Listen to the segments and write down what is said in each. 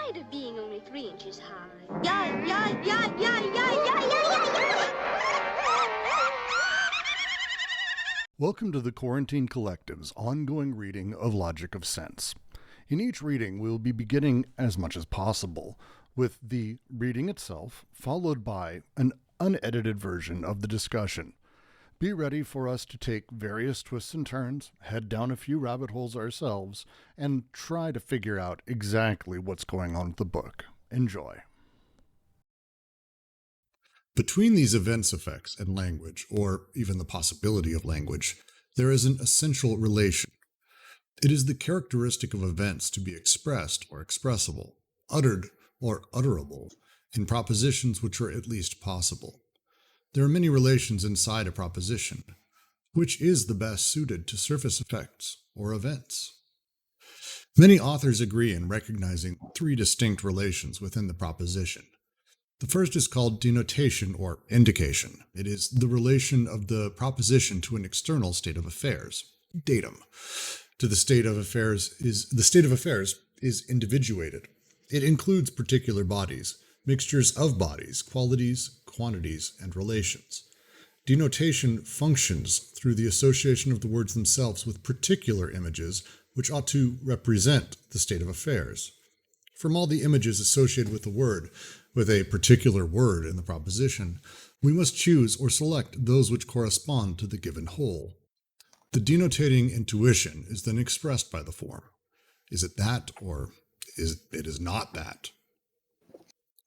tired of being only 3 inches high. Welcome to the Quarantine Collective's ongoing reading of Logic of Sense. In each reading, we will be beginning, as much as possible, with the reading itself, followed by an unedited version of the discussion. Be ready for us to take various twists and turns, head down a few rabbit holes ourselves, and try to figure out exactly what's going on with the book. Enjoy. Between these events effects and language, or even the possibility of language, there is an essential relation. It is the characteristic of events to be expressed or expressible, uttered or utterable, in propositions which are at least possible. There are many relations inside a proposition. Which is the best suited to surface effects or events? Many authors agree in recognizing 3 distinct relations within the proposition. The first is called denotation or indication. It is the relation of the proposition to an external state of affairs, datum. The state of affairs is individuated. It includes particular bodies, mixtures of bodies, qualities, quantities, and relations. Denotation functions through the association of the words themselves with particular images which ought to represent the state of affairs. From all the images associated with the word, with a particular word in the proposition, we must choose or select those which correspond to the given whole. The denotating intuition is then expressed by the form. Is it that, or it is not that?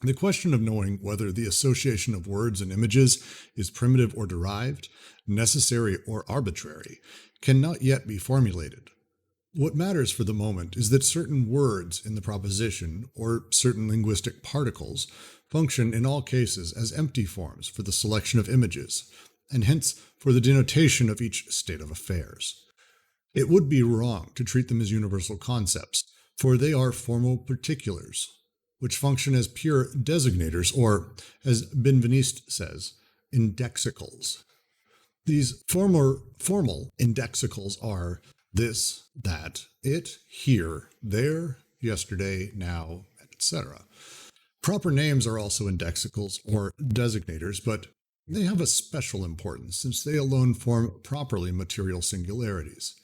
The question of knowing whether the association of words and images is primitive or derived, necessary or arbitrary, cannot yet be formulated. What matters for the moment is that certain words in the proposition, or certain linguistic particles, function in all cases as empty forms for the selection of images, and hence for the denotation of each state of affairs. It would be wrong to treat them as universal concepts, for they are formal particulars, which function as pure designators, or, as Benveniste says, indexicals. These formal indexicals are this, that, it, here, there, yesterday, now, etc. Proper names are also indexicals or designators, but they have a special importance since they alone form properly material singularities.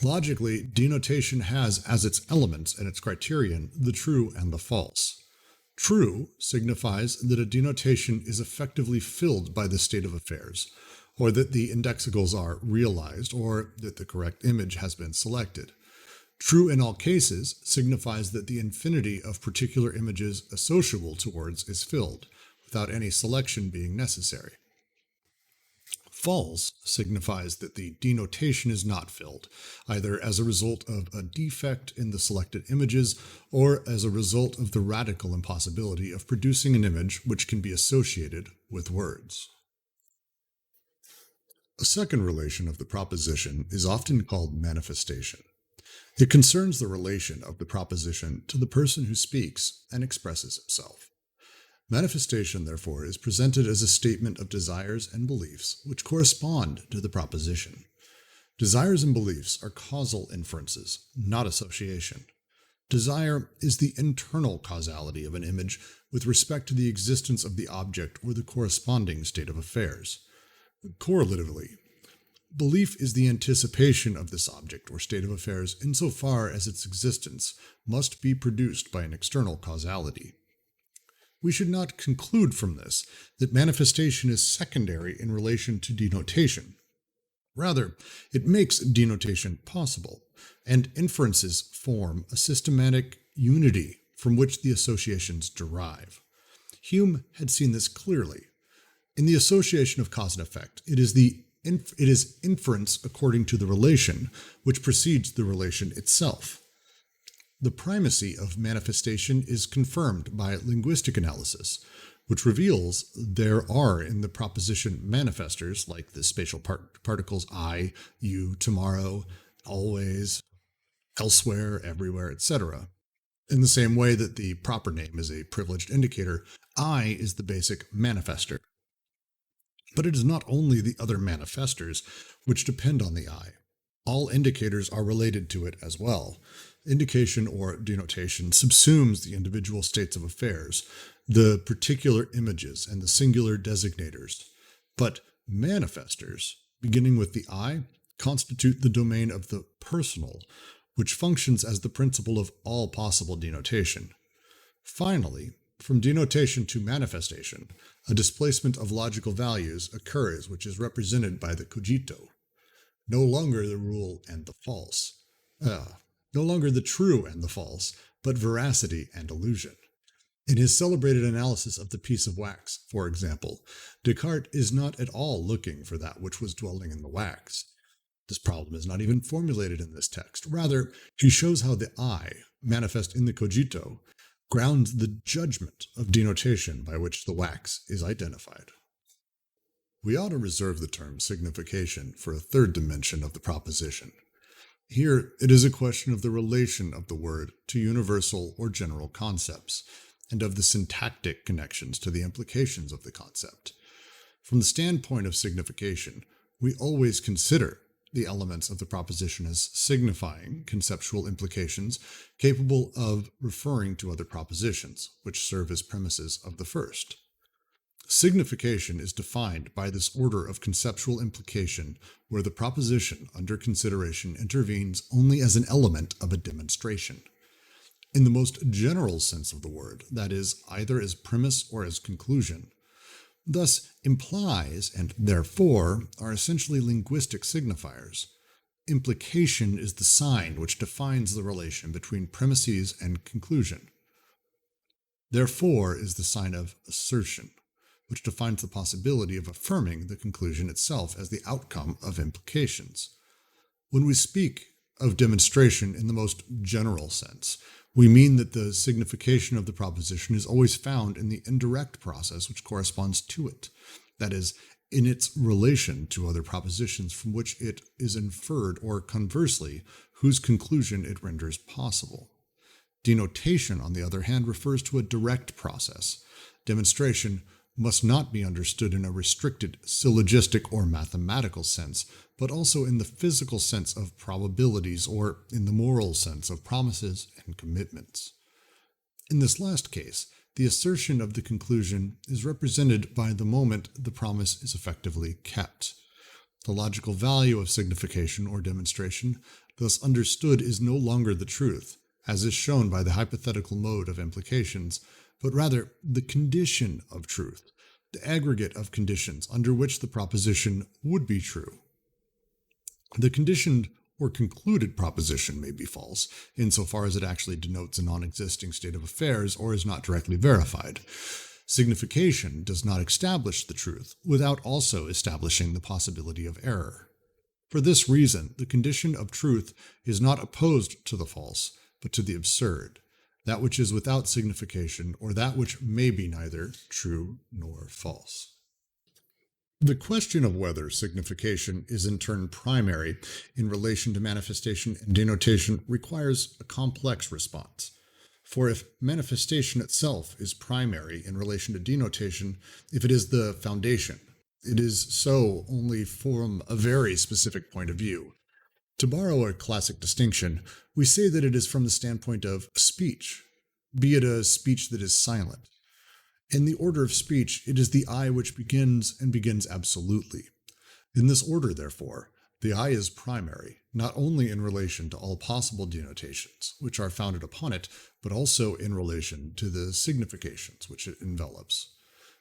Logically, denotation has as its elements and its criterion the true and the false. True signifies that a denotation is effectively filled by the state of affairs, or that the indexicals are realized, or that the correct image has been selected. True in all cases signifies that the infinity of particular images associable to words is filled, without any selection being necessary. False signifies that the denotation is not filled, either as a result of a defect in the selected images, or as a result of the radical impossibility of producing an image which can be associated with words. A second relation of the proposition is often called manifestation. It concerns the relation of the proposition to the person who speaks and expresses himself. Manifestation, therefore, is presented as a statement of desires and beliefs which correspond to the proposition. Desires and beliefs are causal inferences, not association. Desire is the internal causality of an image with respect to the existence of the object or the corresponding state of affairs. Correlatively, belief is the anticipation of this object or state of affairs insofar as its existence must be produced by an external causality. We should not conclude from this that manifestation is secondary in relation to denotation. Rather, it makes denotation possible, and inferences form a systematic unity from which the associations derive. Hume had seen this clearly. In the association of cause and effect, it is inference according to the relation, which precedes the relation itself. The primacy of manifestation is confirmed by linguistic analysis, which reveals there are in the proposition manifestors, like the spatial particles I, you, tomorrow, always, elsewhere, everywhere, etc. In the same way that the proper name is a privileged indicator, I is the basic manifester. But it is not only the other manifestors which depend on the I. All indicators are related to it as well. Indication or denotation subsumes the individual states of affairs, the particular images, and the singular designators. But manifestors, beginning with the I, constitute the domain of the personal, which functions as the principle of all possible denotation. Finally, from denotation to manifestation, a displacement of logical values occurs which is represented by the cogito. No longer the rule and the false. No longer the true and the false, but veracity and illusion. In his celebrated analysis of the piece of wax, for example, Descartes is not at all looking for that which was dwelling in the wax. This problem is not even formulated in this text. Rather, he shows how the I, manifest in the cogito, grounds the judgment of denotation by which the wax is identified. We ought to reserve the term signification for a third dimension of the proposition. Here, it is a question of the relation of the word to universal or general concepts, and of the syntactic connections to the implications of the concept. From the standpoint of signification, we always consider the elements of the proposition as signifying conceptual implications capable of referring to other propositions, which serve as premises of the first. Signification is defined by this order of conceptual implication where the proposition under consideration intervenes only as an element of a demonstration. In the most general sense of the word, that is, either as premise or as conclusion. Thus, implies and therefore are essentially linguistic signifiers. Implication is the sign which defines the relation between premises and conclusion. Therefore is the sign of assertion, which defines the possibility of affirming the conclusion itself as the outcome of implications. When we speak of demonstration in the most general sense, we mean that the signification of the proposition is always found in the indirect process which corresponds to it, that is, in its relation to other propositions from which it is inferred, or conversely, whose conclusion it renders possible. Denotation, on the other hand, refers to a direct process. Demonstration must not be understood in a restricted syllogistic or mathematical sense, but also in the physical sense of probabilities or in the moral sense of promises and commitments. In this last case, the assertion of the conclusion is represented by the moment the promise is effectively kept. The logical value of signification or demonstration, thus understood, is no longer the truth, as is shown by the hypothetical mode of implications, but rather the condition of truth, the aggregate of conditions under which the proposition would be true. The conditioned or concluded proposition may be false, insofar as it actually denotes a non-existing state of affairs or is not directly verified. Signification does not establish the truth without also establishing the possibility of error. For this reason, the condition of truth is not opposed to the false, but to the absurd, that which is without signification, or that which may be neither true nor false. The question of whether signification is in turn primary in relation to manifestation and denotation requires a complex response. For if manifestation itself is primary in relation to denotation, if it is the foundation, it is so only from a very specific point of view. To borrow a classic distinction, we say that it is from the standpoint of speech, be it a speech that is silent. In the order of speech, it is the I which begins and begins absolutely. In this order, therefore, the I is primary, not only in relation to all possible denotations, which are founded upon it, but also in relation to the significations which it envelops.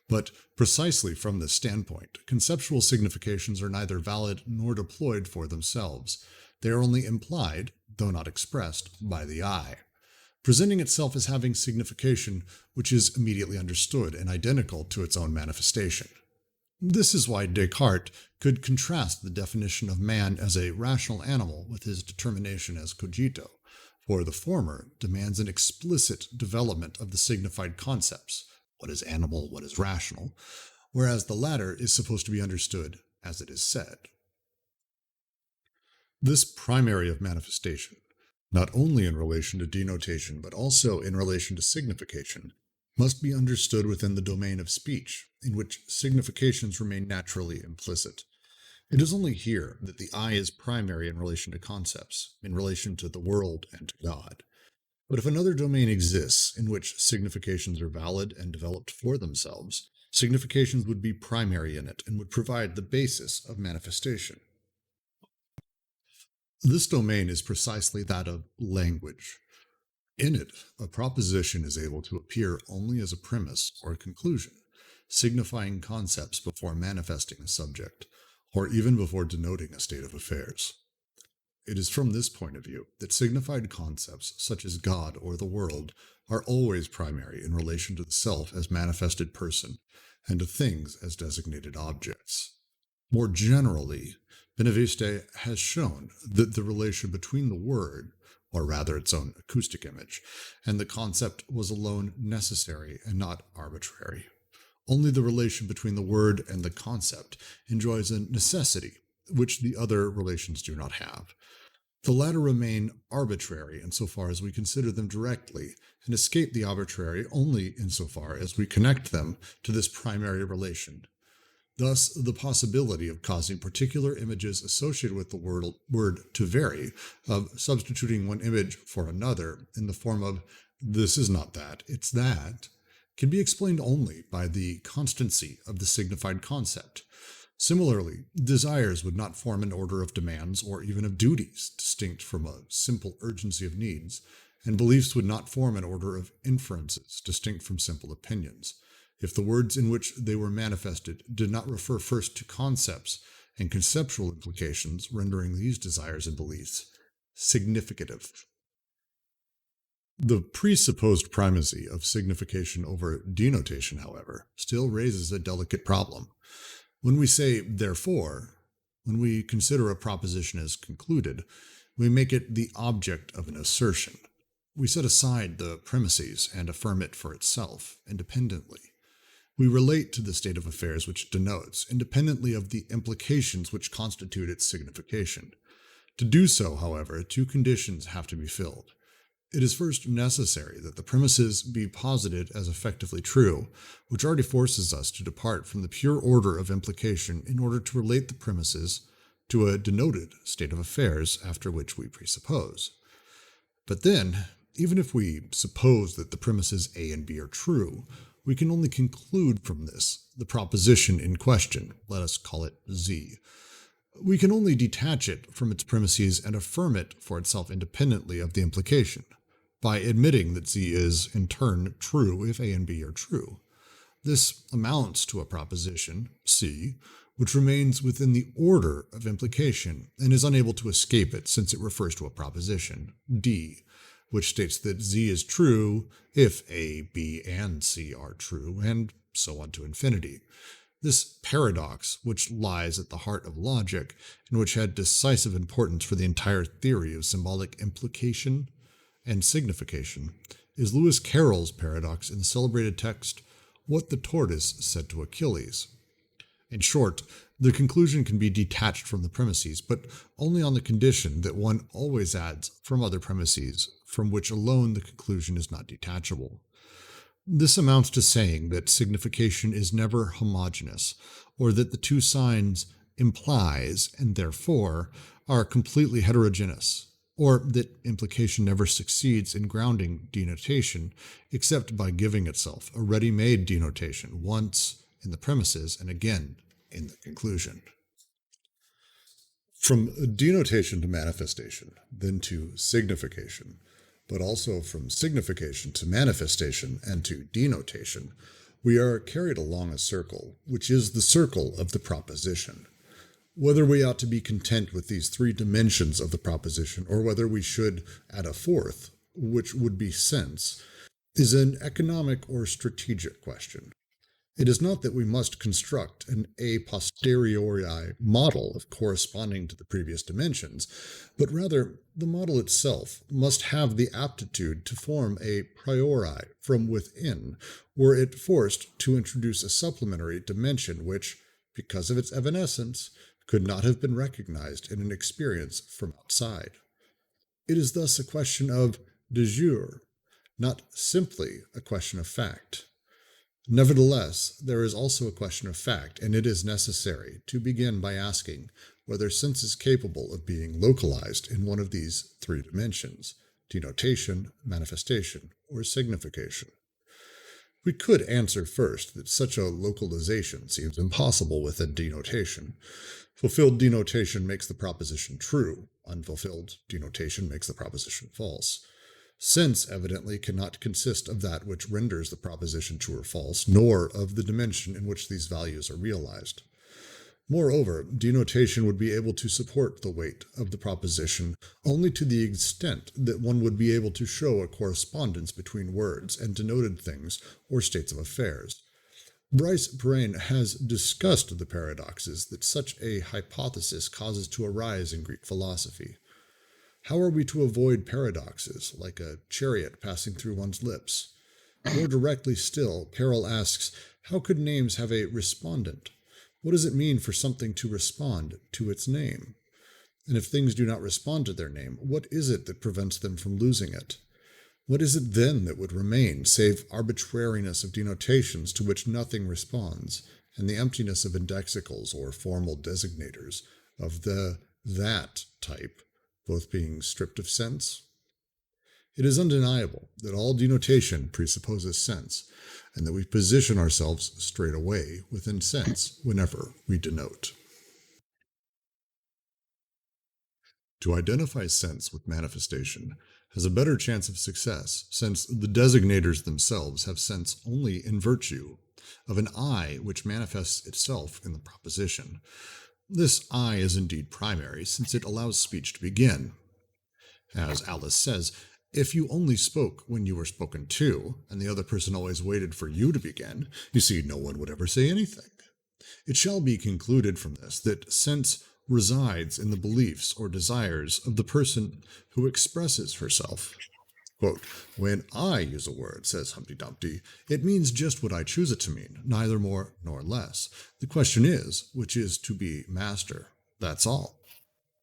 But precisely from this standpoint, conceptual significations are neither valid nor deployed for themselves. They are only implied, though not expressed, by the I, presenting itself as having signification which is immediately understood and identical to its own manifestation. This is why Descartes could contrast the definition of man as a rational animal with his determination as cogito, for the former demands an explicit development of the signified concepts, what is animal, what is rational, whereas the latter is supposed to be understood as it is said. This primary of manifestation, not only in relation to denotation but also in relation to signification, must be understood within the domain of speech, in which significations remain naturally implicit. It is only here that the I is primary in relation to concepts, in relation to the world and to God. But if another domain exists in which significations are valid and developed for themselves, significations would be primary in it and would provide the basis of manifestation. This domain is precisely that of language. In it, a proposition is able to appear only as a premise or a conclusion, signifying concepts before manifesting a subject, or even before denoting a state of affairs. It is from this point of view that signified concepts, such as God or the world, are always primary in relation to the self as manifested person, and to things as designated objects. More generally, Benaviste has shown that the relation between the word, or rather its own acoustic image, and the concept was alone necessary and not arbitrary. Only the relation between the word and the concept enjoys a necessity, which the other relations do not have. The latter remain arbitrary insofar as we consider them directly, and escape the arbitrary only insofar as we connect them to this primary relation. Thus, the possibility of causing particular images associated with the word to vary, of substituting one image for another in the form of this is not that, it's that, can be explained only by the constancy of the signified concept. Similarly, desires would not form an order of demands or even of duties distinct from a simple urgency of needs, and beliefs would not form an order of inferences distinct from simple opinions, if the words in which they were manifested did not refer first to concepts and conceptual implications, rendering these desires and beliefs significative. The presupposed primacy of signification over denotation, however, still raises a delicate problem. When we say therefore, when we consider a proposition as concluded, we make it the object of an assertion. We set aside the premises and affirm it for itself, independently. We relate to the state of affairs which it denotes, independently of the implications which constitute its signification. To do so, however, two conditions have to be filled. It is first necessary that the premises be posited as effectively true, which already forces us to depart from the pure order of implication in order to relate the premises to a denoted state of affairs after which we presuppose. But then, even if we suppose that the premises A and B are true, we can only conclude from this the proposition in question, let us call it Z. We can only detach it from its premises and affirm it for itself independently of the implication, by admitting that Z is, in turn, true if A and B are true. This amounts to a proposition, C, which remains within the order of implication and is unable to escape it since it refers to a proposition, D, which states that Z is true if A, B, and C are true, and so on to infinity. This paradox, which lies at the heart of logic, and which had decisive importance for the entire theory of symbolic implication and signification, is Lewis Carroll's paradox in the celebrated text, What the Tortoise Said to Achilles. In short, the conclusion can be detached from the premises, but only on the condition that one always adds from other premises, from which alone the conclusion is not detachable. This amounts to saying that signification is never homogeneous, or that the two signs implies and therefore are completely heterogeneous, or that implication never succeeds in grounding denotation except by giving itself a ready-made denotation once in the premises and again in the conclusion. From denotation to manifestation, then to signification, but also from signification to manifestation and to denotation, we are carried along a circle, which is the circle of the proposition. Whether we ought to be content with these three dimensions of the proposition, or whether we should add a fourth, which would be sense, is an economic or strategic question. It is not that we must construct an a posteriori model of corresponding to the previous dimensions, but rather the model itself must have the aptitude to form a priori from within, were it forced to introduce a supplementary dimension which, because of its evanescence, could not have been recognized in an experience from outside. It is thus a question of de jure, not simply a question of fact. Nevertheless, there is also a question of fact, and it is necessary to begin by asking whether sense is capable of being localized in one of these three dimensions: denotation, manifestation, or signification. We could answer first that such a localization seems impossible within denotation. Fulfilled denotation makes the proposition true. Unfulfilled denotation makes the proposition false. Sense evidently cannot consist of that which renders the proposition true or false, nor of the dimension in which these values are realized. Moreover, denotation would be able to support the weight of the proposition only to the extent that one would be able to show a correspondence between words and denoted things or states of affairs. Bryce Brain has discussed the paradoxes that such a hypothesis causes to arise in Greek philosophy. How are we to avoid paradoxes, like a chariot passing through one's lips? More directly still, Carroll asks, how could names have a respondent? What does it mean for something to respond to its name? And if things do not respond to their name, what is it that prevents them from losing it? What is it then that would remain, save arbitrariness of denotations to which nothing responds, and the emptiness of indexicals or formal designators of the that type, both being stripped of sense? It is undeniable that all denotation presupposes sense, and that we position ourselves straight away within sense whenever we denote. To identify sense with manifestation has a better chance of success, since the designators themselves have sense only in virtue of an I which manifests itself in the proposition. This I is indeed primary, since it allows speech to begin. As Alice says, if you only spoke when you were spoken to, and the other person always waited for you to begin, you see, no one would ever say anything. It shall be concluded from this that sense resides in the beliefs or desires of the person who expresses herself. Quote, when I use a word, says Humpty Dumpty, it means just what I choose it to mean, neither more nor less. The question is, which is to be master? That's all.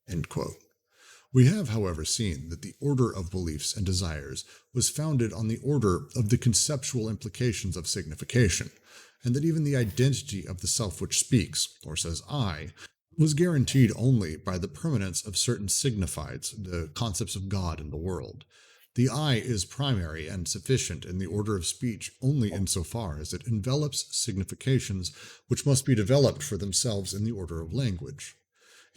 End quote. We have, however, seen that the order of beliefs and desires was founded on the order of the conceptual implications of signification, and that even the identity of the self which speaks, or says I, was guaranteed only by the permanence of certain signifieds, the concepts of God and the world. The I is primary and sufficient in the order of speech only insofar as it envelops significations which must be developed for themselves in the order of language.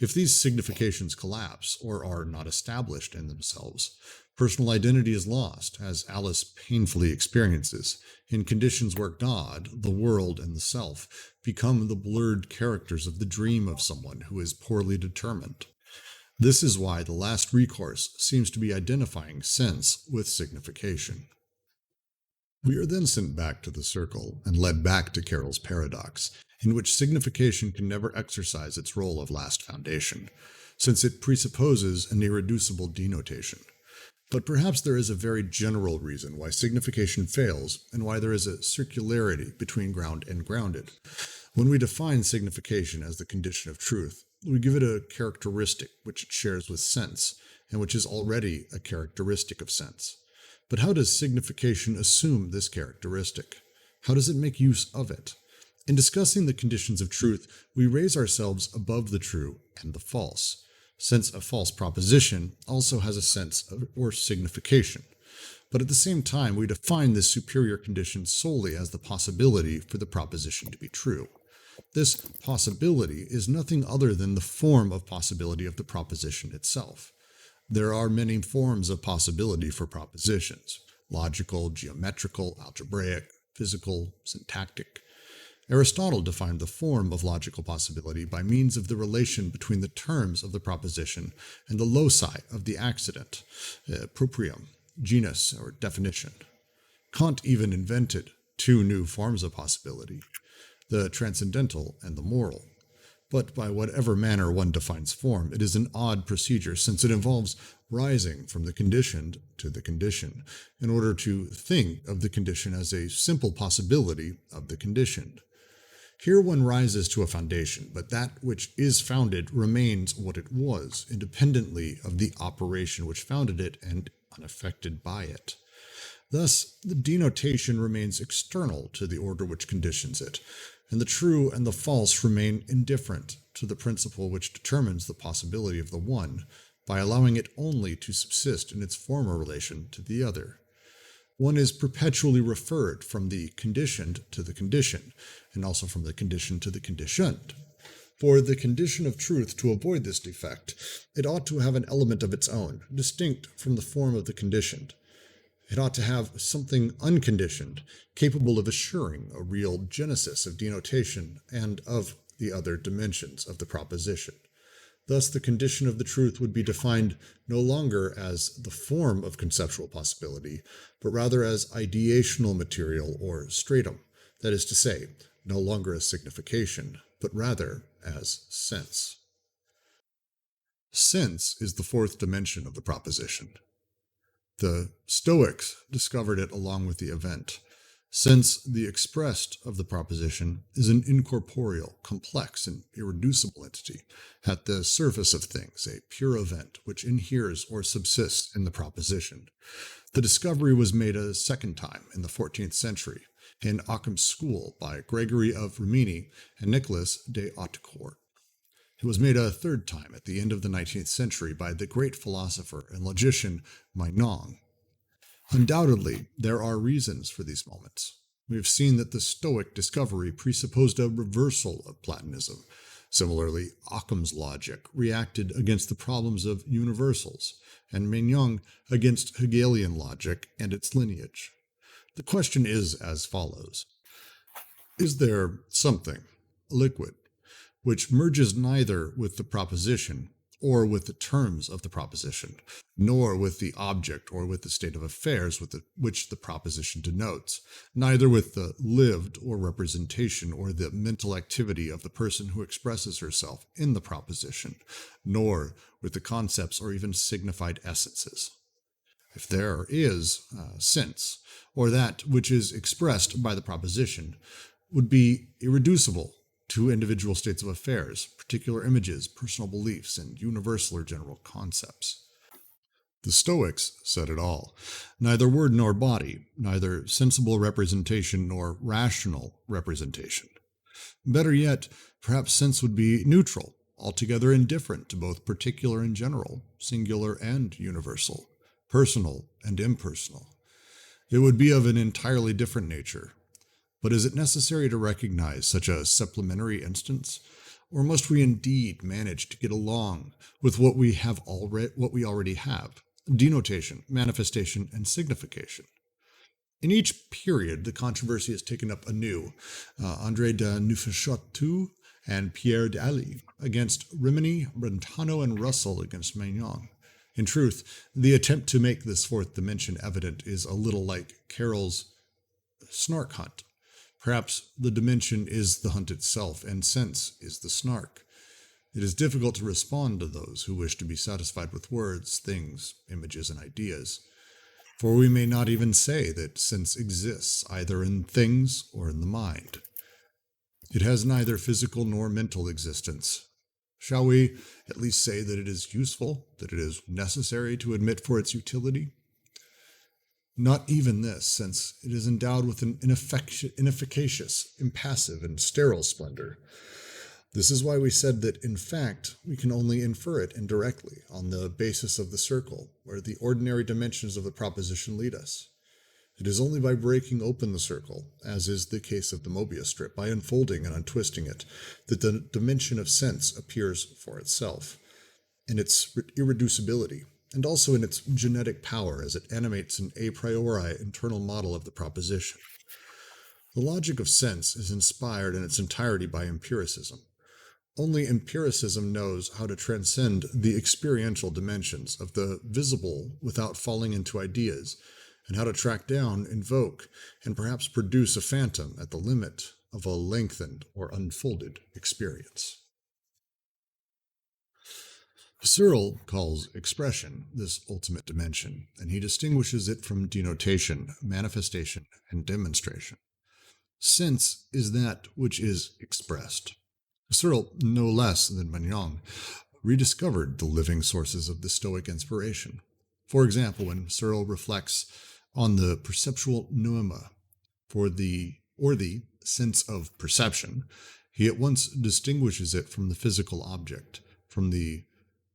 If these significations collapse or are not established in themselves, personal identity is lost, as Alice painfully experiences, in conditions where God, the world, and the self become the blurred characters of the dream of someone who is poorly determined. This is why the last recourse seems to be identifying sense with signification. We are then sent back to the circle and led back to Carroll's paradox, in which signification can never exercise its role of last foundation, since it presupposes an irreducible denotation. But perhaps there is a very general reason why signification fails, and why there is a circularity between ground and grounded. When we define signification as the condition of truth, we give it a characteristic which it shares with sense, and which is already a characteristic of sense. But how does signification assume this characteristic? How does it make use of it? In discussing the conditions of truth, we raise ourselves above the true and the false, since a false proposition also has a sense of or signification. But at the same time, we define this superior condition solely as the possibility for the proposition to be true. This possibility is nothing other than the form of possibility of the proposition itself. There are many forms of possibility for propositions: logical, geometrical, algebraic, physical, syntactic. Aristotle defined the form of logical possibility by means of the relation between the terms of the proposition and the loci of the accident, proprium, genus, or definition. Kant even invented two new forms of possibility: the transcendental and the moral. But by whatever manner one defines form, it is an odd procedure, since it involves rising from the conditioned to the condition, in order to think of the condition as a simple possibility of the conditioned. Here one rises to a foundation, but that which is founded remains what it was, independently of the operation which founded it and unaffected by it. Thus, the denotation remains external to the order which conditions it, and the true and the false remain indifferent to the principle which determines the possibility of the one, by allowing it only to subsist in its former relation to the other. One is perpetually referred from the conditioned to the conditioned, and also from the conditioned to the conditioned. For the condition of truth to avoid this defect, it ought to have an element of its own, distinct from the form of the conditioned. It ought to have something unconditioned, capable of assuring a real genesis of denotation and of the other dimensions of the proposition. Thus, the condition of the truth would be defined no longer as the form of conceptual possibility, but rather as ideational material or stratum, that is to say, no longer as signification, but rather as sense. Sense is the fourth dimension of the proposition. The Stoics discovered it along with the event, since the expressed of the proposition is an incorporeal, complex, and irreducible entity, at the surface of things, a pure event which inheres or subsists in the proposition. The discovery was made a second time in the 14th century in Occam's school by Gregory of Rimini and Nicholas de Hautefort. It was made a third time at the end of the 19th century by the great philosopher and logician Mignon. Undoubtedly, there are reasons for these moments. We have seen that the Stoic discovery presupposed a reversal of Platonism. Similarly, Occam's logic reacted against the problems of universals, and Mignon against Hegelian logic and its lineage. The question is as follows. Is there something, a liquid, which merges neither with the proposition or with the terms of the proposition, nor with the object or with the state of affairs which the proposition denotes, neither with the lived or representation or the mental activity of the person who expresses herself in the proposition, nor with the concepts or even signified essences? If there is sense, or that which is expressed by the proposition, would be irreducible to individual states of affairs, particular images, personal beliefs, and universal or general concepts. The Stoics said it all. Neither word nor body, neither sensible representation nor rational representation. Better yet, perhaps sense would be neutral, altogether indifferent to both particular and general, singular and universal, personal and impersonal. It would be of an entirely different nature. But is it necessary to recognize such a supplementary instance, or must we indeed manage to get along with what we already have: denotation, manifestation, and signification? In each period, the controversy is taken up anew. André de Neufchâteau and Pierre d'Ailly against Rimini, Brentano, and Russell against Mignon. In truth, the attempt to make this fourth dimension evident is a little like Carroll's snark hunt. Perhaps the dimension is the hunt itself, and sense is the snark. It is difficult to respond to those who wish to be satisfied with words, things, images, and ideas. For we may not even say that sense exists either in things or in the mind. It has neither physical nor mental existence. Shall we at least say that it is useful, that it is necessary to admit for its utility? Not even this, since it is endowed with an inefficacious, impassive, and sterile splendor. This is why we said that, in fact, we can only infer it indirectly on the basis of the circle, where the ordinary dimensions of the proposition lead us. It is only by breaking open the circle, as is the case of the Mobius strip, by unfolding and untwisting it, that the dimension of sense appears for itself, in its irreducibility, and also in its genetic power as it animates an a priori internal model of the proposition. The logic of sense is inspired in its entirety by empiricism. Only empiricism knows how to transcend the experiential dimensions of the visible without falling into ideas, and how to track down, invoke, and perhaps produce a phantom at the limit of a lengthened or unfolded experience. Searle calls expression this ultimate dimension, and he distinguishes it from denotation, manifestation, and demonstration. Sense is that which is expressed. Searle, no less than Mignon, rediscovered the living sources of the Stoic inspiration. For example, when Searle reflects on the perceptual noema or the sense of perception, he at once distinguishes it from the physical object, from the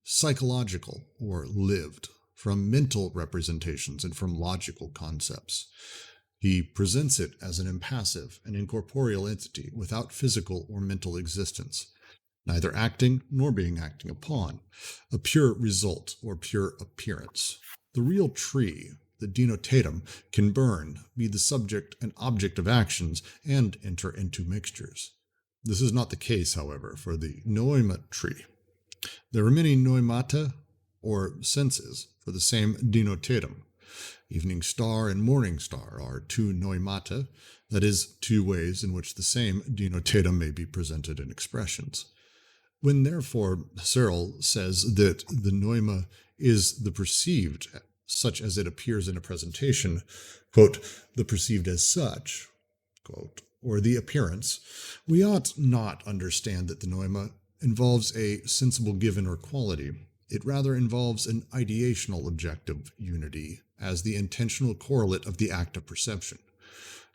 psychological or lived, from mental representations, and from logical concepts. He presents it as an impassive and incorporeal entity without physical or mental existence, neither acting nor being acting upon, a pure result or pure appearance. The real tree, the denotatum, can burn, be the subject and object of actions, and enter into mixtures. This is not the case, however, for the noema tree. There are many noemata, or senses, for the same denotatum. Evening star and morning star are two noemata, that is, two ways in which the same denotatum may be presented in expressions. When, therefore, Searle says that the noema is the perceived, such as it appears in a presentation, quote, the perceived as such, quote, or the appearance, we ought not understand that the noema involves a sensible given or quality. It rather involves an ideational objective unity as the intentional correlate of the act of perception.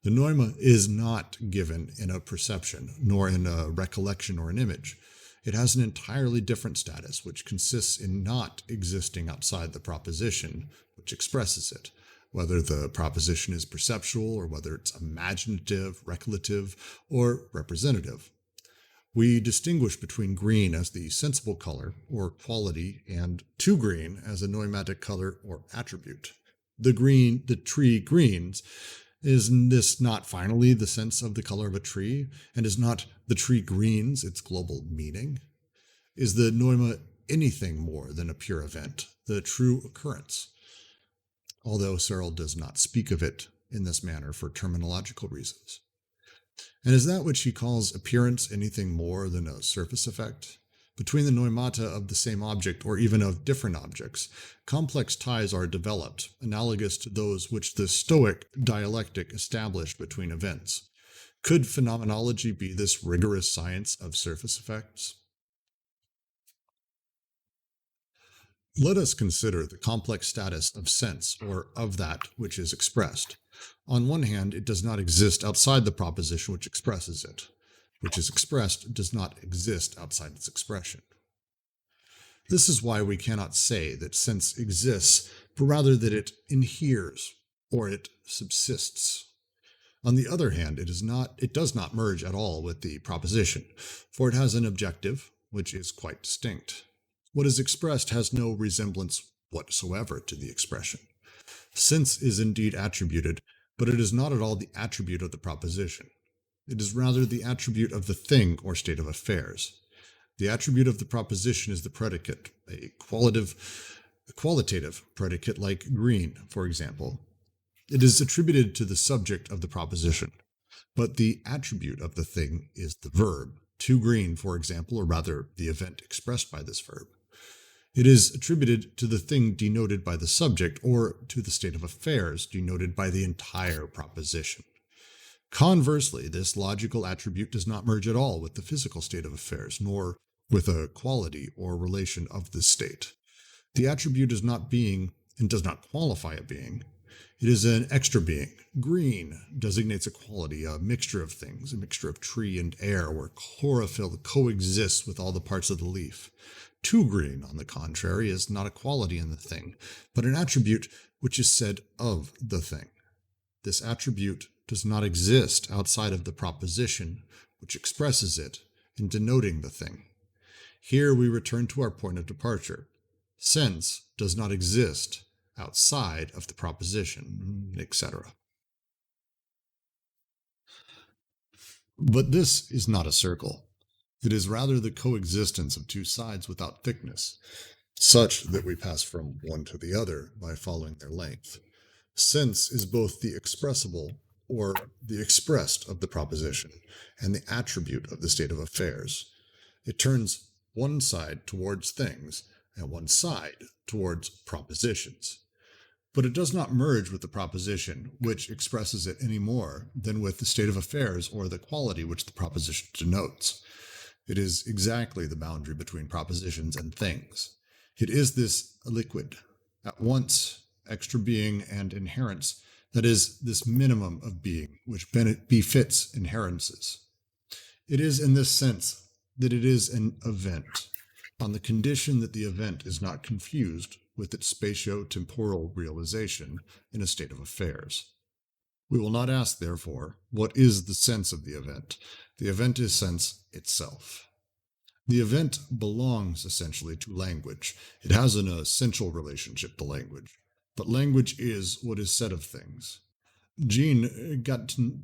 The noema is not given in a perception, nor in a recollection or an image. It has an entirely different status, which consists in not existing outside the proposition which expresses it, whether the proposition is perceptual or whether it's imaginative, recollective, or representative. We distinguish between green as the sensible color or quality and to green as a noimatic color or attribute. The tree greens, is this not finally the sense of the color of a tree? And is not the tree greens its global meaning? Is the noema anything more than a pure event, the true occurrence? Although Searle does not speak of it in this manner for terminological reasons. And is that which he calls appearance anything more than a surface effect? Between the noemata of the same object or even of different objects, complex ties are developed, analogous to those which the Stoic dialectic established between events. Could phenomenology be this rigorous science of surface effects? Let us consider the complex status of sense, or of that which is expressed. On one hand, it does not exist outside the proposition which expresses it. Which is expressed does not exist outside its expression. This is why we cannot say that sense exists, but rather that it inheres, or it subsists. On the other hand, it does not merge at all with the proposition, for it has an objective, which is quite distinct. What is expressed has no resemblance whatsoever to the expression. Sense is indeed attributed, but it is not at all the attribute of the proposition. It is rather the attribute of the thing or state of affairs. The attribute of the proposition is the predicate, a qualitative predicate like green, for example. It is attributed to the subject of the proposition, but the attribute of the thing is the verb, to green, for example, or rather the event expressed by this verb. It is attributed to the thing denoted by the subject, or to the state of affairs denoted by the entire proposition. Conversely, this logical attribute does not merge at all with the physical state of affairs, nor with a quality or relation of this state. The attribute is not being and does not qualify a being. It is an extra being. Green designates a quality, a mixture of things, a mixture of tree and air, where chlorophyll coexists with all the parts of the leaf. Too green, on the contrary, is not a quality in the thing, but an attribute which is said of the thing. This attribute does not exist outside of the proposition which expresses it in denoting the thing. Here we return to our point of departure. Sense does not exist outside of the proposition, etc. But this is not a circle. It is rather the coexistence of two sides without thickness, such that we pass from one to the other by following their length. Sense is both the expressible or the expressed of the proposition and the attribute of the state of affairs. It turns one side towards things and one side towards propositions. But it does not merge with the proposition which expresses it any more than with the state of affairs or the quality which the proposition denotes. It is exactly the boundary between propositions and things. It is this liquid, at once extra being and inherence, That is, this minimum of being which befits inherences. It is in this sense that it is an event, on the condition that the event is not confused with its spatio-temporal realization in a state of affairs. We will not ask, therefore, what is the sense of the event? The event is sense itself. The event belongs essentially to language. It has an essential relationship to language, but language is what is said of things. Jean Gattegno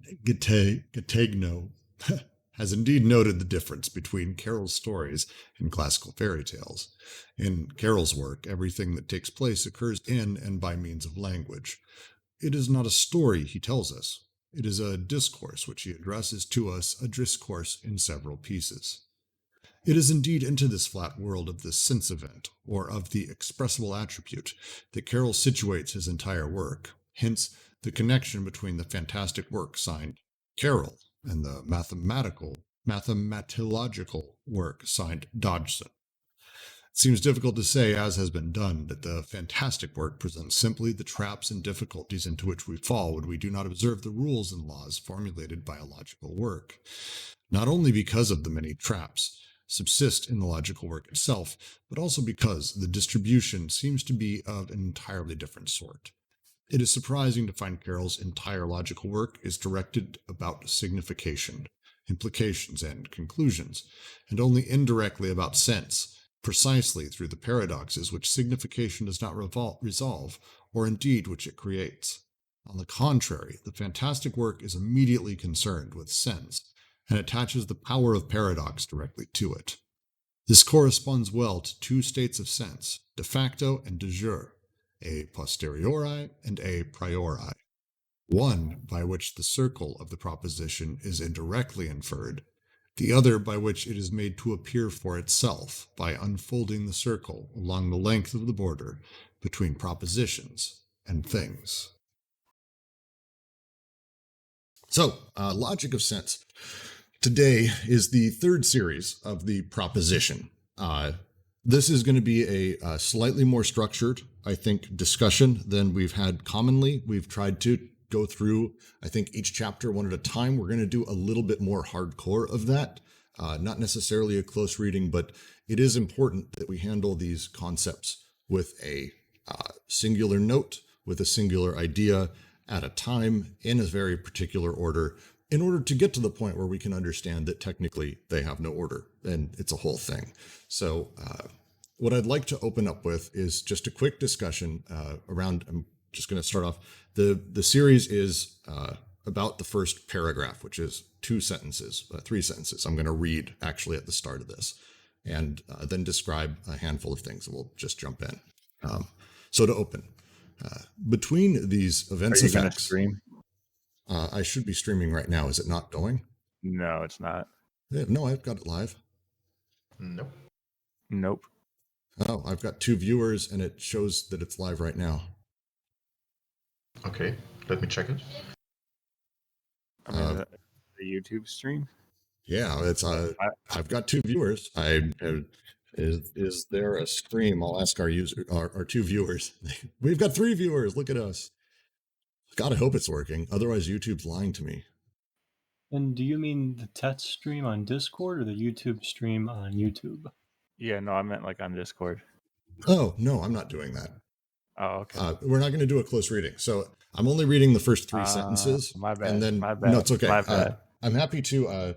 has indeed noted the difference between Carroll's stories and classical fairy tales. In Carroll's work, everything that takes place occurs in and by means of language. It is not a story he tells us. It is a discourse which he addresses to us, a discourse in several pieces. It is indeed into this flat world of the sense event, or of the expressible attribute, that Carroll situates his entire work. Hence, the connection between the fantastic work signed Carroll and the mathematological work signed Dodgson. It seems difficult to say, as has been done, that the fantastic work presents simply the traps and difficulties into which we fall when we do not observe the rules and laws formulated by a logical work. Not only because of the many traps subsist in the logical work itself, but also because the distribution seems to be of an entirely different sort. It is surprising to find Carroll's entire logical work is directed about signification, implications, and conclusions, and only indirectly about sense, precisely through the paradoxes which signification does not resolve, or indeed which it creates. On the contrary, the fantastic work is immediately concerned with sense, and attaches the power of paradox directly to it. This corresponds well to two states of sense, de facto and de jure, a posteriori and a priori. One by which the circle of the proposition is indirectly inferred, the other by which it is made to appear for itself by unfolding the circle along the length of the border between propositions and things. So, logic of sense. Today is the third series of the proposition. This is going to be a slightly more structured, I think, discussion than we've had commonly. We've tried to go through, I think, each chapter one at a time. We're going to do a little bit more hardcore of that. Not necessarily a close reading, but it is important that we handle these concepts with a singular note, with a singular idea at a time, in a very particular order, in order to get to the point where we can understand that technically they have no order and it's a whole thing. So what I'd like to open up with is just a quick discussion around, I'm just going to start off, the series is about the first paragraph, which is three sentences. I'm going to read actually at the start of this and then describe a handful of things, and we'll just jump in. So to open, between these events Are you going to effects, stream? I should be streaming right now. Is it not going? No, it's not. Yeah, no, I've got it live. Nope. Oh, I've got 2 viewers and it shows that it's live right now. Okay, let me check it. I mean, the YouTube stream? Yeah, it's I've got 2 viewers. Is there a stream? I'll ask our 2 viewers. We've got 3 viewers. Look at us. Gotta hope it's working. Otherwise, YouTube's lying to me. And do you mean the test stream on Discord or the YouTube stream on YouTube? Yeah, no, I meant like on Discord. Oh, no, I'm not doing that. Oh, okay. We're not going to do a close reading. So I'm only reading the first 3 sentences. My bad. And then, my bad. No, it's okay. My bad. I'm happy to,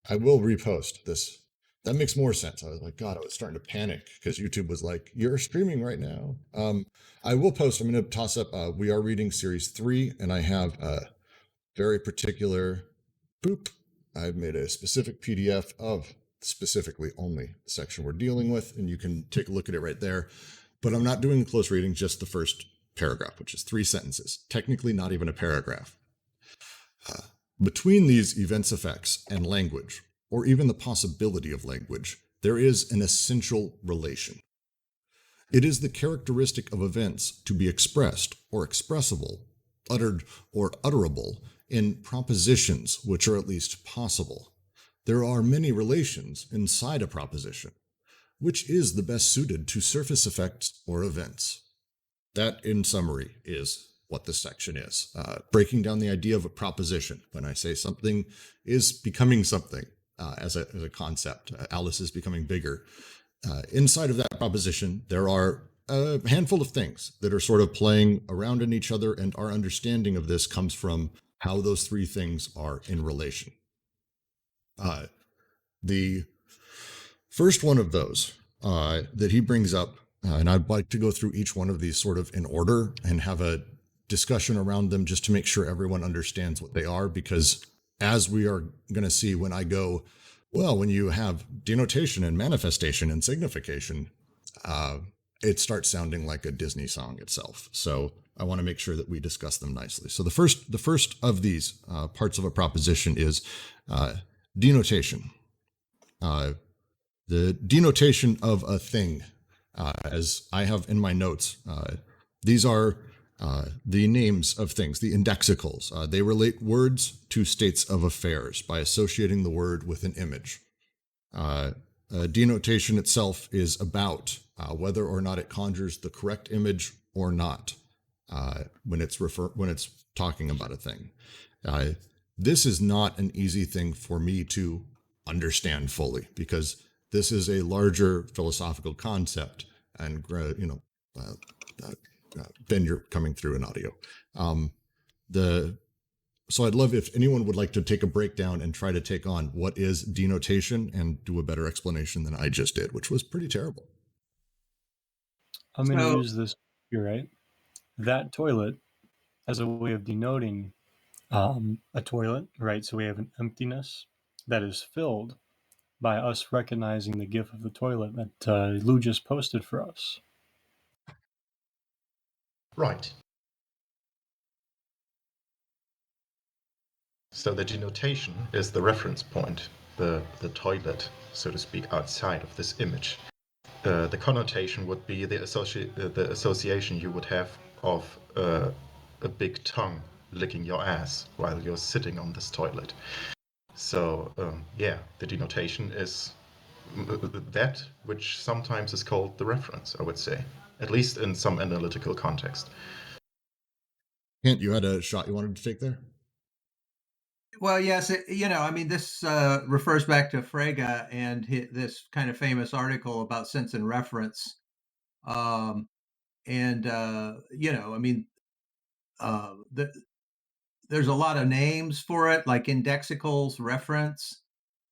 I will repost this. That makes more sense. I was like, God, I was starting to panic because YouTube was like, you're streaming right now. I will post, I'm going to toss up, we are reading series 3, and I have a very particular, I've made a specific PDF of specifically only the section we're dealing with, and you can take a look at it right there. But I'm not doing a close reading, just the first paragraph, which is 3 sentences, technically not even a paragraph. Between these events effects and language, or even the possibility of language, there is an essential relation. It is the characteristic of events to be expressed or expressible, uttered or utterable in propositions which are at least possible. There are many relations inside a proposition. Which is the best suited to surface effects or events? That, in summary, is what this section is. Breaking down the idea of a proposition. When I say something is becoming something as a concept, Alice is becoming bigger. Inside of that proposition, there are a handful of things that are sort of playing around in each other, and our understanding of this comes from how those three things are in relation. The first one of those that he brings up, and I'd like to go through each one of these sort of in order and have a discussion around them just to make sure everyone understands what they are, because as we are going to see when I go, well, when you have denotation and manifestation and signification, it starts sounding like a Disney song itself. So I want to make sure that we discuss them nicely. So the first of these parts of a proposition is denotation. The denotation of a thing, as I have in my notes, these are the names of things, the indexicals. They relate words to states of affairs by associating the word with an image. Denotation itself is about whether or not it conjures the correct image or not when it's talking about a thing. This is not an easy thing for me to understand fully, because this is a larger philosophical concept, and Ben, you're coming through in audio. So I'd love if anyone would like to take a breakdown and try to take on what is denotation and do a better explanation than I just did, which was pretty terrible. I'm going to use this here, right? That toilet as a way of denoting a toilet, right? So we have an emptiness that is filled by us recognizing the GIF of the toilet that Lou just posted for us. Right. So the denotation is the reference point, the toilet, so to speak, outside of this image. The connotation would be the association you would have of a big tongue licking your ass while you're sitting on this toilet. So the denotation is that which sometimes is called the reference, I would say, at least in some analytical context. Kent, you had a shot you wanted to take there? Well, yes, this refers back to Frege and this kind of famous article about sense and reference. There's a lot of names for it, like indexicals, reference,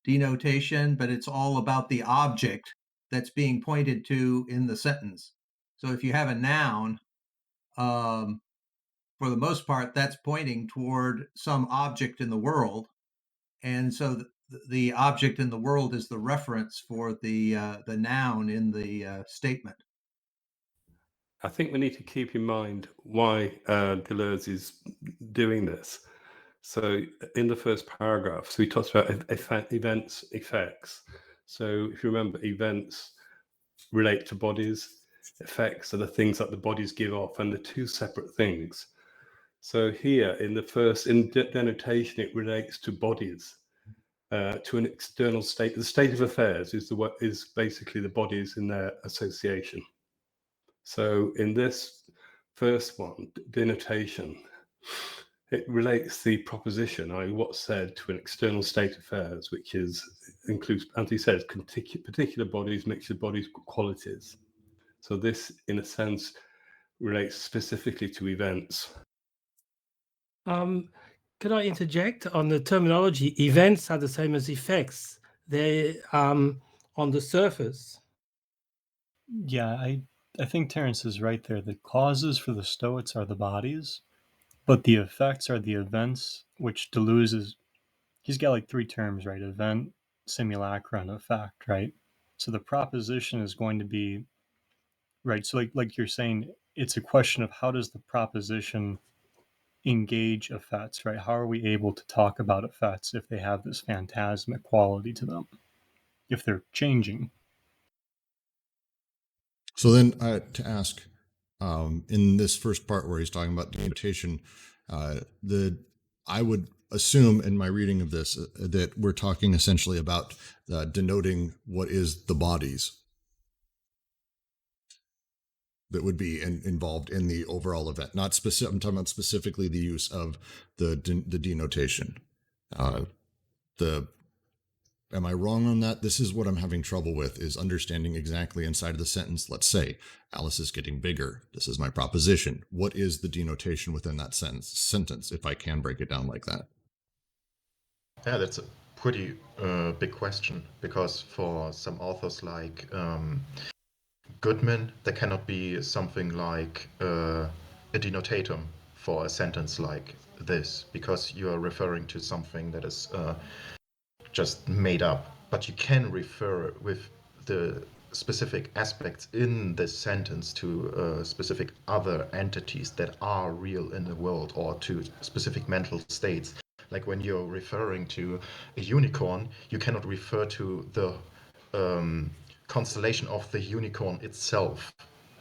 denotation, but it's all about the object that's being pointed to in the sentence. So if you have a noun, for the most part, that's pointing toward some object in the world. And so the object in the world is the reference for the noun in the statement. I think we need to keep in mind why Deleuze is doing this. So in the first paragraph, so he talks about events, effects. So if you remember, events relate to bodies, effects are the things that the bodies give off, and the two separate things. So here in denotation, it relates to bodies, to an external state. The state of affairs is basically the bodies in their association. So in this first one, denotation, it relates the proposition, i.e. what's said, to an external state of affairs, which includes, as he says, particular bodies, mixture bodies, qualities. So this, in a sense, relates specifically to events. Could I interject on the terminology? Events are the same as effects. They on the surface. Yeah, I think Terence is right there. The causes for the Stoics are the bodies, but the effects are the events, which Deleuze he's got like three terms, right? Event, simulacra, and effect, right? So the proposition is going to be, right, so like you're saying, it's a question of how does the proposition engage effects, right? How are we able to talk about effects if they have this phantasmic quality to them, if they're changing? So then to ask, in this first part where he's talking about denotation, I would assume in my reading of this that we're talking essentially about denoting what is the bodies. that would be involved in the overall event. Not specific. I'm talking about specifically the use of the denotation. Am I wrong on that? This is what I'm having trouble with, is understanding exactly inside of the sentence. Let's say Alice is getting bigger. This is my proposition. What is the denotation within that sentence, if I can break it down like that? Yeah, that's a pretty big question, because for some authors like Goodman, there cannot be something like a denotatum for a sentence like this, because you are referring to something that is just made up. But you can refer with the specific aspects in this sentence to specific other entities that are real in the world, or to specific mental states. Like when you're referring to a unicorn, you cannot refer to the constellation of the unicorn itself,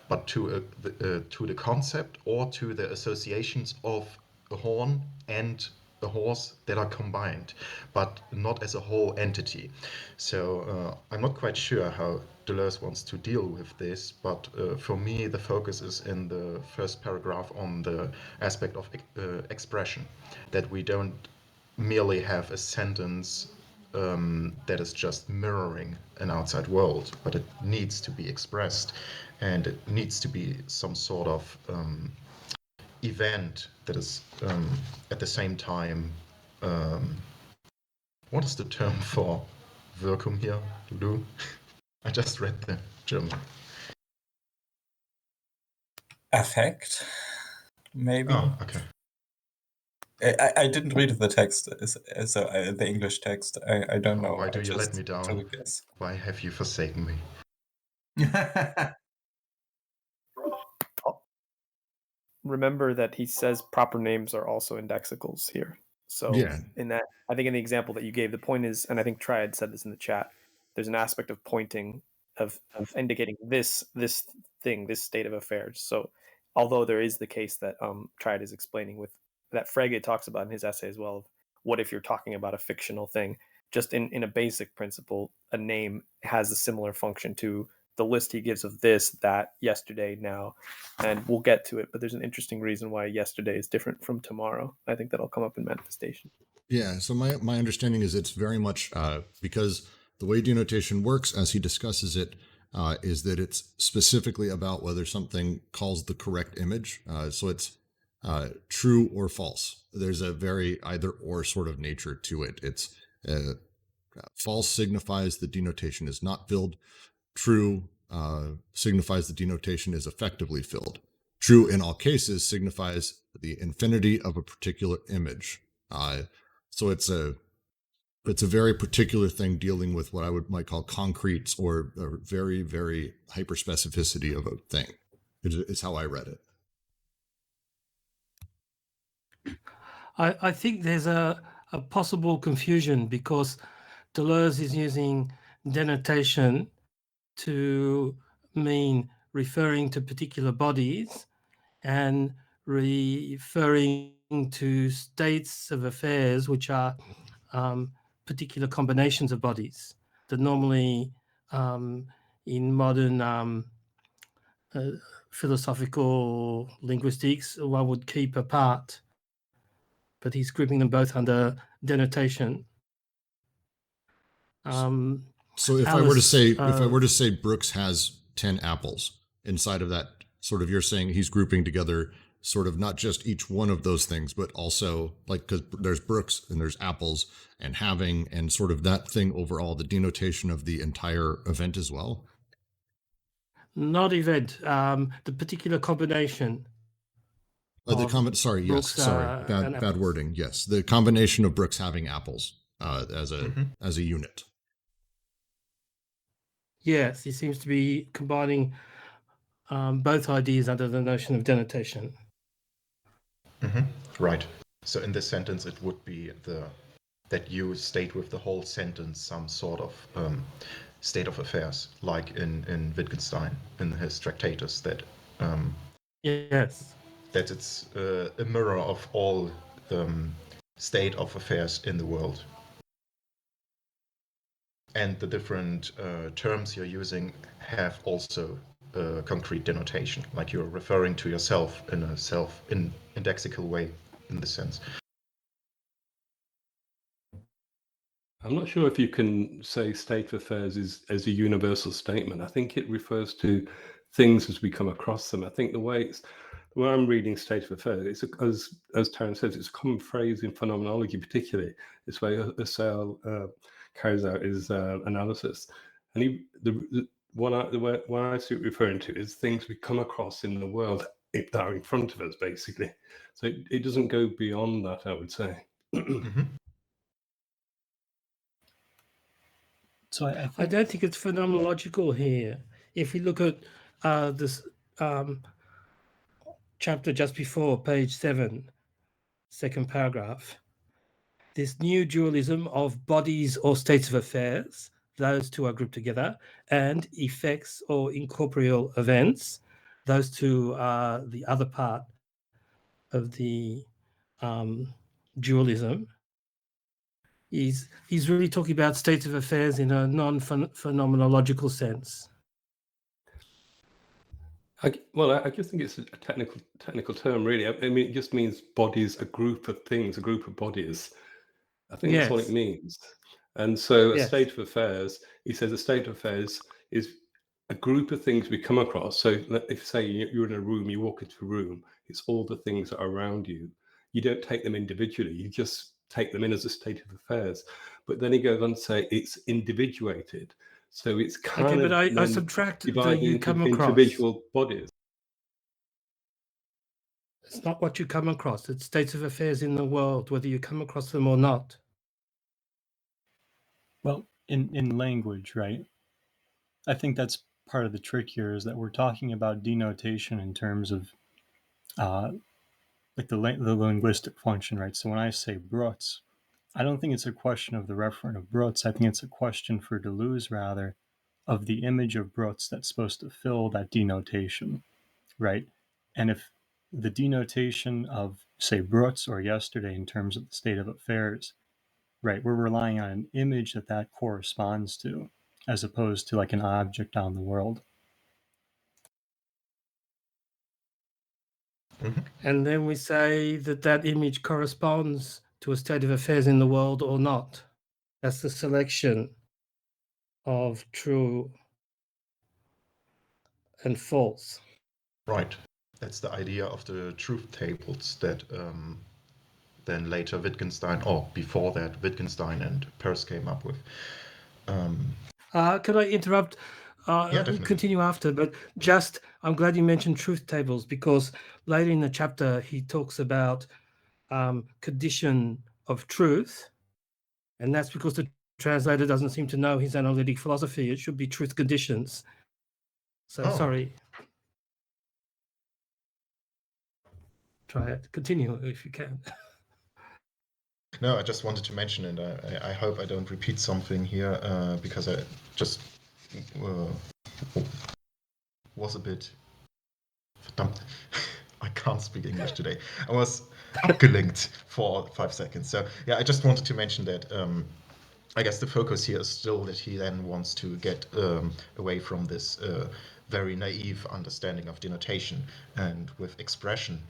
but to the concept, or to the associations of a horn and a horse that are combined, but not as a whole entity. So I'm not quite sure how Deleuze wants to deal with this, but for me the focus is in the first paragraph on the aspect of expression, that we don't merely have a sentence that is just mirroring an outside world, but it needs to be expressed, and it needs to be some sort of event that is at the same time, what is the term for Wirkung here, Lou? I just read the German. Affect, maybe. Oh, okay. I didn't read the text, so the English text. I don't know. Why do I you let just me down? took a guess. Why have you forsaken me? Remember that he says proper names are also indexicals here. So Yeah. in that, I think in the example that you gave, the point is, and I think Triad said this in the chat, there's an aspect of pointing, of indicating this thing, this state of affairs. So although there is the case that Triad is explaining with, that Frege talks about in his essay as well, what if you're talking about a fictional thing? Just in a basic principle, a name has a similar function to the list he gives of this, that, yesterday, now, and we'll get to it. But there's an interesting reason why yesterday is different from tomorrow. I think that'll come up in manifestation. Yeah. So my understanding is it's very much because the way denotation works, as he discusses it, is that it's specifically about whether something calls the correct image. So it's true or false. There's a very either or sort of nature to it. It's false signifies the denotation is not filled. True signifies the denotation is effectively filled. True in all cases signifies the infinity of a particular image. So it's a very particular thing dealing with what I might call concretes, or very, very hyperspecificity of a thing. Is how I read it. I think there's a possible confusion, because Deleuze is using denotation to mean referring to particular bodies and referring to states of affairs which are particular combinations of bodies that normally in modern philosophical linguistics one would keep apart, but he's grouping them both under denotation. So if Alice, I were to say Brooks has 10 apples inside of that, sort of, you're saying he's grouping together sort of not just each one of those things, but also, like, because there's Brooks and there's apples and having, and sort of that thing overall, the denotation of the entire event as well. Not event, the particular combination. Brooks, bad wording. Yes, the combination of Brooks having apples as a unit. Yes, he seems to be combining both ideas under the notion of denotation. Right. So in this sentence, it would be that you state with the whole sentence some sort of state of affairs, like in Wittgenstein in his Tractatus, that yes, that it's a mirror of all state of affairs in the world. And the different terms you're using have also concrete denotation, like you're referring to yourself in a indexical way in this sense. I'm not sure if you can say state of affairs as a universal statement. I think it refers to things as we come across them. I think the way I'm reading state of affairs, it's as Terence says, it's a common phrase in phenomenology, particularly this way Husserl carries out his analysis. And what I see it referring to is things we come across in the world that are in front of us, basically. So it doesn't go beyond that, I would say. Mm-hmm. So I don't think it's phenomenological here. If we look at this chapter just before, page 7, second paragraph, this new dualism of bodies or states of affairs, those two are grouped together, and effects or incorporeal events, those two are the other part of the dualism. He's really talking about states of affairs in a non-phenomenological sense. I just think it's a technical term, really. I mean, it just means bodies, a group of things, a group of bodies. I think that's all it means. And so a state of affairs, he says a state of affairs is a group of things we come across. So if, say, you're in a room, you walk into a room, it's all the things that are around you. You don't take them individually. You just take them in as a state of affairs. But then he goes on to say it's individuated. So it's kind of I subtract the divided you into come across. individual bodies. It's not what you come across. It's states of affairs in the world, whether you come across them or not. Well, in language, right? I think that's part of the trick here, is that we're talking about denotation in terms of like the linguistic function, right? So when I say Brutz, I don't think it's a question of the referent of Brutz. I think it's a question for Deleuze, rather, of the image of Brutz that's supposed to fill that denotation, right? And if the denotation of, say, Brutz or yesterday in terms of the state of affairs, right, we're relying on an image that corresponds to, as opposed to like an object on the world. Mm-hmm. And then we say that image corresponds to a state of affairs in the world or not. That's the selection of true and false. Right. That's the idea of the truth tables that then later Wittgenstein, or before that, Wittgenstein and Peirce came up with. Could I interrupt? Yeah, definitely. Continue after, but just, I'm glad you mentioned truth tables, because later in the chapter he talks about condition of truth, and that's because the translator doesn't seem to know his analytic philosophy. It should be truth conditions. So sorry. Try it. Continue if you can. No, I just wanted to mention it. I hope I don't repeat something here because I just was a bit... Verdammt, I can't speak English today. I was abgelenkt for 5 seconds. So yeah, I just wanted to mention that I guess the focus here is still that he then wants to get away from this very naive understanding of denotation, and with expression,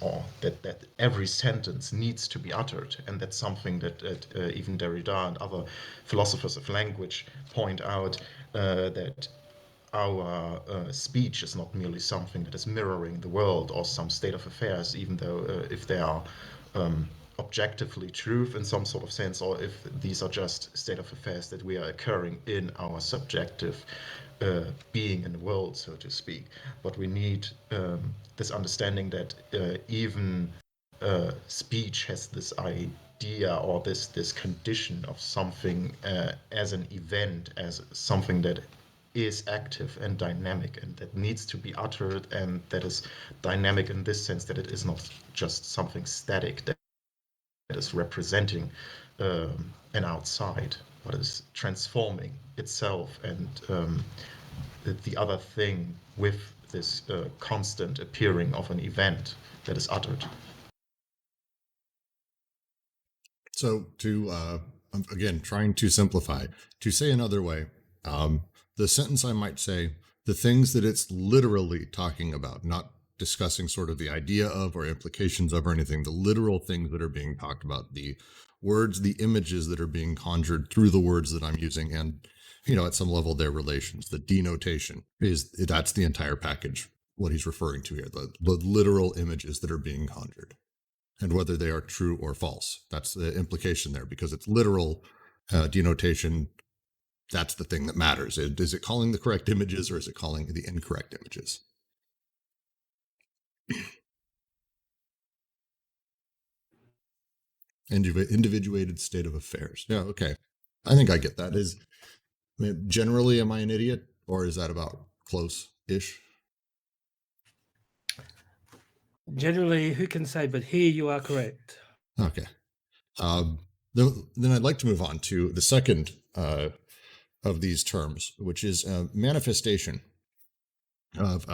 or that every sentence needs to be uttered, and that's something that even Derrida and other philosophers of language point out, that our speech is not merely something that is mirroring the world or some state of affairs, even though if they are objectively truth in some sort of sense, or if these are just state of affairs that we are occurring in our subjective being in the world, so to speak. But we need this understanding that even speech has this idea or this condition of something as an event, as something that is active and dynamic and that needs to be uttered, and that is dynamic in this sense that it is not just something static that is representing an outside, but is transforming itself and the other thing with this constant appearing of an event that is uttered. So to, again, trying to simplify, to say another way, the sentence I might say, the things that it's literally talking about, not discussing sort of the idea of or implications of or anything, the literal things that are being talked about, the words, the images that are being conjured through the words that I'm using, and, at some level, their relations. The denotation that's the entire package, what he's referring to here, the literal images that are being conjured, and whether they are true or false. That's the implication there, because it's literal denotation. That's the thing that matters. Is it calling the correct images, or is it calling the incorrect images? Individuated state of affairs. Yeah, okay. I think I get that. Generally, am I an idiot, or is that about close-ish? Generally, who can say, but here you are correct. Okay. Then I'd like to move on to the second of these terms, which is manifestation of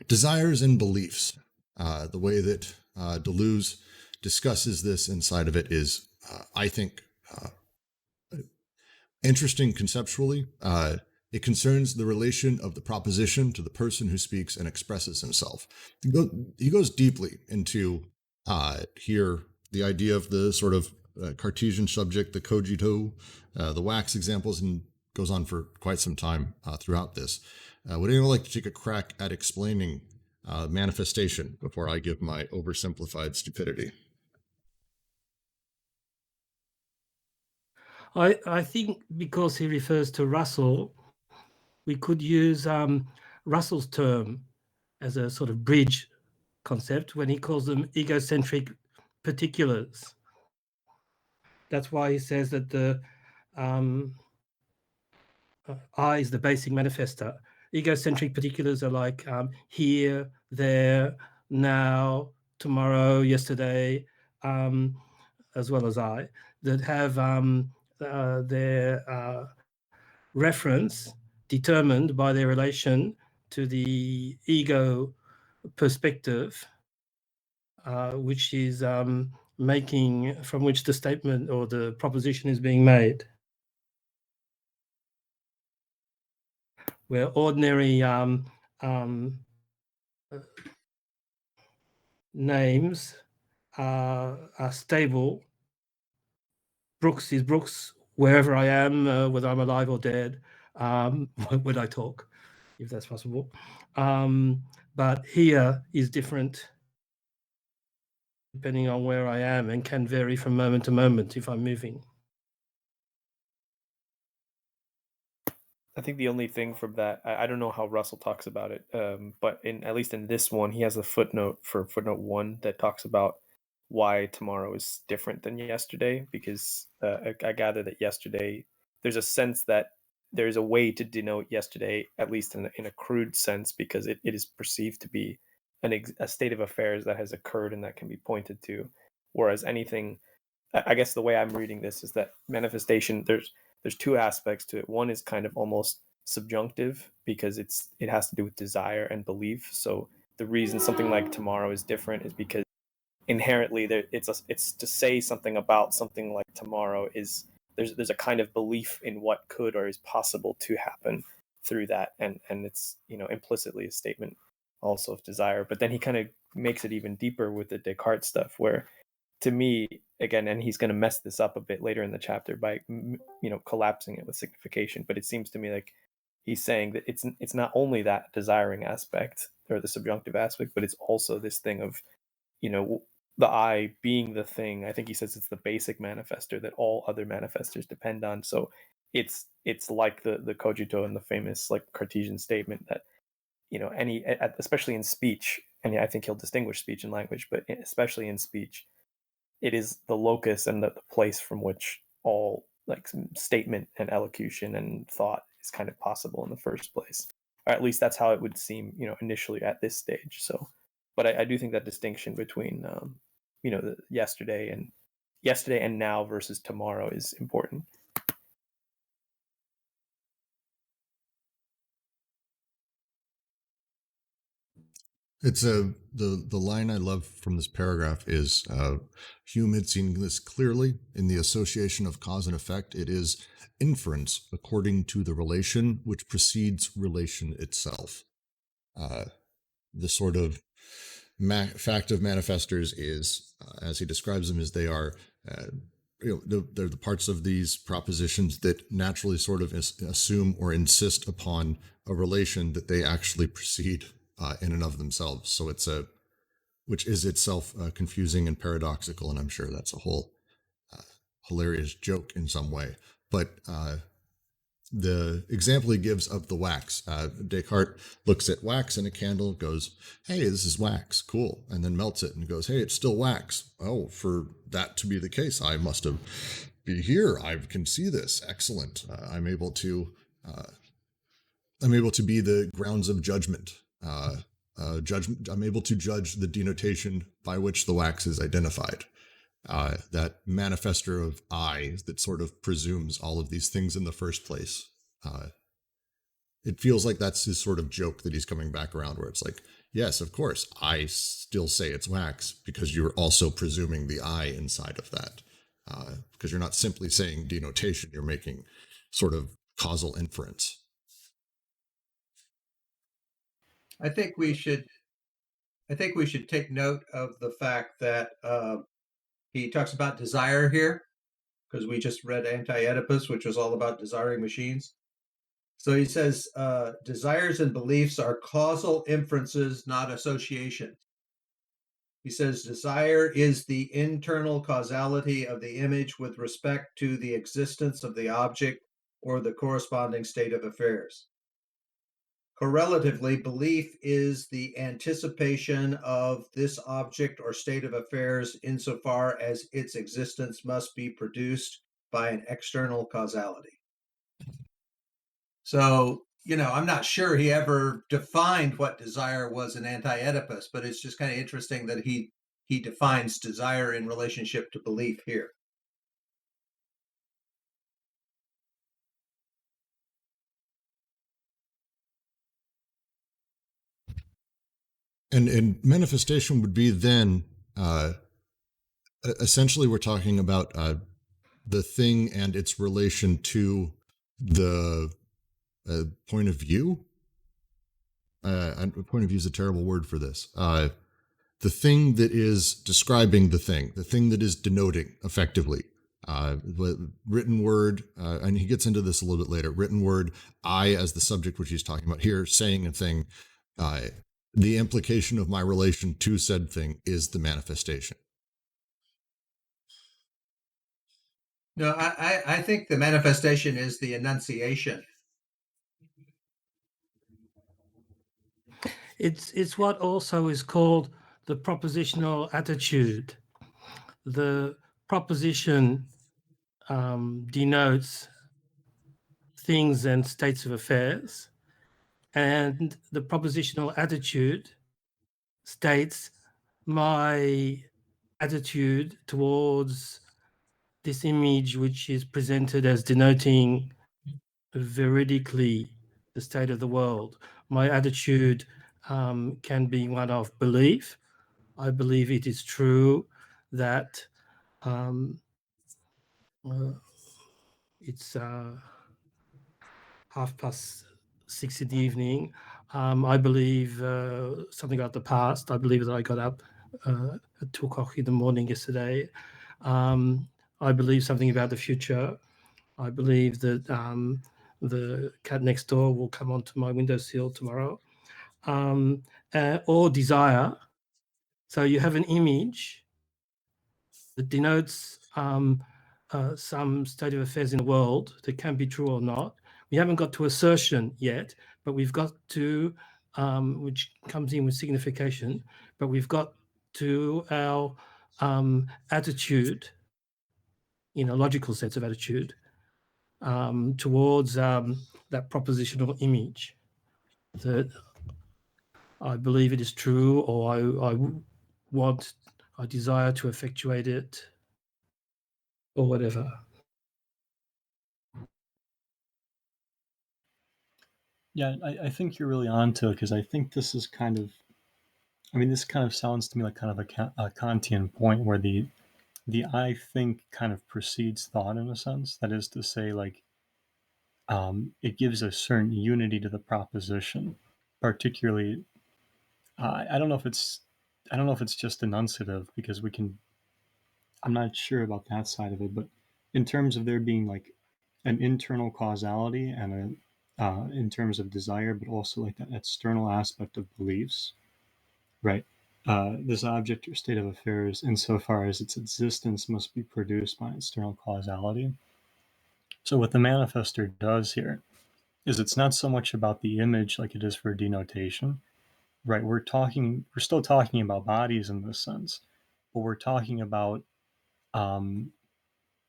desires and beliefs. The way that Deleuze discusses this inside of it is, I think, interesting conceptually. It concerns the relation of the proposition to the person who speaks and expresses himself. He goes deeply into here the idea of the sort of Cartesian subject, the cogito, the wax examples, and goes on for quite some time throughout this. Would anyone like to take a crack at explaining manifestation before I give my oversimplified stupidity? I think because he refers to Russell, we could use Russell's term as a sort of bridge concept when he calls them egocentric particulars. That's why he says that the I is the basic manifester. Egocentric particulars are like here, there, now, tomorrow, yesterday, as well as I, that have their reference determined by their relation to the ego perspective, which is making, from which the statement or the proposition is being made. Where ordinary names are stable. Brooks is Brooks wherever I am, whether I'm alive or dead, when I talk, if that's possible. But here is different depending on where I am and can vary from moment to moment if I'm moving. I think the only thing from that, I don't know how Russell talks about it, but at least in this one, he has a footnote for footnote 1 that talks about why tomorrow is different than yesterday, because I gather that yesterday, there's a sense that there's a way to denote yesterday, at least in a crude sense, because it is perceived to be a state of affairs that has occurred and that can be pointed to. Whereas anything, I guess the way I'm reading this is that manifestation, there's two aspects to it. One is kind of almost subjunctive because it has to do with desire and belief. So the reason something like tomorrow is different is because inherently it's to say something about something like tomorrow is there's a kind of belief in what could or is possible to happen through that, and it's implicitly a statement also of desire. But then he kind of makes it even deeper with the Descartes stuff, where to me, again, and he's going to mess this up a bit later in the chapter by collapsing it with signification, but it seems to me like he's saying that it's not only that desiring aspect or the subjunctive aspect, but it's also this thing of the I being the thing. I think he says it's the basic manifester that all other manifestors depend on. So it's like the cogito and the famous like Cartesian statement that especially in speech, and I think he'll distinguish speech and language, but especially in speech, it is the locus and the place from which all like statement and elocution and thought is kind of possible in the first place, or at least that's how it would seem initially at this stage. So but I do think that distinction between the yesterday and now versus tomorrow is important. It's the line I love from this paragraph is Hume had seen this clearly in the association of cause and effect. It is inference according to the relation which precedes relation itself. The sort of fact of manifestors is, as he describes them, is they are they're the parts of these propositions that naturally sort of assume or insist upon a relation that they actually precede in and of themselves. So it's which is itself confusing and paradoxical, and I'm sure that's a whole hilarious joke in some way. But the example he gives of the wax, Descartes looks at wax in a candle, goes, "Hey, this is wax, cool," and then melts it and goes, "Hey, it's still wax. Oh, for that to be the case, I must have be here. I can see this. Excellent. I'm able to be the grounds of judgment. Judgment. I'm able to judge the denotation by which the wax is identified. That manifestor of I that sort of presumes all of these things in the first place. It feels like that's his sort of joke that he's coming back around, where it's like, yes, of course, I still say it's wax because you're also presuming the I inside of that. Because you're not simply saying denotation, you're making sort of causal inference. I think we should take note of the fact that he talks about desire here, because we just read Anti-Oedipus, which was all about desiring machines. So he says desires and beliefs are causal inferences, not associations. He says desire is the internal causality of the image with respect to the existence of the object or the corresponding state of affairs. Correlatively, belief is the anticipation of this object or state of affairs insofar as its existence must be produced by an external causality. So, I'm not sure he ever defined what desire was in Anti-Oedipus, but it's just kind of interesting that he defines desire in relationship to belief here. And manifestation would be then essentially we're talking about the thing and its relation to the point of view. Point of view is a terrible word for this. The thing that is describing the thing that is denoting effectively. Written word, and he gets into this a little bit later. Written word, I as the subject, which he's talking about here, saying a thing. The implication of my relation to said thing is the manifestation. No, I think the manifestation is the enunciation. It's what also is called the propositional attitude. The proposition denotes things and states of affairs, and the propositional attitude states my attitude towards this image, which is presented as denoting veridically the state of the world. My attitude can be one of belief. I believe it is true that it's 6:30 in the evening. I believe something about the past. I believe that I got up at 2:00 in the morning yesterday. I believe something about the future. I believe that the cat next door will come onto my windowsill tomorrow. Or desire. So you have an image that denotes some state of affairs in the world that can be true or not. We haven't got to assertion yet, but we've got to, which comes in with signification, but we've got to our attitude, in a logical sense of attitude, towards that propositional image that I believe it is true, or I desire to effectuate it, or whatever. Yeah, I think you're really onto it, because I think this is kind of I mean, this kind of sounds to me like kind of a Kantian point where the I think kind of precedes thought in a sense. That is to say, like, it gives a certain unity to the proposition, particularly. I don't know if it's just enunciative, because we can. I'm not sure about that side of it, but in terms of there being like an internal causality and in terms of desire, but also like that external aspect of beliefs, right? This object or state of affairs, insofar as its existence must be produced by external causality. So what the manifester does here is it's not so much about the image like it is for denotation, right? We're still talking about bodies in this sense, but we're talking about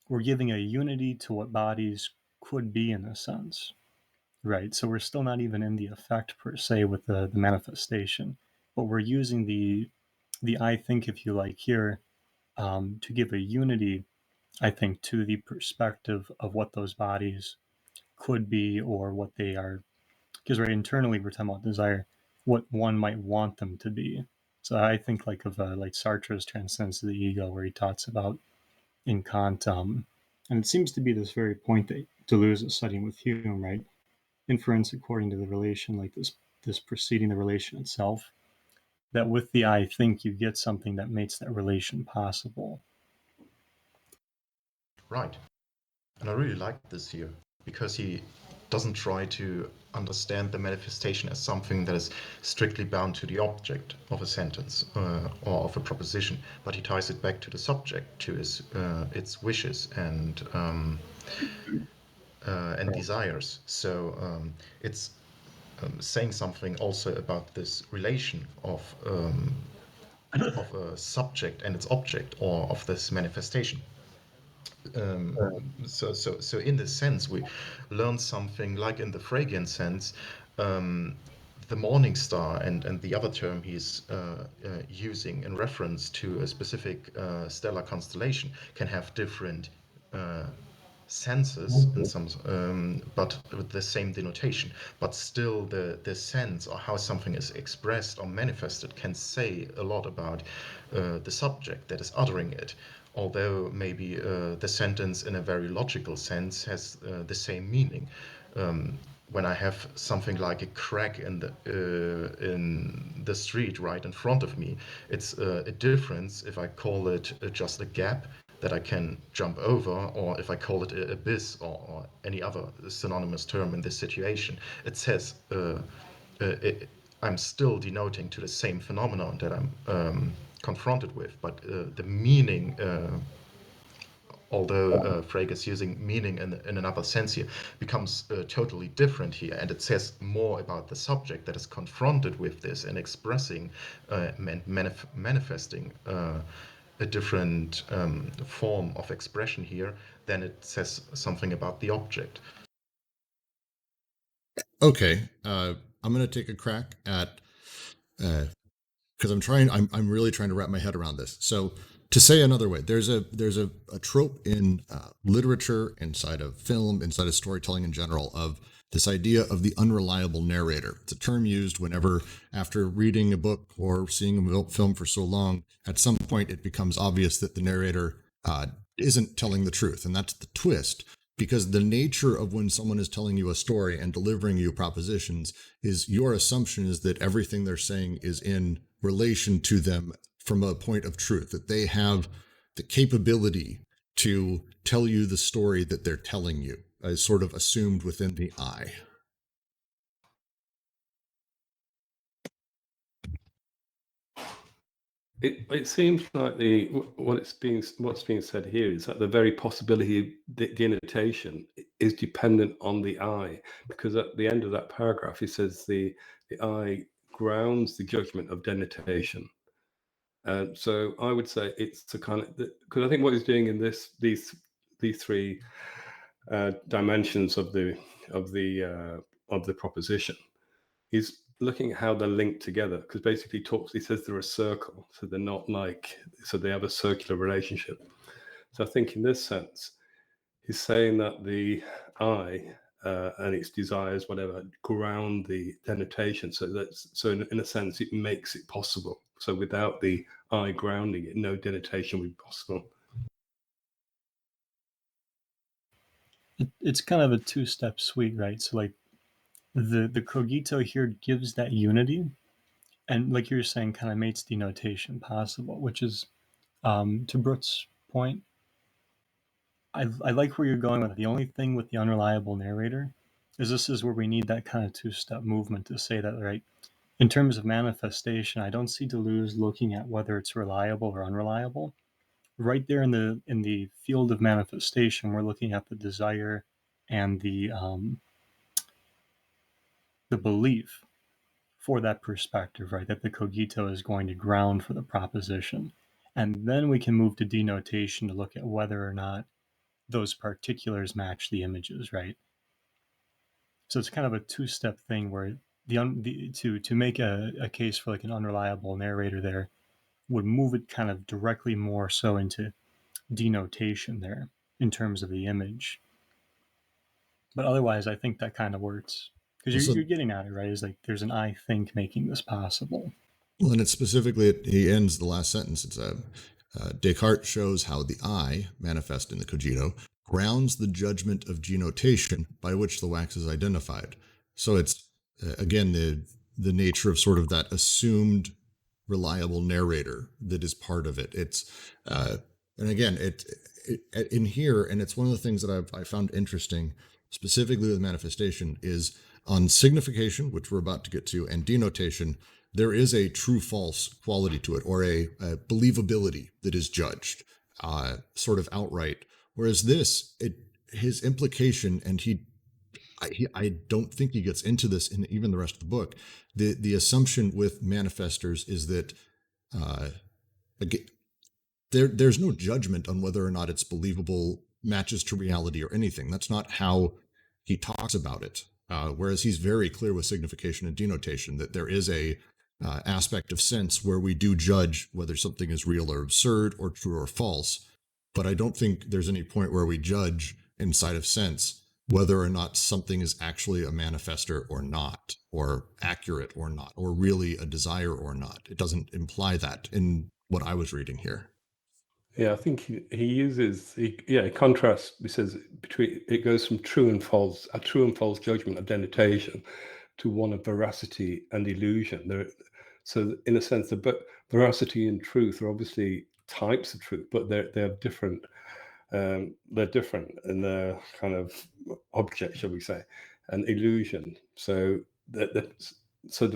we're giving a unity to what bodies could be in a sense, right? So we're still not even in the effect per se with the manifestation, but we're using the I think, if you like, here to give a unity, I think, to the perspective of what those bodies could be or what they are. Because right, internally we're talking about desire, what one might want them to be. So I think like of like Sartre's Transcendence of the Ego, where he talks about in Kant, and it seems to be this very point that Deleuze is studying with Hume, right? Inference according to the relation, like this preceding the relation itself, that with the I think you get something that makes that relation possible. Right. And I really like this here because he doesn't try to understand the manifestation as something that is strictly bound to the object of a sentence or of a proposition, but he ties it back to the subject, to its wishes and desires. So it's saying something also about this relation of a subject and its object, or of this manifestation. So in this sense, we learn something like in the Fregean sense. The morning star and the other term he's using in reference to a specific stellar constellation can have different senses in some, but with the same denotation. But still, the sense or how something is expressed or manifested can say a lot about the subject that is uttering it. Although maybe the sentence, in a very logical sense, has the same meaning. When I have something like a crack in the street right in front of me, it's a difference if I call it just a gap that I can jump over, or if I call it a abyss, or any other synonymous term in this situation. It says I'm still denoting to the same phenomenon that I'm confronted with, but the meaning, although Frege is using meaning in another sense here, becomes totally different here, and it says more about the subject that is confronted with this and expressing manifesting a different form of expression here than it says something about the object. Okay, I'm going to take a crack at because I'm really trying to wrap my head around this. So to say another way, there's a trope in literature, inside of film, inside of storytelling in general, of this idea of the unreliable narrator. It's a term used whenever, after reading a book or seeing a film for so long, at some point it becomes obvious that the narrator isn't telling the truth. And that's the twist, because the nature of when someone is telling you a story and delivering you propositions is your assumption is that everything they're saying is in relation to them from a point of truth, that they have the capability to tell you the story that they're telling you, as sort of assumed within the I. It seems like what's being said here is that the very possibility of denotation is dependent on the I, because at the end of that paragraph he says the I grounds the judgment of denotation. So I would say it's a kind of, because I think what he's doing in these three dimensions of the proposition, he's looking at how they're linked together, because basically he says they're a circle, so they're not like, so they have a circular relationship. So I think in this sense, he's saying that the I and its desires, whatever, ground the denotation. So in a sense, it makes it possible. So without the I grounding it, no denotation would be possible. It's kind of a two-step suite, right? So like the cogito here gives that unity, and like you were saying, kind of makes denotation possible, which is to Brooke's point. I like where you're going with it. The only thing with the unreliable narrator is this is where we need that kind of two-step movement to say that, right? In terms of manifestation, I don't see Deleuze looking at whether it's reliable or unreliable. Right there in the field of manifestation, we're looking at the desire and the belief for that perspective, right? That the cogito is going to ground for the proposition. And then we can move to denotation to look at whether or not those particulars match the images, right? So it's kind of a two-step thing where to make a case for like an unreliable narrator there would move it kind of directly more so into denotation there in terms of the image. But otherwise, I think that kind of works because you're getting at it, right? Is like there's an I think making this possible. Well, and it's specifically, he ends the last sentence. It's Descartes shows how the I, manifest in the cogito, grounds the judgment of denotation by which the wax is identified. So it's, again, the nature of sort of that assumed reliable narrator that is part of it. It's, and again, it in here, and it's one of the things that I found interesting, specifically with manifestation, is on signification, which we're about to get to, and denotation, there is a true-false quality to it, or a believability that is judged sort of outright. Whereas this, his implication, and I don't think he gets into this in even the rest of the book. The assumption with manifestors is that there's no judgment on whether or not it's believable, matches to reality, or anything. That's not how he talks about it. Whereas he's very clear with signification and denotation that there is a aspect of sense where we do judge whether something is real or absurd or true or false. But I don't think there's any point where we judge inside of sense whether or not something is actually a manifestor or not, or accurate or not, or really a desire or not. It doesn't imply that in what I was reading here. Yeah, I think he uses, he contrasts, he says, between, it goes from true and false, a true and false judgment of denotation to one of veracity and illusion. So in a sense, the veracity and truth are obviously types of truth, but they're different. They're different in their kind of object, shall we say, and illusion. So so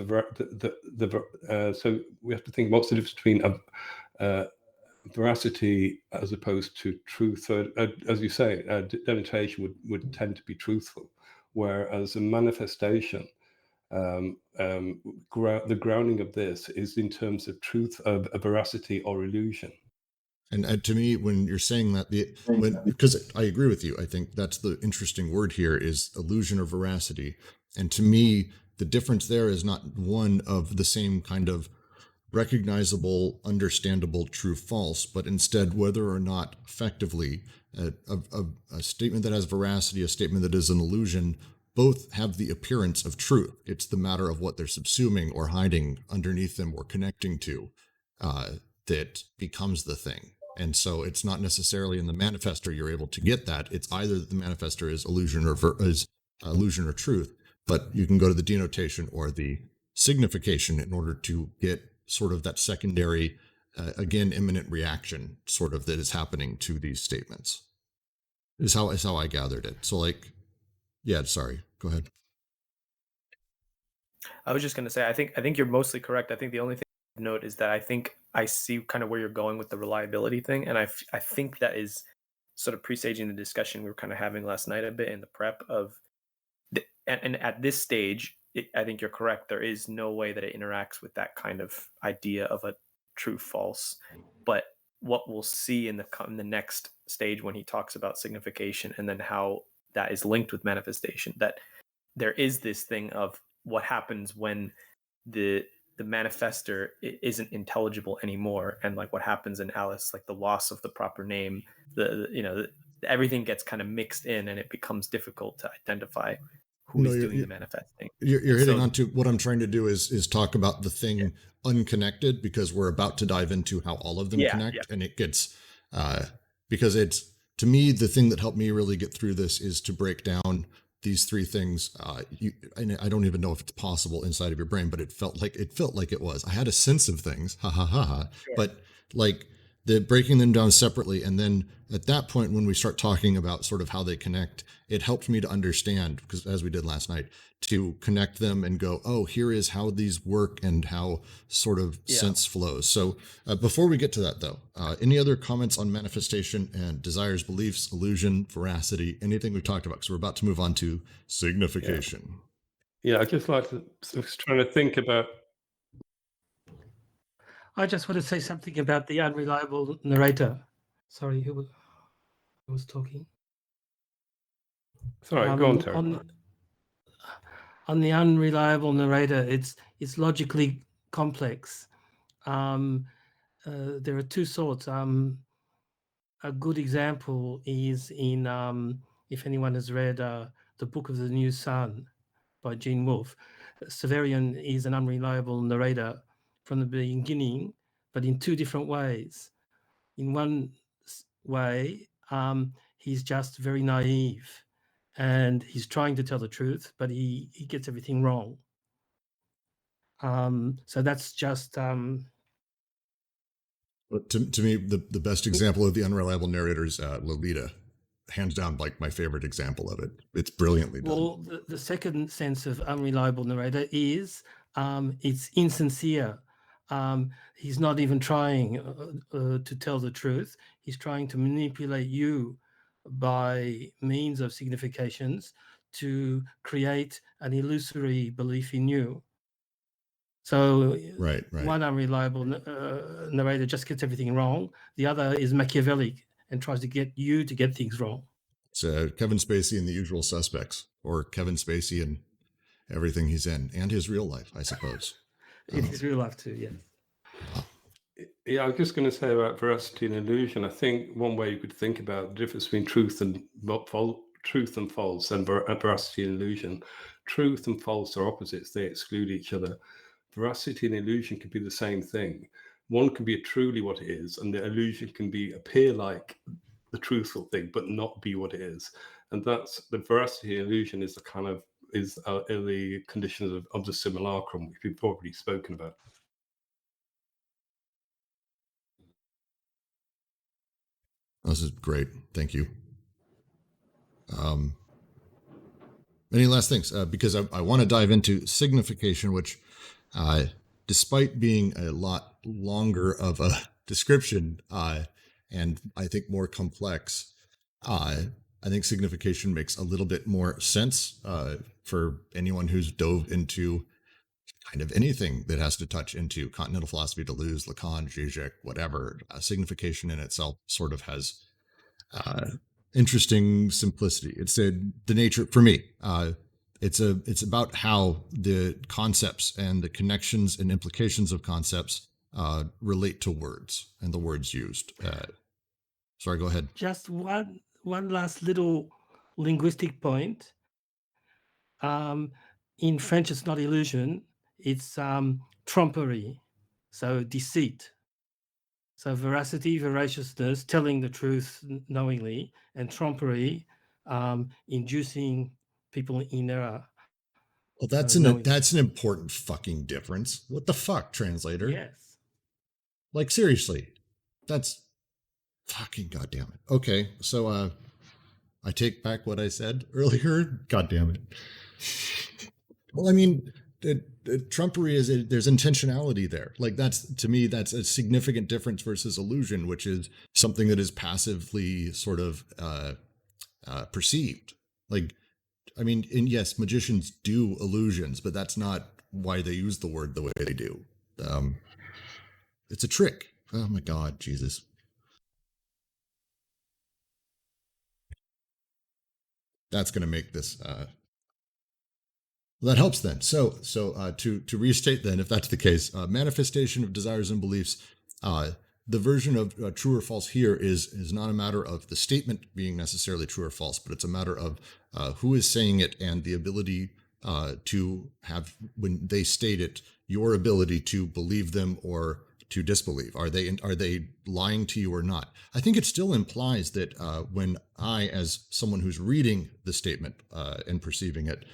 we have to think what's the difference between veracity as opposed to truth. So, as you say, denotation would tend to be truthful, whereas a manifestation, the grounding of this is in terms of truth, of a veracity or illusion. And to me, when you're saying that, because I agree with you, I think that's the interesting word here is illusion or veracity. And to me, the difference there is not one of the same kind of recognizable, understandable, true, false, but instead whether or not effectively a statement that has veracity, a statement that is an illusion, both have the appearance of truth. It's the matter of what they're subsuming or hiding underneath them or connecting to that becomes the thing. And so it's not necessarily in the manifestor you're able to get that. It's either the manifestor is illusion or truth, but you can go to the denotation or the signification in order to get sort of that secondary, again, imminent reaction sort of that is happening to these statements. Is how I gathered it. So like, yeah, sorry, go ahead. I was just going to say, I think you're mostly correct. I think the only thing to note is that I think I see kind of where you're going with the reliability thing. And I think that is sort of presaging the discussion we were kind of having last night a bit in the prep of, and at this stage, I think you're correct. There is no way that it interacts with that kind of idea of a true false. But what we'll see in the next stage when he talks about signification and then how that is linked with manifestation, that there is this thing of what happens when the manifestor isn't intelligible anymore, and like what happens in Alice, like the loss of the proper name, everything gets kind of mixed in and it becomes difficult to identify. who No, is you're- doing you're- the manifesting. You're And hitting so- onto what I'm trying to do is talk about the thing unconnected, because we're about to dive into how all of them Yeah, connect, yeah. and it gets because it's, to me, the thing that helped me really get through this is to break down these three things. And I don't even know if it's possible inside of your brain, but it felt like it was. I had a sense of things, ha ha ha ha, but like the breaking them down separately, and then at that point when we start talking about sort of how they connect, it helped me to understand, because as we did last night, to connect them and go, oh, here is how these work and how sort of sense flows. So before we get to that, though, any other comments on manifestation and desires, beliefs, illusion, veracity, anything we've talked about? Because we're about to move on to signification. Yeah, I just like to, I was trying to think about. I just want to say something about the unreliable narrator. Sorry, who was talking? Sorry, go on, Terry. On the unreliable narrator, it's logically complex. There are two sorts. A good example is in, if anyone has read The Book of the New Sun by Gene Wolfe. Severian is an unreliable narrator from the beginning, but in two different ways. In one way, he's just very naive, and he's trying to tell the truth, but he gets everything wrong. So that's just... But to me, the best example of the unreliable narrator is Lolita. Hands down, like my favorite example of it. It's brilliantly done. Well, the second sense of unreliable narrator is it's insincere. He's not even trying to tell the truth. He's trying to manipulate you by means of significations to create an illusory belief in you. So right. One unreliable narrator just gets everything wrong. The other is Machiavellic and tries to get you to get things wrong. It's Kevin Spacey in The Usual Suspects, or Kevin Spacey in everything he's in, and his real life, I suppose. In his real life too, yes. Yeah, I was just going to say about veracity and illusion. I think one way you could think about the difference between truth and false, and veracity and illusion. Truth and false are opposites; they exclude each other. Veracity and illusion can be the same thing. One can be truly what it is, and the illusion can appear like the truthful thing, but not be what it is. And that's the veracity and illusion is the kind of the conditions of the simulacrum, which we've already spoken about. This is great. Thank you. Any last things? Because I want to dive into signification, which, despite being a lot longer of a description, and I think more complex, I think signification makes a little bit more sense for anyone who's dove into kind of anything that has to touch into continental philosophy, Deleuze, Lacan, Zizek, whatever. Signification in itself sort of has interesting simplicity. It's the nature for me. It's about how the concepts and the connections and implications of concepts relate to words and the words used. Sorry, go ahead. Just one last little linguistic point. In French, it's not illusion; it's trompery, so deceit. So veracity, veraciousness, telling the truth knowingly, and trompery, inducing people in error. Well, that's an important fucking difference. What the fuck, translator? Yes. Like seriously, that's fucking goddamn it. Okay, so I take back what I said earlier. God damn it. Well, I mean, trumpery is there's intentionality there. Like that's, to me, that's a significant difference versus illusion, which is something that is passively sort of perceived. Like, I mean, and yes, magicians do illusions, but that's not why they use the word the way they do. It's a trick. Oh my God, Jesus. That's going to make this. That helps then. So to restate then, if that's the case, manifestation of desires and beliefs, the version of true or false here is not a matter of the statement being necessarily true or false, but it's a matter of who is saying it and the ability to have, when they state it, your ability to believe them or to disbelieve. Are they lying to you or not? I think it still implies that when I, as someone who's reading the statement and perceiving it,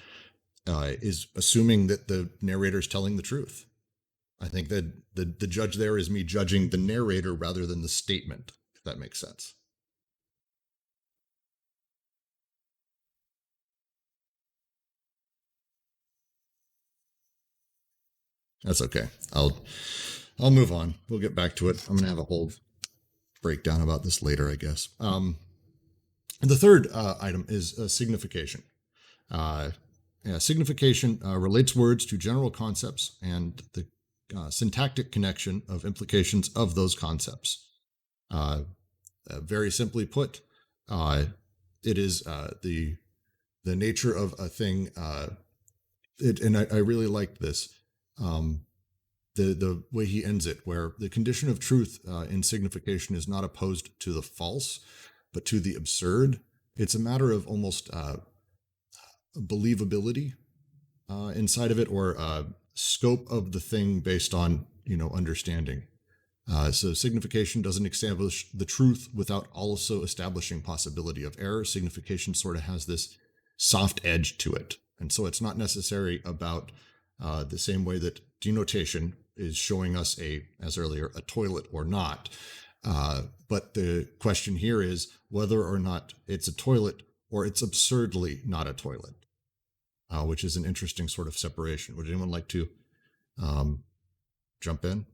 is assuming that the narrator is telling the truth. I think that the judge there is me judging the narrator rather than the statement, if that makes sense. That's okay. I'll move on. We'll get back to it. I'm gonna have a whole breakdown about this later, I guess. And the third item is signification. Signification relates words to general concepts and the syntactic connection of implications of those concepts. Very simply put, it is the nature of a thing. And I really liked this. The way he ends it, where the condition of truth in signification is not opposed to the false, but to the absurd. It's a matter of almost believability inside of it, or scope of the thing based on understanding. So signification doesn't establish the truth without also establishing possibility of error. Signification sort of has this soft edge to it, and so it's not necessary about the same way that denotation is showing us as earlier, a toilet or not. But the question here is whether or not it's a toilet or it's absurdly not a toilet, which is an interesting sort of separation. Would anyone like to jump in?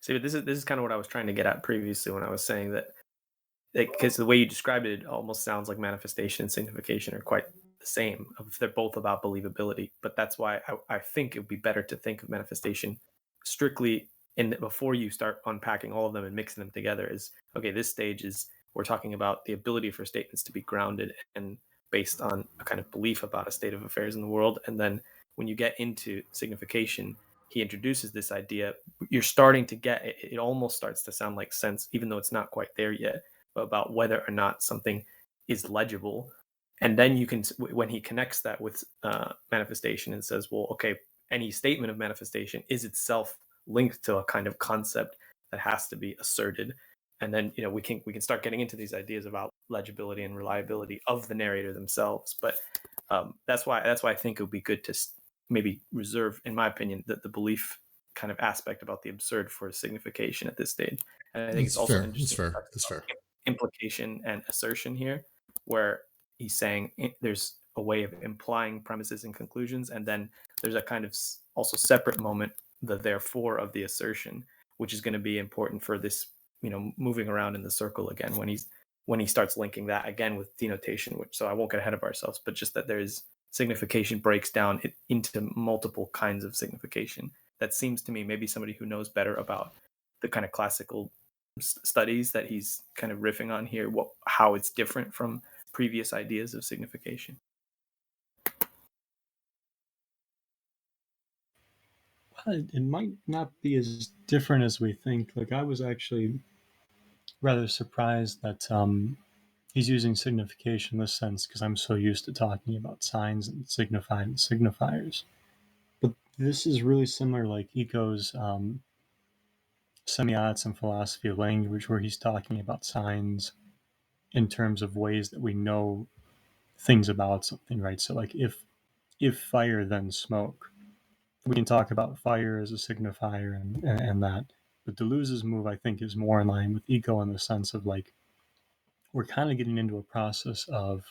See, but this is kind of what I was trying to get at previously when I was saying that, because the way you described it almost sounds like manifestation and signification are quite the same. They're both about believability, but that's why I think it would be better to think of manifestation strictly before you start unpacking all of them and mixing them together. Is okay. This stage is we're talking about the ability for statements to be grounded and based on a kind of belief about a state of affairs in the world, and then when you get into signification, he introduces this idea. You're starting to get it. It almost starts to sound like sense, even though it's not quite there yet, about whether or not something is legible. And then you can, when he connects that with manifestation and says, well, okay, any statement of manifestation is itself linked to a kind of concept that has to be asserted. And then we can start getting into these ideas about legibility and reliability of the narrator themselves. But that's why I think it would be good to maybe reserve, in my opinion, the belief kind of aspect about the absurd for signification at this stage. And I think it's also interesting. It's fair. Implication and assertion here, where he's saying there's a way of implying premises and conclusions, and then there's a kind of also separate moment, the therefore of the assertion, which is going to be important for this, moving around in the circle again when he starts linking that again with denotation. So I won't get ahead of ourselves, but just that there's signification breaks down into multiple kinds of signification. That seems to me maybe somebody who knows better about the kind of classical studies that he's kind of riffing on here, how it's different from previous ideas of signification. Well, it might not be as different as we think. Like, I was actually rather surprised that he's using signification in this sense, because I'm so used to talking about signs and signified and signifiers. But this is really similar, like Eco's semiotics and philosophy of language, where he's talking about signs in terms of ways that we know things about something, right? So like if fire, then smoke. We can talk about fire as a signifier and that. But Deleuze's move, I think, is more in line with Eco in the sense of like, we're kind of getting into a process of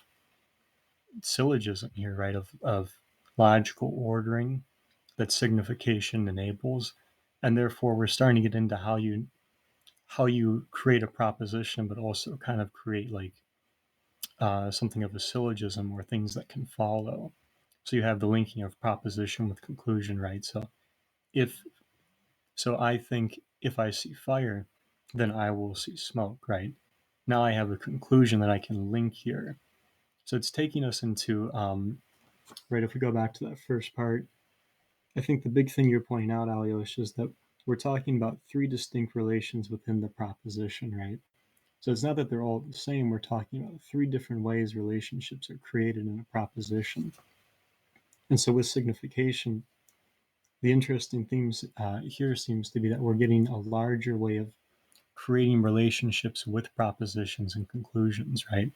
syllogism here, right? Of logical ordering that signification enables. And therefore we're starting to get into how you create a proposition, but also kind of create like something of a syllogism or things that can follow. So you have the linking of proposition with conclusion, right? So I think if I see fire, then I will see smoke, right? Now I have a conclusion that I can link here. So it's taking us into right? If we go back to that first part, I think the big thing you're pointing out, Alyos, is that we're talking about three distinct relations within the proposition, right? So it's not that they're all the same. We're talking about three different ways relationships are created in a proposition. And so with signification, the interesting themes here seems to be that we're getting a larger way of creating relationships with propositions and conclusions, right?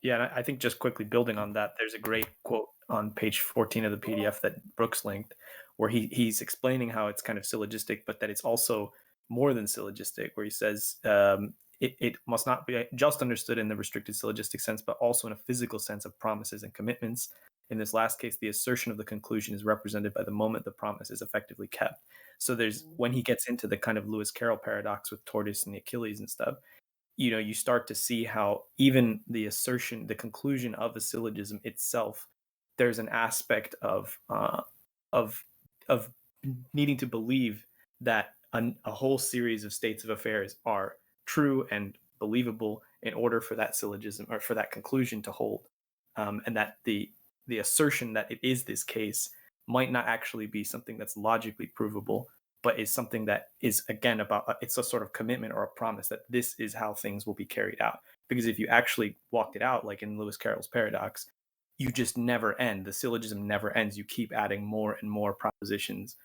Yeah, and I think just quickly building on that, there's a great quote on page 14 of the PDF that Brooks linked, where he's explaining how it's kind of syllogistic, but that it's also more than syllogistic, where he says it must not be just understood in the restricted syllogistic sense, but also in a physical sense of promises and commitments. In this last case, the assertion of the conclusion is represented by the moment the promise is effectively kept. So there's, when he gets into the kind of Lewis Carroll paradox with tortoise and the Achilles and stuff, you start to see how even the assertion, the conclusion of a syllogism itself, there's an aspect of needing to believe that a whole series of states of affairs are true and believable in order for that syllogism or for that conclusion to hold, and that the assertion that it is this case might not actually be something that's logically provable, but is something that is, again, about, it's a sort of commitment or a promise that this is how things will be carried out. Because if you actually walked it out, like in Lewis Carroll's paradox, you just never end. The syllogism never ends. You keep adding more and more propositions,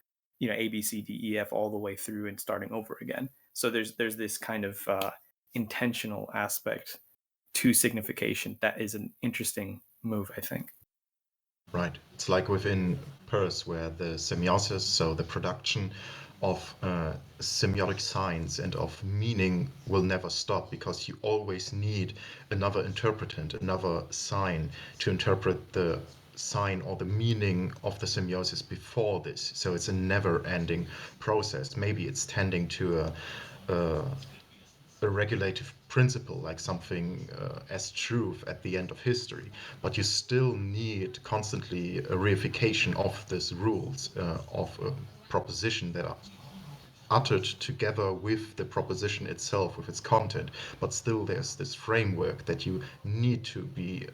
A, B, C, D, E, F, all the way through and starting over again. So there's this kind of intentional aspect to signification that is an interesting move, I think. Right. It's like within Peirce, where the semiosis, so the production of semiotic signs and of meaning, will never stop, because you always need another interpretant, another sign to interpret the sign or the meaning of the semiosis before this. So it's a never-ending process. Maybe it's tending to a regulative principle, like something as truth at the end of history, but you still need constantly a reification of these rules of a proposition that are uttered together with the proposition itself, with its content, but still there's this framework that you need to be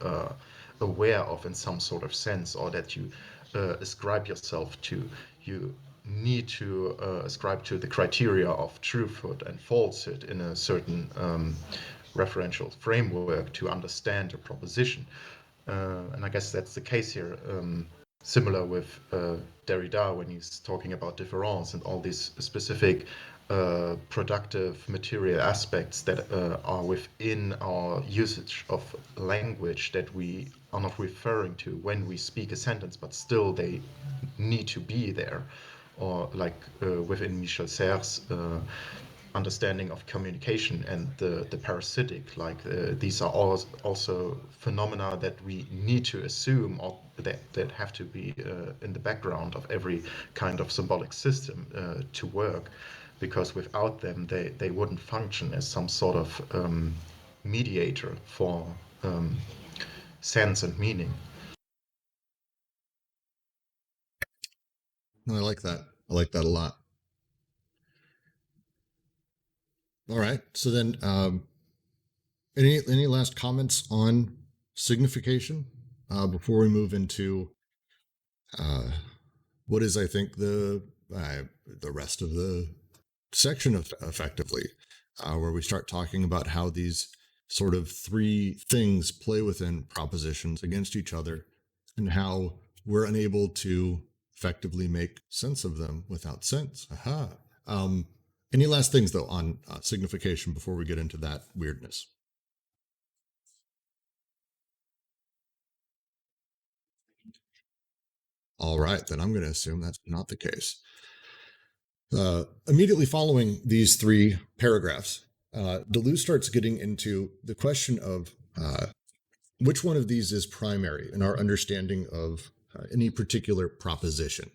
aware of in some sort of sense, or that you ascribe yourself to. You need to ascribe to the criteria of truthhood and falsehood in a certain referential framework to understand a proposition. And I guess that's the case here. Similar with Derrida, when he's talking about difference and all these specific productive material aspects that are within our usage of language that we are not referring to when we speak a sentence, but still they need to be there. Or like within Michel Serres' understanding of communication and the parasitic, like these are also phenomena that we need to assume, or that have to be in the background of every kind of symbolic system to work, because without them they wouldn't function as some sort of mediator for sense and meaning. I like that. I like that a lot. All right. So then, any last comments on signification before we move into what is, I think, the rest of the section effectively, where we start talking about how these sort of three things play within propositions against each other, and how we're unable to effectively make sense of them without sense. Aha. Any last things, though, on signification before we get into that weirdness? All right, then I'm going to assume that's not the case. Immediately following these three paragraphs, Deleuze starts getting into the question of which one of these is primary in our understanding of any particular proposition.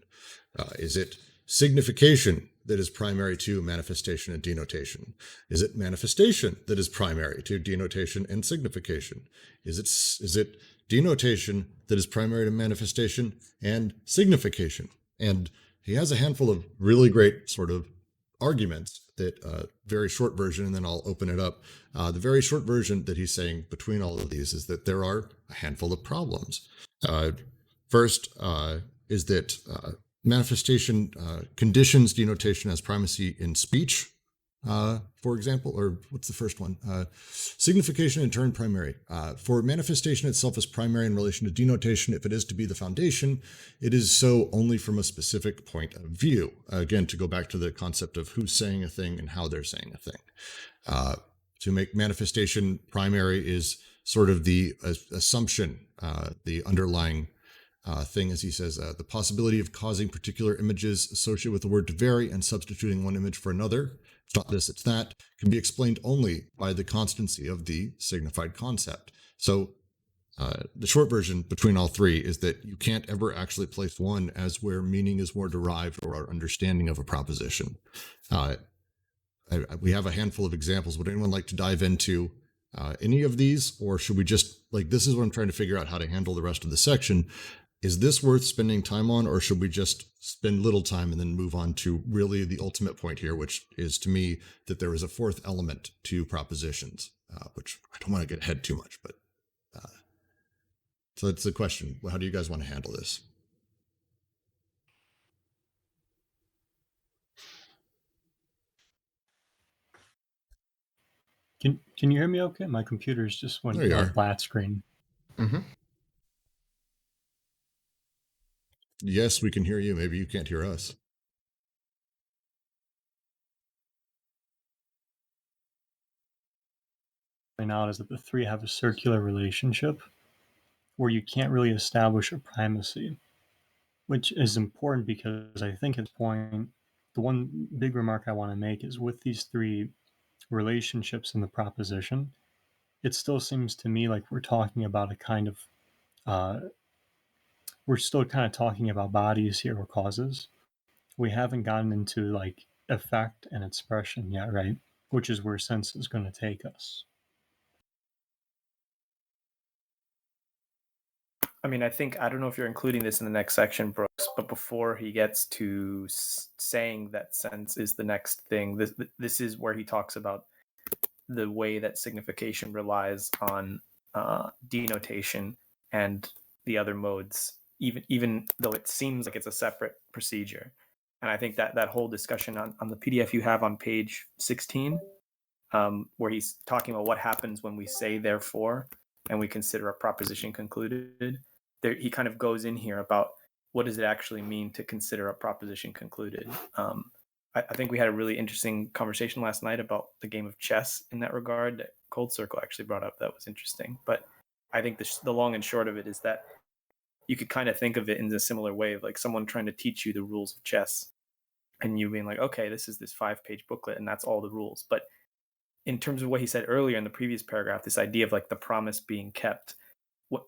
Is it signification that is primary to manifestation and denotation? Is it manifestation that is primary to denotation and signification? Is it denotation that is primary to manifestation and signification? And he has a handful of really great sort of arguments that very short version, and then I'll open it up. The very short version that he's saying between all of these is that there are a handful of problems. First is that manifestation conditions denotation as primacy in speech, for example, or what's the first one? Signification in turn primary. For manifestation itself as primary in relation to denotation, if it is to be the foundation, it is so only from a specific point of view. Again, to go back to the concept of who's saying a thing and how they're saying a thing. To make manifestation primary is sort of the assumption, the underlying thing, as he says, the possibility of causing particular images associated with the word to vary and substituting one image for another. It's not this, it's that, can be explained only by the constancy of the signified concept. So the short version between all three is that you can't ever actually place one as where meaning is more derived or our understanding of a proposition. We have a handful of examples. Would anyone like to dive into any of these, or should we just, like, this is what I'm trying to figure out how to handle the rest of the section. Is this worth spending time on, or should we just spend little time and then move on to really the ultimate point here, which is to me that there is a fourth element to propositions, which I don't want to get ahead too much, but so that's the question. How do you guys want to handle this? Can you hear me okay? My computer's just went flat screen. Mm-hmm. Yes, we can hear you. Maybe you can't hear us. Out is that the three have a circular relationship where you can't really establish a primacy, which is important because I think his point, the one big remark I want to make is with these three relationships in the proposition, it still seems to me like we're talking about a kind of we're still kind of talking about bodies here or causes. We haven't gotten into like effect and expression yet, right? Which is where sense is going to take us. I mean, I don't know if you're including this in the next section, Brooks, but before he gets to saying that sense is the next thing, this is where he talks about the way that signification relies on denotation and the other modes, even though it seems like it's a separate procedure. And I think that whole discussion on the PDF you have on page 16, where he's talking about what happens when we say therefore and we consider a proposition concluded, there he kind of goes in here about what does it actually mean to consider a proposition concluded. I think we had a really interesting conversation last night about the game of chess in that regard that Cold Circle actually brought up. That was interesting. But I think the long and short of it is that you could kind of think of it in a similar way of like someone trying to teach you the rules of chess and you being like, okay, this is this 5-page booklet and that's all the rules. But in terms of what he said earlier in the previous paragraph, this idea of like the promise being kept,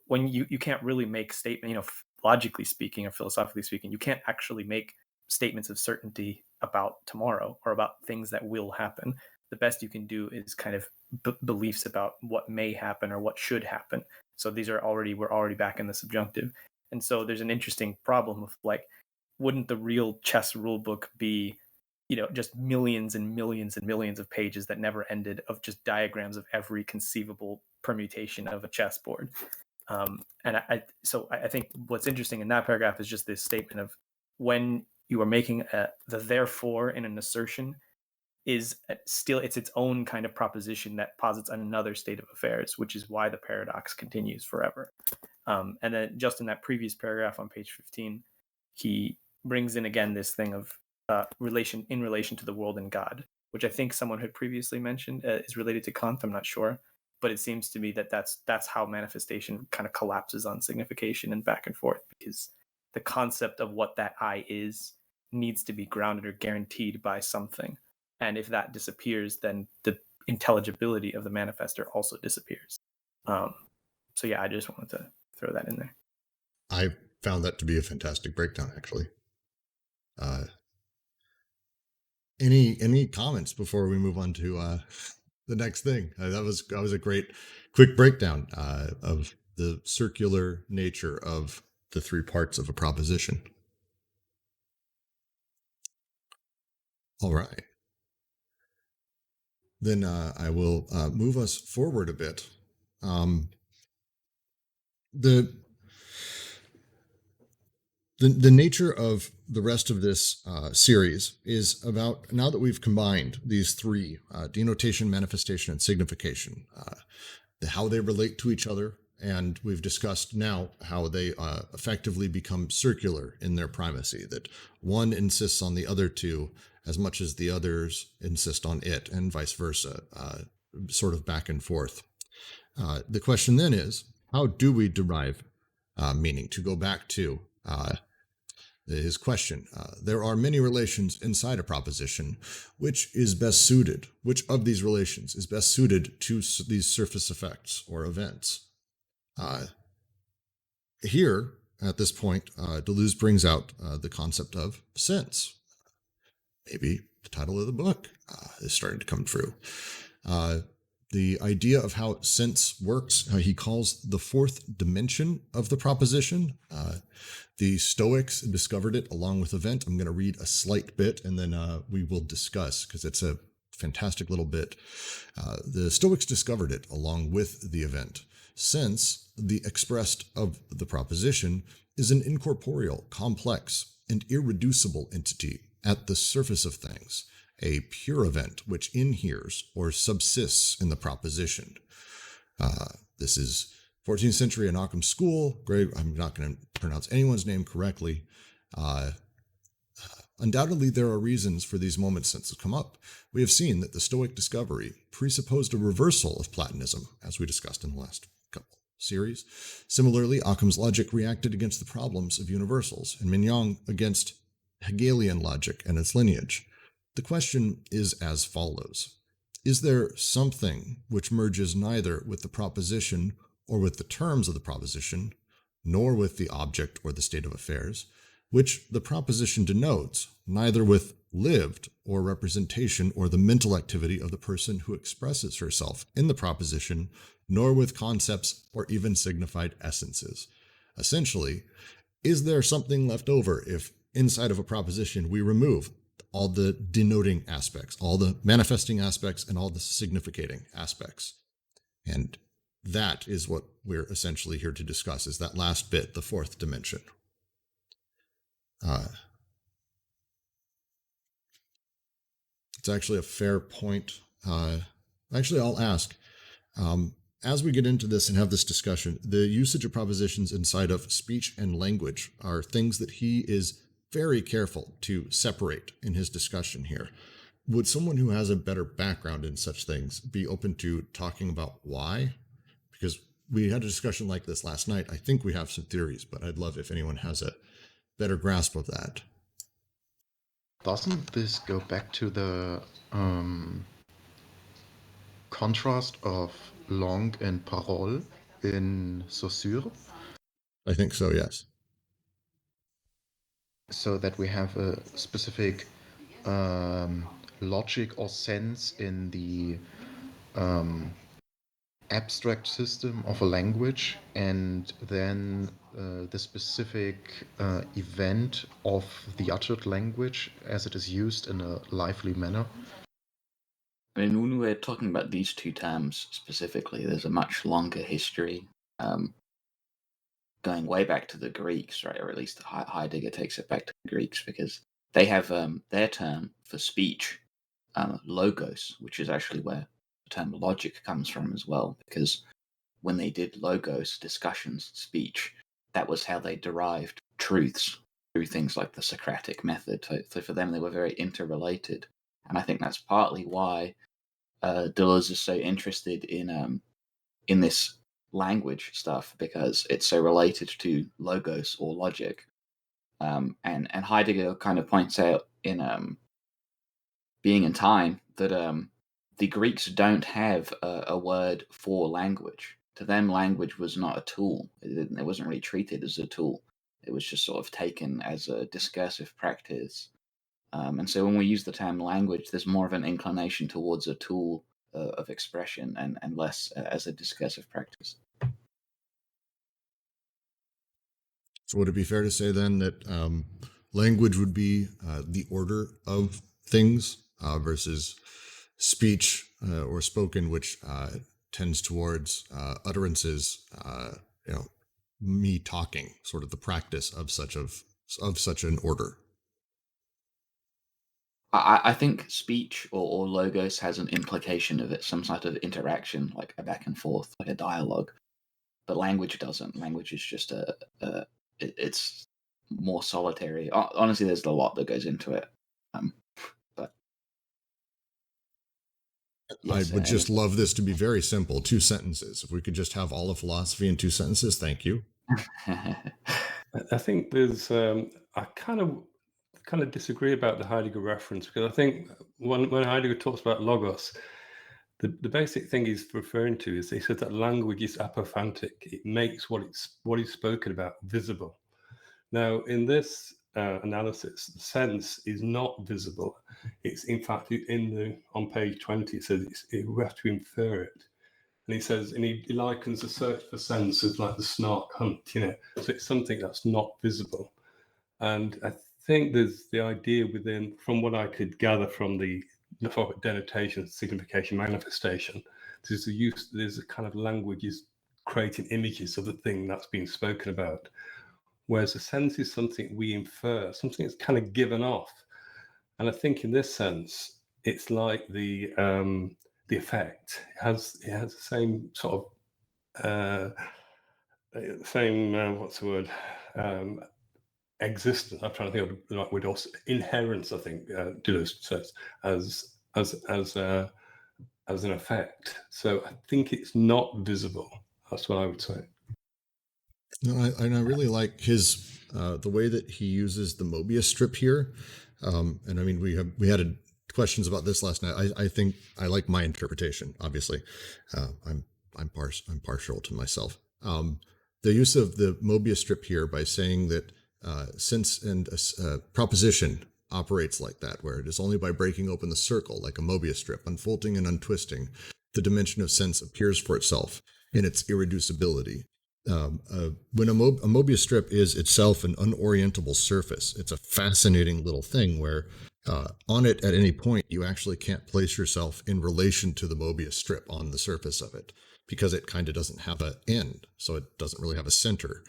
when you can't really make statement, logically speaking or philosophically speaking, you can't actually make statements of certainty about tomorrow or about things that will happen. The best you can do is kind of beliefs about what may happen or what should happen. So we're already back in the subjunctive. And so there's an interesting problem of like, wouldn't the real chess rule book be, just millions and millions and millions of pages that never ended of just diagrams of every conceivable permutation of a chessboard? And I think what's interesting in that paragraph is just this statement of when you are making the therefore in an assertion is still, it's its own kind of proposition that posits another state of affairs, which is why the paradox continues forever. And then just in that previous paragraph on page 15, he brings in again this thing of relation to the world and God, which I think someone had previously mentioned is related to Kant. I'm not sure. But it seems to me that that's how manifestation kind of collapses on signification and back and forth, because the concept of what that I is needs to be grounded or guaranteed by something. And if that disappears, then the intelligibility of the manifestor also disappears. So yeah, I just wanted to throw that in there. I found that to be a fantastic breakdown, actually. Any comments before we move on to the next thing? That was a great quick breakdown of the circular nature of the three parts of a proposition. All right. Then I will move us forward a bit. The nature of the rest of this series is about, now that we've combined these three, denotation, manifestation, and signification, how they relate to each other, and we've discussed now how they effectively become circular in their primacy, that one insists on the other two as much as the others insist on it, and vice versa, sort of back and forth. The question then is, how do we derive meaning? To go back to his question, there are many relations inside a proposition. Which is best suited? Which of these relations is best suited to these surface effects or events? Here, at this point, Deleuze brings out the concept of sense. Maybe the title of the book is starting to come true. The idea of how sense works, he calls the fourth dimension of the proposition. The Stoics discovered it along with event. I'm going to read a slight bit and then we will discuss, because it's a fantastic little bit. The Stoics discovered it along with the event. Sense, the expressed of the proposition, is an incorporeal, complex, and irreducible entity at the surface of things, a pure event which inheres or subsists in the proposition. This is 14th century in Occam's school. Great, I'm not going to pronounce anyone's name correctly. Undoubtedly, there are reasons for these moments since it's come up. We have seen that the Stoic discovery presupposed a reversal of Platonism, as we discussed in the last couple series. Similarly, Occam's logic reacted against the problems of universals, and Mignon against Hegelian logic and its lineage. The question is as follows. Is there something which merges neither with the proposition or with the terms of the proposition, nor with the object or the state of affairs, which the proposition denotes, neither with lived or representation or the mental activity of the person who expresses herself in the proposition, nor with concepts or even signified essences? Essentially, is there something left over if inside of a proposition we remove all the denoting aspects, all the manifesting aspects, and all the significating aspects? And that is what we're essentially here to discuss, is that last bit, the fourth dimension. It's actually a fair point. Actually, I'll ask, as we get into this and have this discussion, the usage of propositions inside of speech and language are things that he is very careful to separate in his discussion here. Would someone who has a better background in such things be open to talking about why? Because we had a discussion like this last night. I think we have some theories, but I'd love if anyone has a better grasp of that. Doesn't this go back to the contrast of langue and parole in Saussure? I think so, yes. So that we have a specific logic or sense in the abstract system of a language, and then the specific event of the uttered language as it is used in a lively manner. I mean, when we're talking about these two terms specifically, there's a much longer history going way back to the Greeks, right? Or at least Heidegger takes it back to the Greeks, because they have their term for speech, logos, which is actually where the term logic comes from as well, because when they did logos, discussions, speech, that was how they derived truths through things like the Socratic method. So for them, they were very interrelated. And I think that's partly why Deleuze is so interested in this language stuff, because it's so related to logos or logic. And Heidegger kind of points out in Being and Time that the Greeks don't have a word for language. To them, language was not a tool. It wasn't really treated as a tool. It was just sort of taken as a discursive practice. And so when we use the term language, there's more of an inclination towards a tool of expression and less as a discursive practice. So would it be fair to say then that language would be the order of things versus speech or spoken, which tends towards utterances, me talking, sort of the practice of such an order. I think speech or logos has an implication of it, some sort of interaction, like a back and forth, like a dialogue. But language doesn't. Language is just it's more solitary. Honestly, there's a lot that goes into it. But yes, I would just love this to be very simple, 2 sentences. If we could just have all of philosophy in 2 sentences, thank you. I think there's I kind of disagree about the Heidegger reference, because I think when Heidegger talks about logos, the basic thing he's referring to is he says that language is apophantic. It makes what is spoken about visible. Now, in this analysis, the sense is not visible. It's in fact on page 20. It says we have to infer it. And he says, and he likens the search for sense as like the snark hunt, So it's something that's not visible. And I think there's the idea within, from what I could gather from the denotation, signification, manifestation, there's a kind of language is creating images of the thing that's being spoken about. Whereas the sense is something we infer, something that's kind of given off. And I think in this sense, it's like the effect. It has the same sort of what's the word? Existence. I'm trying to think of the right word. Also, inherence. I think Deleuze says as an effect. So I think it's not visible. That's what I would say. No, I really like his the way that he uses the Mobius strip here. And I mean, we had questions about this last night. I think I like my interpretation. Obviously, I'm partial to myself. The use of the Mobius strip here by saying that sense and proposition operates like that, where it is only by breaking open the circle, like a Mobius strip, unfolding and untwisting, the dimension of sense appears for itself in its irreducibility. When a Mobius strip is itself an unorientable surface, it's a fascinating little thing where on it at any point you actually can't place yourself in relation to the Mobius strip on the surface of it, because it kind of doesn't have an end, so it doesn't really have a center.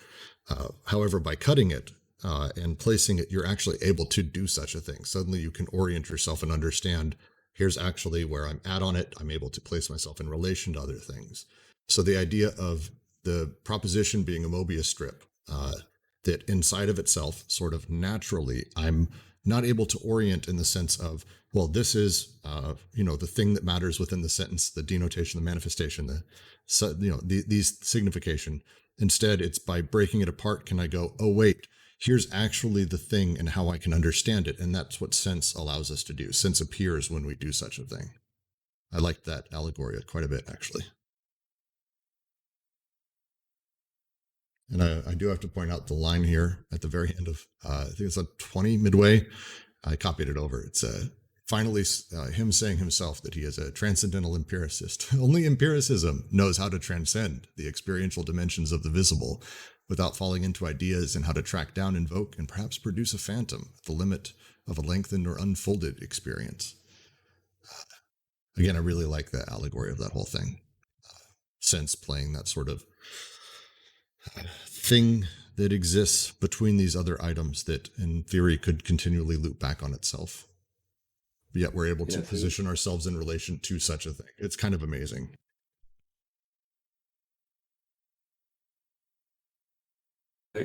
However, by cutting it and placing it, you're actually able to do such a thing. Suddenly you can orient yourself and understand, here's actually where I'm at on it. I'm able to place myself in relation to other things. So the idea of the proposition being a Mobius strip, that inside of itself, sort of naturally, I'm not able to orient in the sense of, well, this is, the thing that matters within the sentence, the denotation, the manifestation, these signification. Instead, it's by breaking it apart, can I go, oh, wait, here's actually the thing and how I can understand it. And that's what sense allows us to do. Sense appears when we do such a thing. I like that allegory quite a bit, actually. And I do have to point out the line here at the very end of, I think it's on 20 midway. I copied it over. It's finally him saying himself that he is a transcendental empiricist. Only empiricism knows how to transcend the experiential dimensions of the visible without falling into ideas and how to track down, invoke, and perhaps produce a phantom at the limit of a lengthened or unfolded experience. Again, I really like the allegory of that whole thing. Sense playing that sort of thing that exists between these other items that in theory could continually loop back on itself. But yet we're able to position ourselves in relation to such a thing. It's kind of amazing.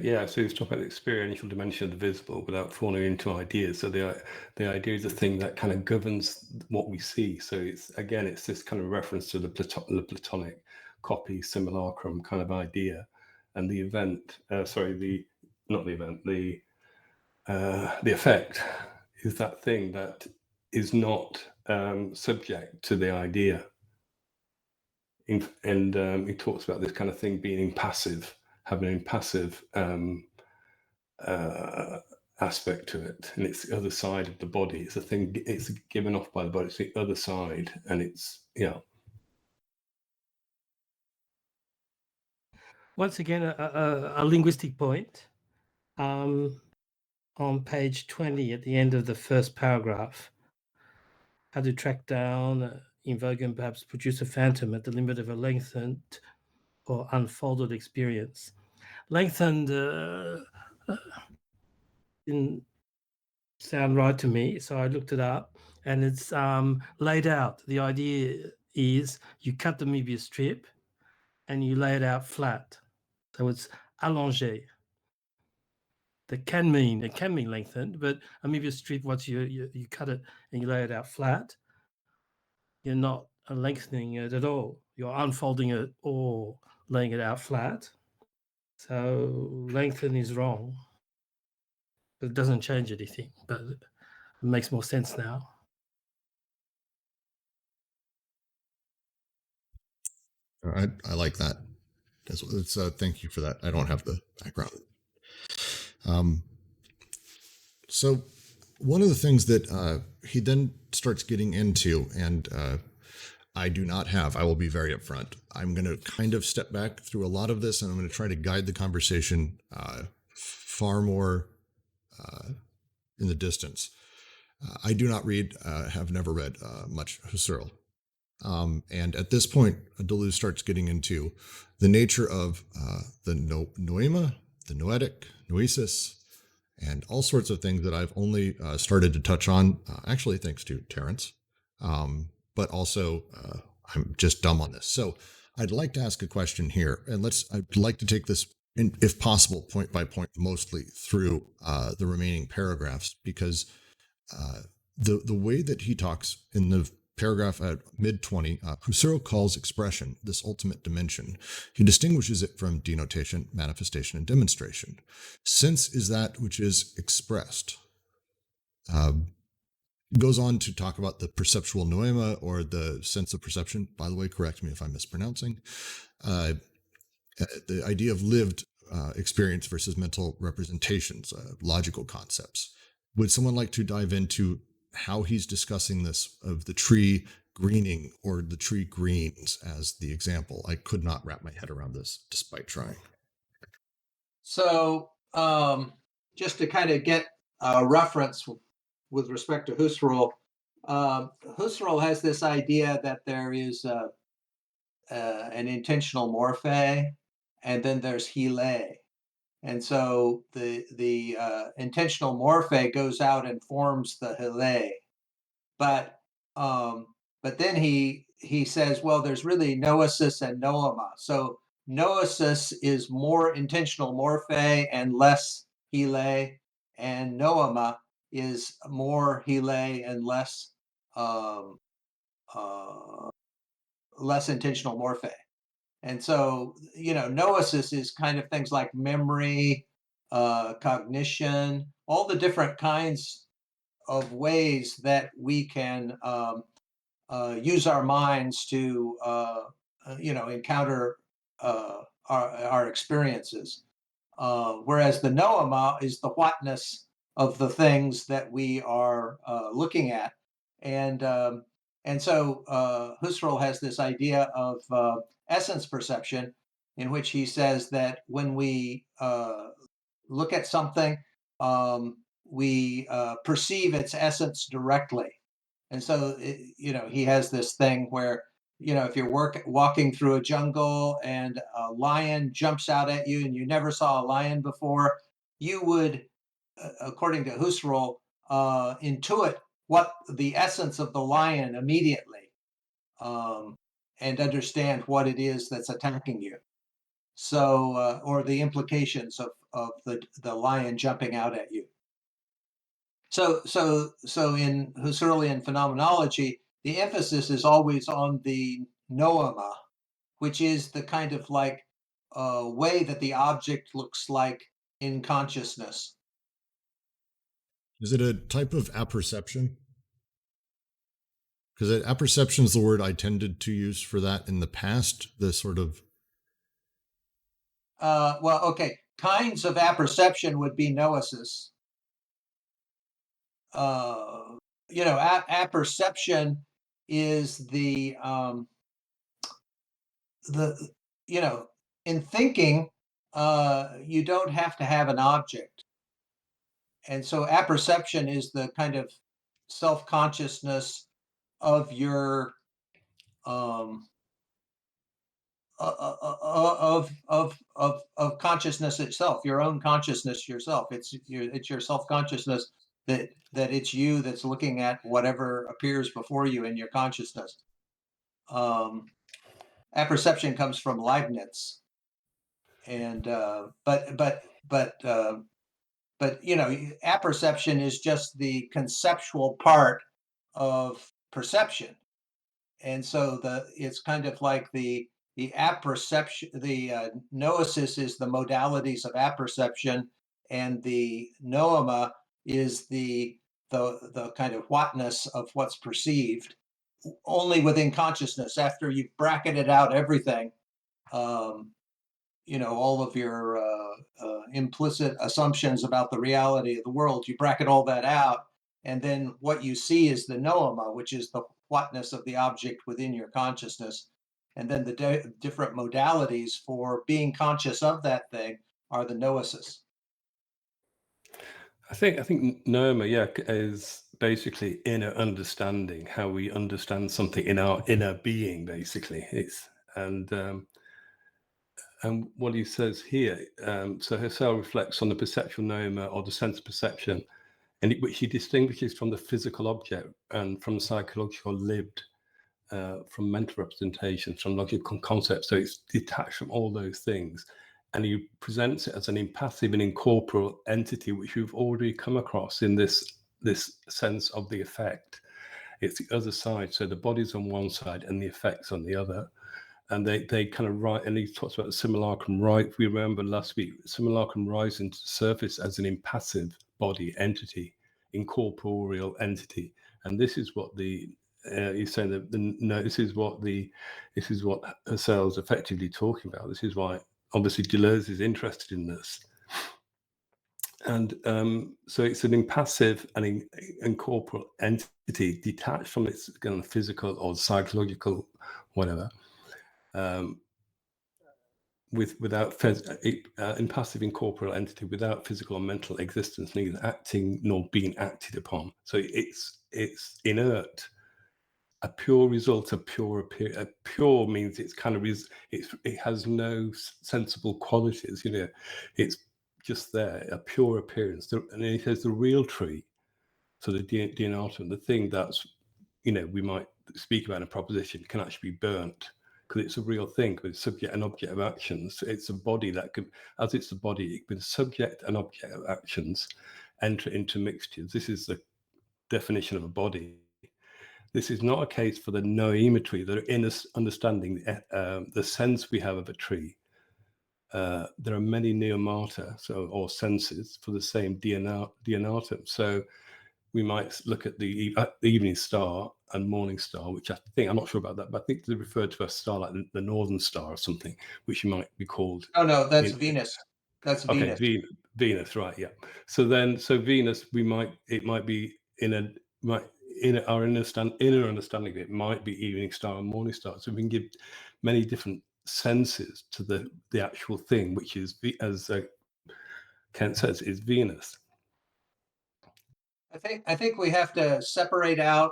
Yeah, so he was talking about the experiential dimension of the visible without falling into ideas. So the idea is a thing that kind of governs what we see. So it's this kind of reference to the Platonic copy simulacrum kind of idea, and the event. The effect is that thing that is not subject to the idea. And he talks about this kind of thing being impassive, having an impassive aspect to it, and it's the other side of the body. It's a thing. It's given off by the body. It's the other side, and it's Once again, a linguistic point. On page 20, at the end of the first paragraph, how to track down, invoke and perhaps produce a phantom at the limit of a lengthened or unfolded experience. Lengthened didn't sound right to me, so I looked it up, and it's laid out. The idea is you cut the Möbius strip and you lay it out flat. So it's allongé. It can mean lengthened, but a Möbius strip, once you cut it and you lay it out flat, you're not lengthening it at all. You're unfolding it or laying it out flat. So lengthen is wrong, but it doesn't change anything. But it makes more sense now. I like that. It's thank you for that. I don't have the background. So one of the things that he then starts getting into, and I do not have, I will be very upfront. I'm going to kind of step back through a lot of this, and I'm going to try to guide the conversation far more in the distance. I do not read, have never read much Husserl. And at this point, Deleuze starts getting into the nature of the noema, the noetic, noesis, and all sorts of things that I've only started to touch on, actually thanks to Terence, but also I'm just dumb on this. So I'd like to ask a question here, and I'd like to take this, if possible, point by point, mostly through the remaining paragraphs, because the way that he talks in the paragraph at mid-20, Husserl calls expression, this ultimate dimension. He distinguishes it from denotation, manifestation, and demonstration. Sense is that which is expressed. Goes on to talk about the perceptual noema, or the sense of perception. By the way, correct me if I'm mispronouncing. The idea of lived experience versus mental representations, logical concepts. Would someone like to dive into how he's discussing this of the tree greening or the tree greens as the example? I could not wrap my head around this despite trying. So just to kind of get a reference with respect to Husserl, Husserl has this idea that there is an intentional morphe, and then there's Hile. And so the intentional morphe goes out and forms the Hile. But then he says, well, there's really noesis and noema. So noesis is more intentional morphe and less Hile, and noema is more Hile and less less intentional morphe. And so, noesis is kind of things like memory, cognition, all the different kinds of ways that we can use our minds to, encounter our experiences. Whereas the noema is the whatness of the things that we are looking at. And so Husserl has this idea of essence perception, in which he says that when we look at something, we perceive its essence directly. And so, he has this thing where, if you're walking through a jungle and a lion jumps out at you and you never saw a lion before, you would, according to Husserl, intuit what the essence of the lion immediately, and understand what it is that's attacking you. So, or the implications of the lion jumping out at you. So in Husserlian phenomenology, the emphasis is always on the noema, which is the kind of like way that the object looks like in consciousness. Is it a type of apperception? Because apperception is the word I tended to use for that in the past, the sort of... Well, okay. Kinds of apperception would be noesis. Apperception is the in thinking, you don't have to have an object. And so apperception is the kind of self-consciousness of your um, of consciousness itself, your own consciousness yourself. It's your self-consciousness that it's you that's looking at whatever appears before you in your consciousness. Apperception comes from Leibniz, and but you know, apperception is just the conceptual part of perception. And so it's kind of like the apperception, the noesis is the modalities of apperception, and the noema is the kind of whatness of what's perceived, only within consciousness. After you've bracketed out everything, you know, all of your implicit assumptions about the reality of the world, you bracket all that out, and then what you see is the noema, which is the whatness of the object within your consciousness. And then the different modalities for being conscious of that thing are the noesis. I think Noma, yeah, is basically inner understanding, how we understand something in our inner being, basically. It's and what he says here, so Husserl reflects on the perceptual Noma, or the sense perception, which he distinguishes from the physical object and from psychological lived, from mental representations, from logical concepts. So it's detached from all those things. And he presents it as an impassive and incorporeal entity, which we've already come across in this sense of the effect. It's the other side. So the body's on one side and the effects on the other. And they kind of rise, and he talks about the simulacrum rise. We remember last week, simulacrum rising to the surface as an impassive body entity, incorporeal entity. And this is what he's saying that this is what Husserl's effectively talking about. This is why obviously Deleuze is interested in this. And so it's an impassive and incorporeal entity detached from its kind of physical or psychological whatever. Without impassive incorporeal entity without physical or mental existence, neither acting nor being acted upon. So it's inert, a pure result, a pure means it's kind of it has no sensible qualities, you know, it's just there, a pure appearance. And it has the real tree, so the Denotation, the thing that's, you know, we might speak about in a proposition, can actually be burnt, because it's a real thing, because it's subject and object of actions. It's a body that could, as it's a body, it can subject and object of actions, enter into mixtures. This is the definition of a body. This is not a case for the noemetry, the inner understanding, the sense we have of a tree. There are many neomata, or senses, for the same Denotation. So we might look at the evening star and morning star, which I think, I'm not sure about that, but I think they refer to a star like the northern star or something, which might be called. Oh no, that's Venus. That's okay, Venus. Venus, right? Yeah. So Venus, it might be in our inner understanding of it might be evening star and morning star. So we can give many different senses to the actual thing, which is, as Kent says, is Venus. I think we have to separate out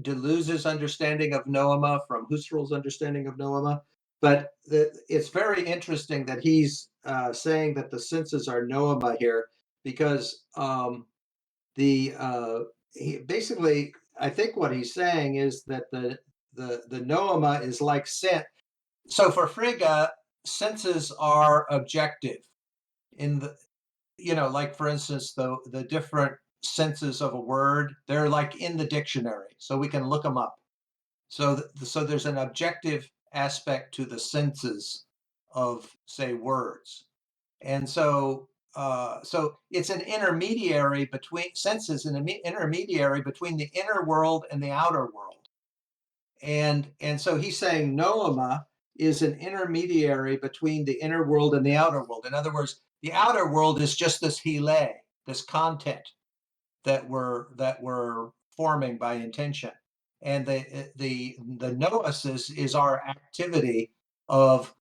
Deleuze's understanding of noema from Husserl's understanding of noema. But it's very interesting that he's saying that the senses are noema here, because basically, I think what he's saying is that the noema is like sense. So for Frege, senses are objective in the, you know, like for instance, the different senses of a word, they're like in the dictionary, so we can look them up. So there's an objective aspect to the senses of, say, words. And so it's an intermediary between senses, an intermediary between the inner world and the outer world. And so he's saying noema is an intermediary between the inner world and the outer world. In other words, the outer world is just this hile, this content that we're forming by intention, and the noesis is our activity of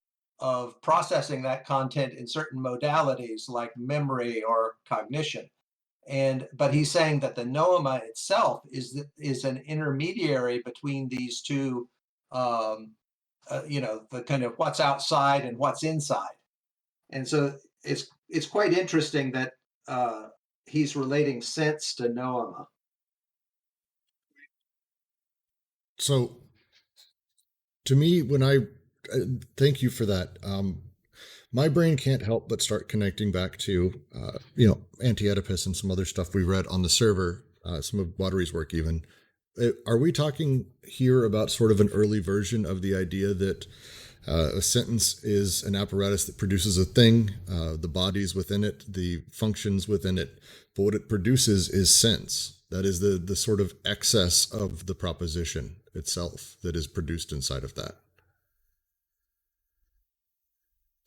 processing that content in certain modalities like memory or cognition. But he's saying that the noema itself is an intermediary between these two the kind of what's outside and what's inside. And so it's quite interesting that he's relating sense to noema. So, to me, when thank you for that. My brain can't help but start connecting back to, Anti-Oedipus and some other stuff we read on the server, some of Watery's work even. Are we talking here about sort of an early version of the idea that a sentence is an apparatus that produces a thing, the bodies within it, the functions within it, but what it produces is sense? That is the sort of excess of the proposition itself that is produced inside of that.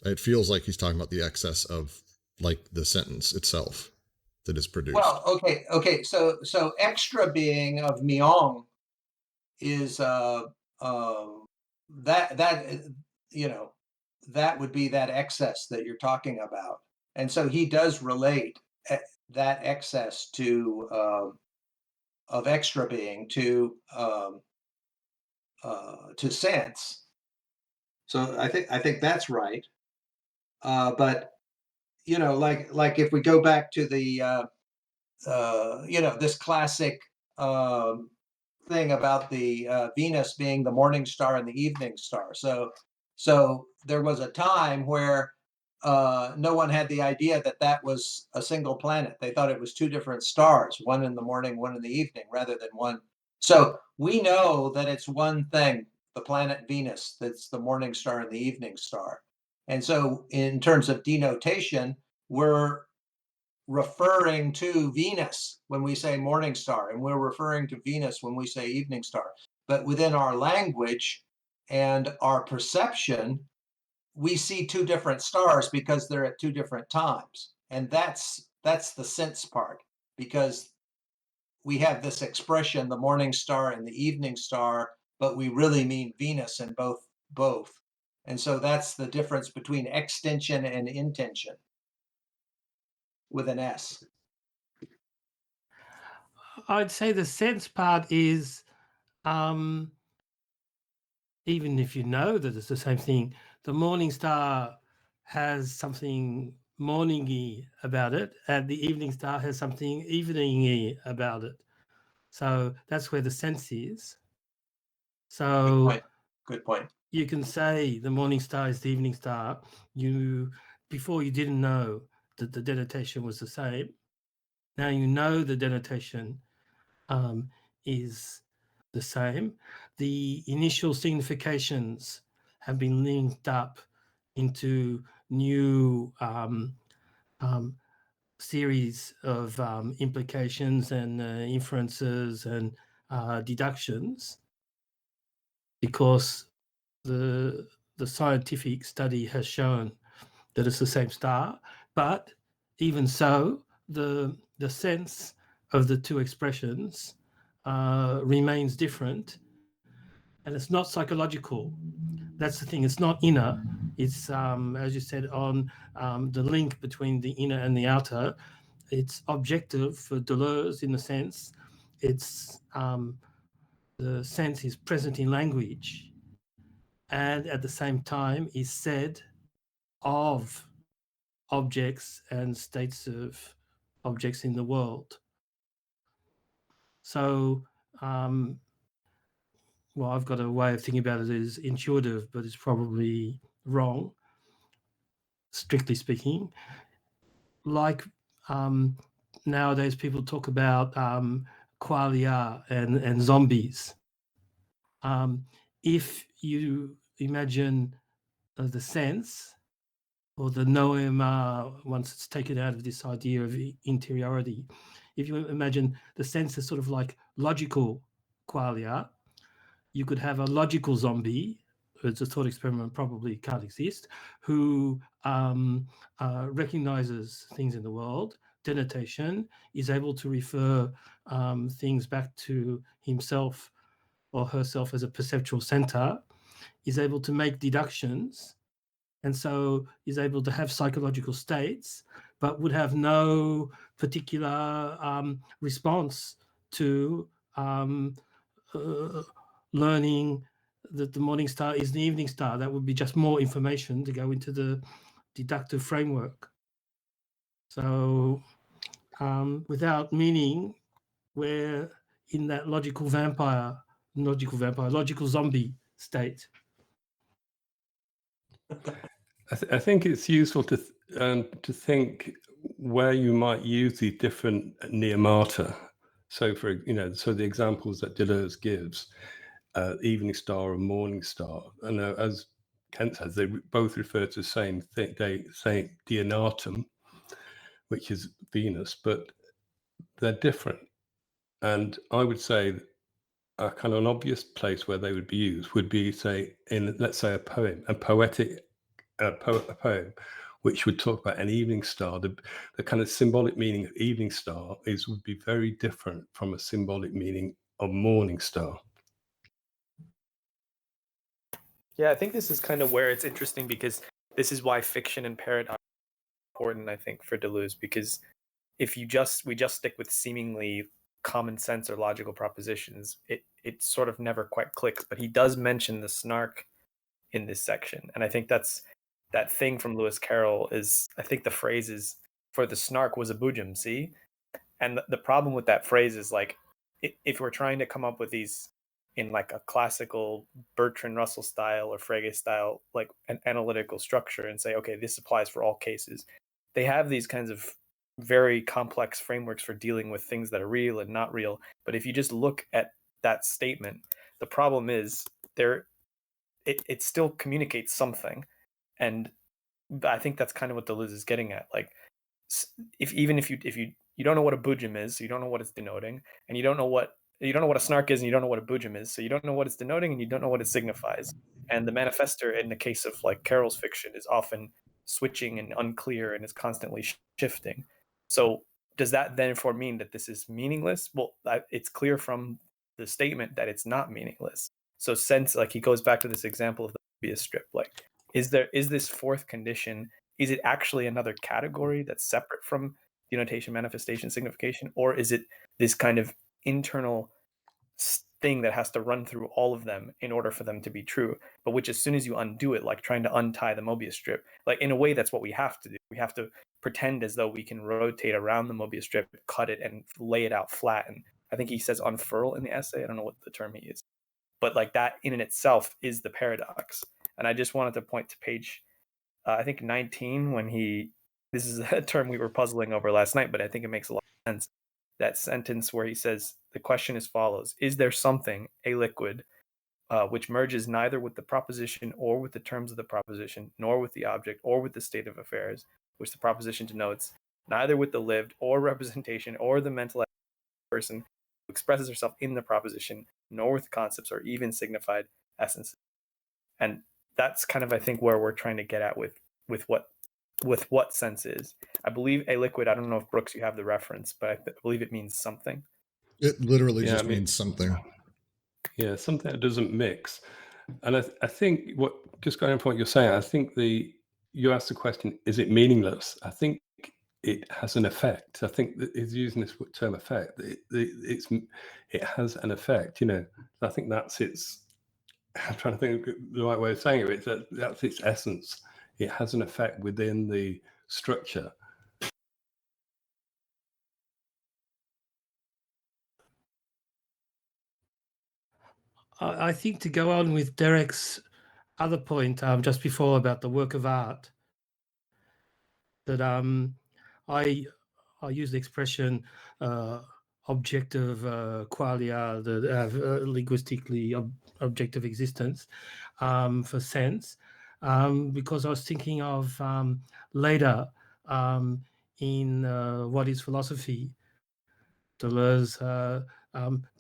It feels like he's talking about the excess of, like, the sentence itself that is produced. Well, okay. So extra being of Myung is that would be that excess that you're talking about, and so he does relate that excess to of extra being to sense. So I think that's right. But like if we go back to the this classic thing about the Venus being the morning star and the evening star. So there was a time where no one had the idea that was a single planet. They thought it was two different stars, one in the morning, one in the evening, rather than one. So we know that it's one thing, the planet Venus, that's the morning star and the evening star. And so in terms of denotation, we're referring to Venus when we say morning star, and we're referring to Venus when we say evening star. But within our language and our perception, we see two different stars because they're at two different times. And that's the sense part, because we have this expression, the morning star and the evening star, but we really mean Venus and both. And so that's the difference between extension and intention with an S. I'd say the sense part is, even if you know that it's the same thing, the morning star has something morningy about it, and the evening star has something eveningy about it. So that's where the sense is. So Good point. You can say the morning star is the evening star. Before you didn't know that the denotation was the same. Now you know the denotation is the same. The initial significations have been linked up into new series of implications and inferences and deductions, because the scientific study has shown that it's the same star. But even so, the sense of the two expressions remains different, and it's not psychological. That's the thing. It's not inner. It's, as you said, on the link between the inner and the outer. It's objective for Deleuze, in the sense it's the sense is present in language, and at the same time is said of objects and states of objects in the world. So, well, I've got a way of thinking about it as intuitive, but it's probably wrong, strictly speaking. Like nowadays, people talk about qualia and zombies. If you imagine the sense, or the noema, once it's taken out of this idea of interiority, if you imagine the sense as sort of like logical qualia, you could have a logical zombie, it's a thought experiment, probably can't exist, who recognizes things in the world, denotation, is able to refer things back to himself or herself as a perceptual center, is able to make deductions, and so is able to have psychological states, but would have no particular response to learning that the morning star is the evening star. That would be just more information to go into the deductive framework. So without meaning, we're in that logical zombie state. I think it's useful to think where you might use the different neomata. So so the examples that Deleuze gives, evening star and morning star, and as Kent says, they both refer to the same thing, same Denotation, which is Venus, but they're different. And I would say a kind of an obvious place where they would be used would be, say, in, let's say, a poem, a poem, which would talk about an evening star. The kind of symbolic meaning of evening star would be very different from a symbolic meaning of morning star. Yeah, I think this is kind of where it's interesting, because this is why fiction and paradox are important, I think, for Deleuze, because if we just stick with seemingly common sense or logical propositions, it sort of never quite clicks. But he does mention the snark in this section, and I think that's that thing from Lewis Carroll is, I think the phrase is, for the snark was a boojum, see? And the problem with that phrase is, like, if we're trying to come up with these in like a classical Bertrand Russell style or Frege style, like an analytical structure, and say, okay, this applies for all cases, they have these kinds of very complex frameworks for dealing with things that are real and not real. But if you just look at that statement, the problem is it still communicates something. And I think that's kind of what Deleuze is getting at. Like, if you don't know what a boojum is, so you don't know what it's denoting, and you don't know what a snark is, and you don't know what a boojum is, so you don't know what it's denoting, and you don't know what it signifies. And the manifester, in the case of like Carroll's fiction, is often switching and unclear and is constantly shifting. So does that therefore mean that this is meaningless? Well, it's clear from the statement that it's not meaningless. So since, like, he goes back to this example of the Mobius strip, like, is this fourth condition, is it actually another category that's separate from denotation, manifestation, signification, or is it this kind of internal thing that has to run through all of them in order for them to be true, but which, as soon as you undo it, like trying to untie the Mobius strip, like, in a way, that's what we have to do. We have to pretend as though we can rotate around the Mobius strip, cut it, and lay it out flat. And I think he says unfurl in the essay. I don't know what the term he uses, but like that in and itself is the paradox. And I just wanted to point to page, I think 19, when this is a term we were puzzling over last night, but I think it makes a lot of sense. That sentence where he says, the question is follows: is there something, a liquid, which merges neither with the proposition or with the terms of the proposition, nor with the object or with the state of affairs, which the proposition denotes, neither with the lived or representation or the mental person who expresses herself in the proposition, nor with concepts or even signified essences? And that's kind of, I think, where we're trying to get at with what sense is. I believe a liquid, I don't know if, Brooks, you have the reference, but I believe it means something. It literally just means something. Yeah, something that doesn't mix. And I think just going on from what you're saying, I think you asked the question, is it meaningless? I think it has an effect. I think that he's using this term effect. It has an effect, I think that's I'm trying to think of the right way of saying it. That's its essence. It has an effect within the structure. I think, to go on with Derek's other point just before about the work of art, that I use the expression objective qualia, the linguistically objective existence, for sense, because I was thinking of later in What is Philosophy, Deleuze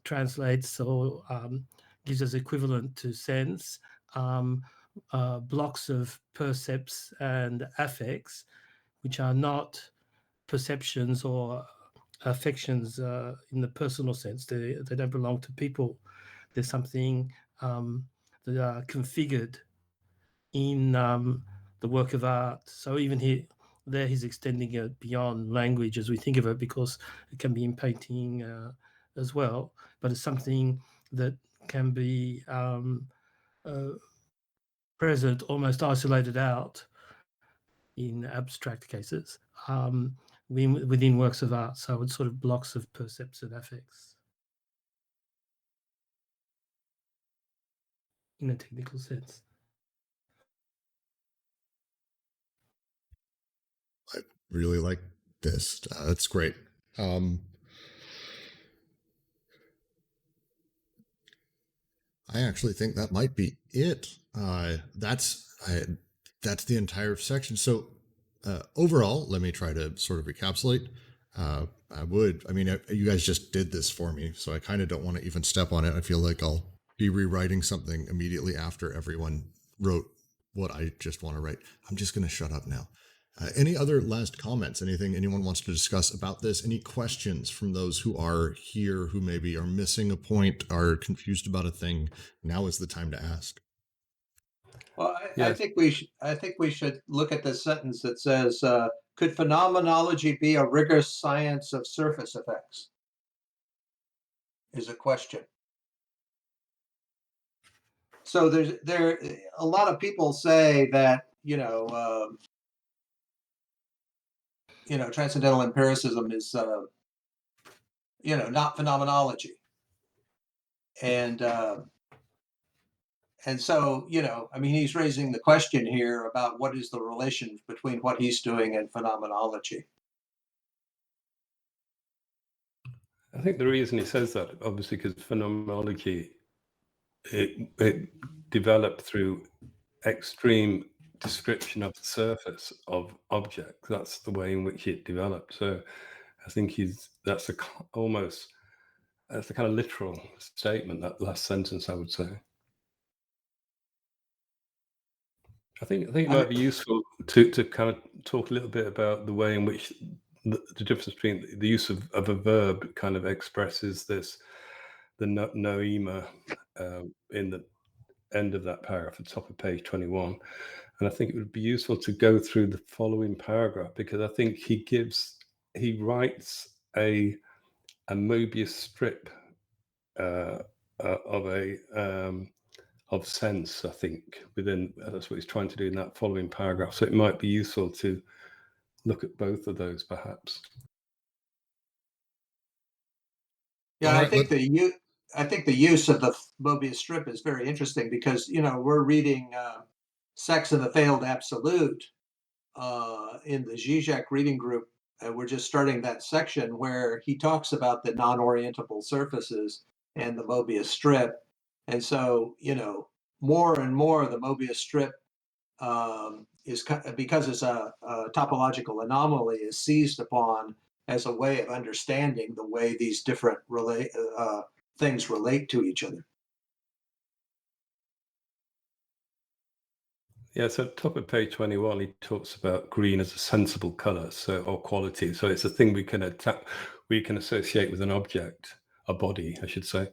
translates or gives us equivalent to sense blocks of percepts and affects, which are not perceptions or affections in the personal sense. They don't belong to people. There's something that are configured in the work of art. So even there he's extending it beyond language as we think of it, because it can be in painting as well, but it's something that can be present, almost isolated out in abstract cases within works of art. So it's sort of blocks of percepts and affects in a technical sense. I really like this. That's great. I actually think that might be it. That's the entire section. So overall, let me try to sort of encapsulate. You guys just did this for me, so I kind of don't want to even step on it. I feel like I'll be rewriting something immediately after everyone wrote what I just want to write. I'm just going to shut up now. Any other last comments? Anything anyone wants to discuss about this? Any questions from those who are here who maybe are missing a point, are confused about a thing? Now is the time to ask. Well, I Yes. think we should look at this sentence that says, "Could phenomenology be a rigorous science of surface effects?" Is a question. So there a lot of people say that transcendental empiricism is not phenomenology, and so he's raising the question here about what is the relation between what he's doing and phenomenology. I think the reason he says that, obviously, because phenomenology it developed through extreme description of the surface of objects. That's the way in which it developed. So I think that's a kind of literal statement, that last sentence, I would say. I think it might be useful to kind of talk a little bit about the way in which the difference between the use of a verb kind of expresses this, the noema in the end of that paragraph at the top of page 21. And I think it would be useful to go through the following paragraph, because I think he writes a Mobius strip of sense, I think, within, that's what he's trying to do in that following paragraph. So it might be useful to look at both of those, perhaps. Yeah, I think the use of the Mobius strip is very interesting because we're reading Sex and the Failed Absolute in the Zizek reading group. We're just starting that section where he talks about the non-orientable surfaces and the Mobius strip. And so, more and more the Mobius strip is, because it's a topological anomaly, is seized upon as a way of understanding the way these different things relate to each other. Yeah, so top of page 21, he talks about green as a sensible color, or quality. So it's a thing we can associate with an object, a body, I should say.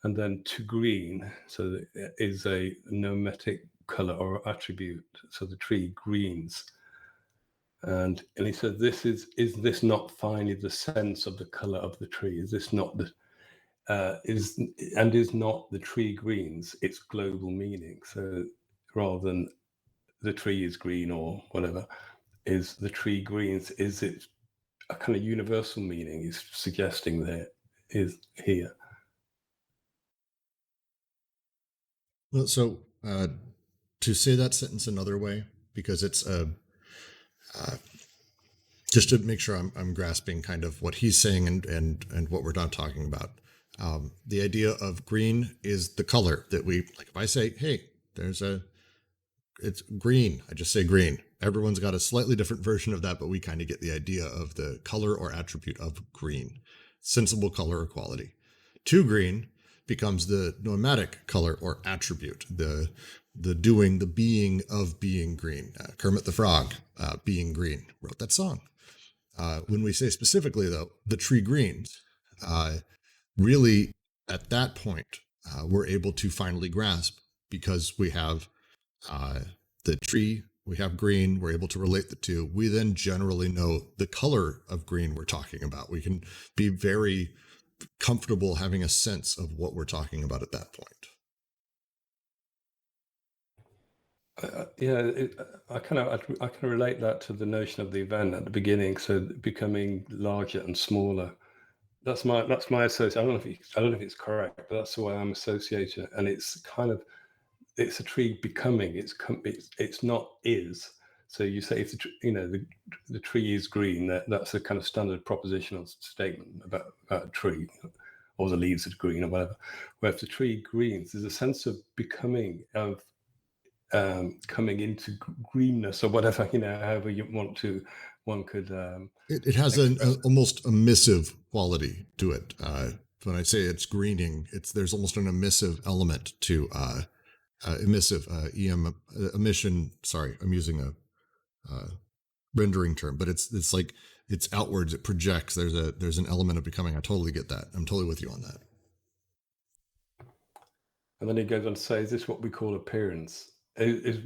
And then to green, so that is a nometic color or attribute. So the tree greens. And he said, is this not finally the sense of the color of the tree? Is this not is not the tree greens its global meaning? So rather than the tree is green or whatever, is the tree greens, is it a kind of universal meaning he's suggesting there is here? Well, so to say that sentence another way, because it's just to make sure I'm grasping kind of what he's saying and what we're not talking about. The idea of green is the color that we, like if I say, hey, it's green, I just say green. Everyone's got a slightly different version of that, but we kind of get the idea of the color or attribute of green, sensible color or quality. To green becomes the noematic color or attribute, the doing, the being of being green. Kermit the Frog, being green, wrote that song. When we say specifically, though, the tree greens, really at that point, we're able to finally grasp, because we have the tree, we have green, we're able to relate the two. We then generally know the color of green we're talking about. We can be very comfortable having a sense of what we're talking about at that point. I kind of relate that to the notion of the event at the beginning. So becoming larger and smaller. That's my association. I don't know if it's correct, but that's the way I'm associating it. And it's kind of, it's a tree becoming. It's not is. So you say if the tree is green, that's a kind of standard propositional statement about a tree, or the leaves are green or whatever. Where if the tree greens, there's a sense of becoming, of coming into greenness or whatever, however you want to, one could. It has an almost emissive quality to it. When I say it's greening, there's almost an emissive element to emissive emission. Sorry, I'm using a rendering term, but it's like it's outwards. It projects. There's an element of becoming. I totally get that. I'm totally with you on that. And then he goes on to say, is this what we call appearance?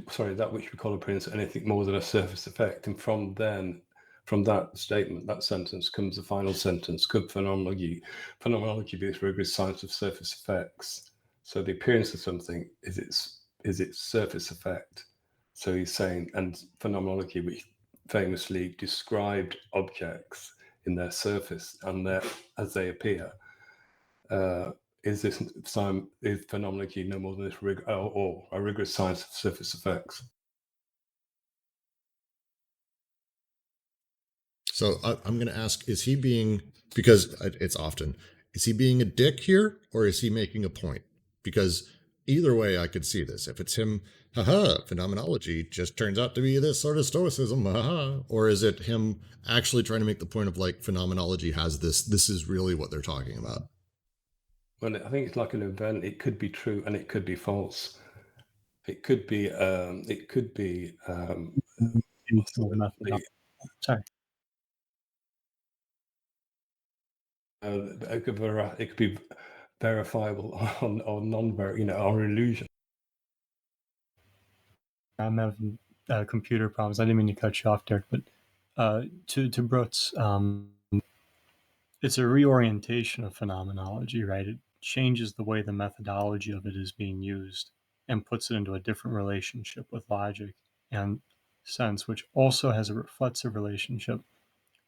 Sorry, that which we call appearance anything more than a surface effect? And from that statement, that sentence, comes the final sentence: could phenomenology be this rigorous science of surface effects? So the appearance of something is its surface effect. So he's saying, and phenomenology, which famously described objects in their surface and as they appear, is phenomenology no more than this or a rigorous science of surface effects? So I'm going to ask: is he being, because it's often, is he being a dick here, or is he making a point? Because either way, I could see this. If it's him, haha, phenomenology just turns out to be this sort of stoicism, haha, or is it him actually trying to make the point of like phenomenology has this? This is really what they're talking about. Well, I think it's like an event. It could be true and it could be false. It could be. Sorry. It could be verifiable or or illusion. I'm having computer problems. I didn't mean to cut you off, Derek, but to Brooks, it's a reorientation of phenomenology, right? It changes the way the methodology of it is being used and puts it into a different relationship with logic and sense, which also has a reflexive relationship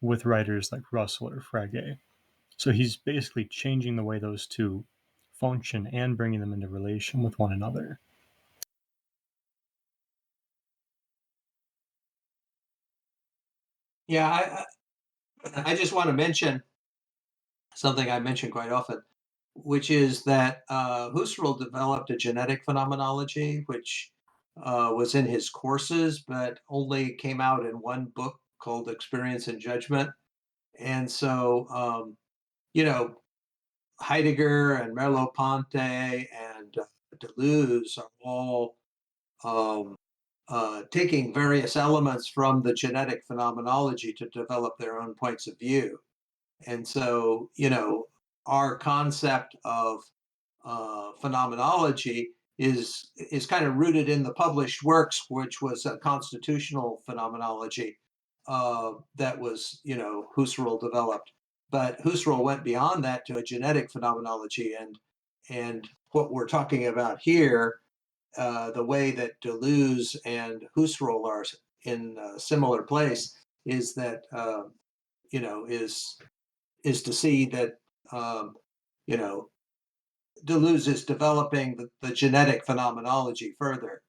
with writers like Russell or Frege. So he's basically changing the way those two function and bringing them into relation with one another. Yeah, I just want to mention something I mention quite often, which is that Husserl developed a genetic phenomenology, which was in his courses, but only came out in one book called Experience and Judgment. And so, Heidegger and Merleau-Ponty and Deleuze are all um, taking various elements from the genetic phenomenology to develop their own points of view. And so, our concept of phenomenology is kind of rooted in the published works, which was a constitutional phenomenology that was, Husserl developed. But Husserl went beyond that to a genetic phenomenology, and what we're talking about here, the way that Deleuze and Husserl are in a similar place, is that is to see that you know Deleuze is developing the genetic phenomenology further.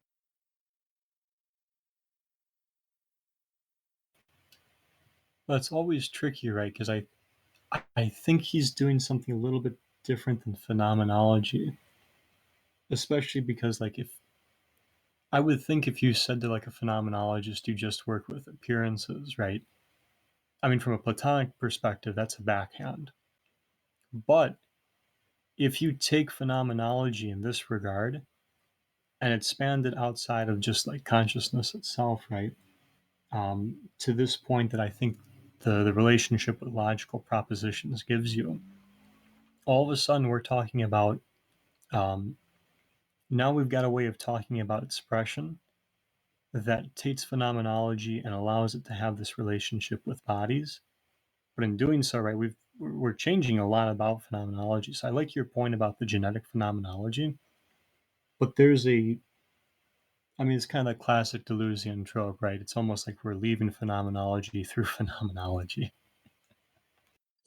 That's always tricky, right? Because I think he's doing something a little bit different than phenomenology, especially because like if I would think if you said to like a phenomenologist, you just work with appearances, right? I mean, from a Platonic perspective, that's a backhand. But if you take phenomenology in this regard and expand it outside of just like consciousness itself, right? To this point that I think the relationship with logical propositions gives you, all of a sudden we're talking about now we've got a way of talking about expression that takes phenomenology and allows it to have this relationship with bodies. But in doing so, right, we're changing a lot about phenomenology. So I like your point about the genetic phenomenology, but there's a I mean, it's kind of classic Deleuzian trope, right? It's almost like we're leaving phenomenology through phenomenology.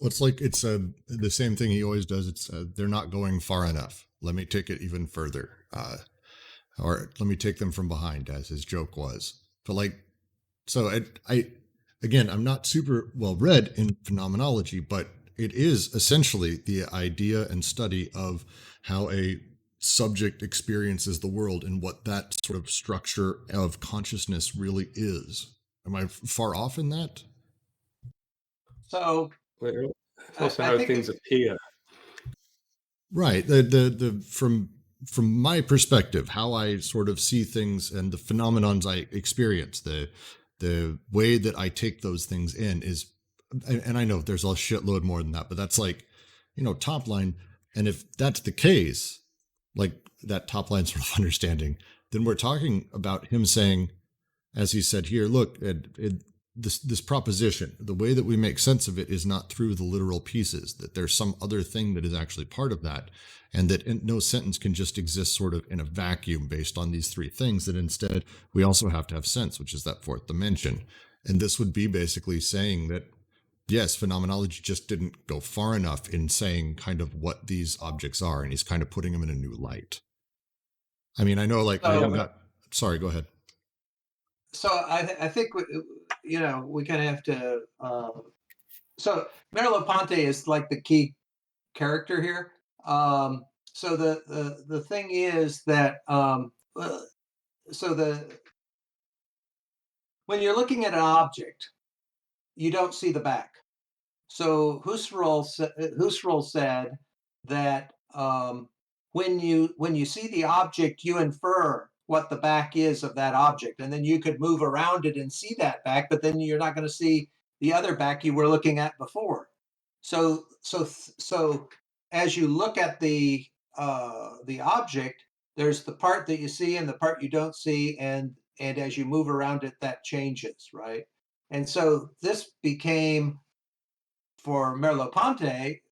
Well, it's like it's the same thing he always does. It's they're not going far enough. Let me take it even further, or let me take them from behind, as his joke was. But like, so I again, I'm not super well read in phenomenology, but it is essentially the idea and study of how a subject experiences the world and what that sort of structure of consciousness really is. Am I far off in that? So It's also I how think things appear. Right. The from my perspective, how I sort of see things and the phenomenons I experience, the way that I take those things in is, and I know there's a shitload more than that, but that's like, top line. And if that's the case, like that top line sort of understanding, then we're talking about him saying, as he said here, look, this proposition, the way that we make sense of it is not through the literal pieces, that there's some other thing that is actually part of that, and that no sentence can just exist sort of in a vacuum based on these three things, that instead we also have to have sense, which is that fourth dimension. And this would be basically saying that, yes, phenomenology just didn't go far enough in saying kind of what these objects are, and he's kind of putting them in a new light. I mean, I know, like, sorry, go ahead. So I think we kind of have to. So Merleau-Ponty is like the key character here. So the thing is that when you're looking at an object, you don't see the back. So Husserl said that when you see the object, you infer what the back is of that object, and then you could move around it and see that back, but then you're not going to see the other back you were looking at before. So as you look at the object, there's the part that you see and the part you don't see, and as you move around it, that changes, right? And so this became, for Merleau-Ponty,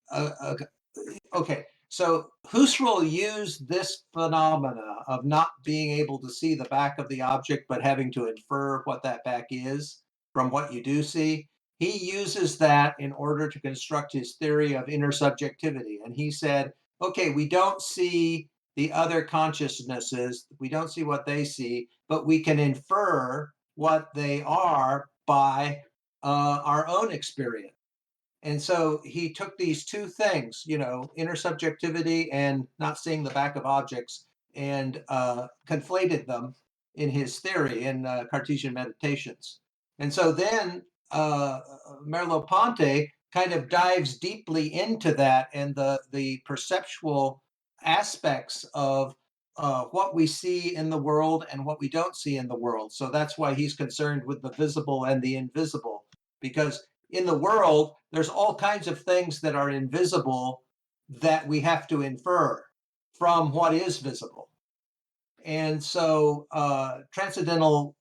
okay. So Husserl used this phenomena of not being able to see the back of the object, but having to infer what that back is from what you do see. He uses that in order to construct his theory of intersubjectivity. And he said, okay, we don't see the other consciousnesses, we don't see what they see, but we can infer what they are by our own experience. And so he took these two things, intersubjectivity and not seeing the back of objects, and conflated them in his theory in Cartesian Meditations. And so then Merleau-Ponty kind of dives deeply into that and the perceptual aspects of what we see in the world and what we don't see in the world. So that's why he's concerned with the visible and the invisible, because in the world, there's all kinds of things that are invisible that we have to infer from what is visible. And so transcendental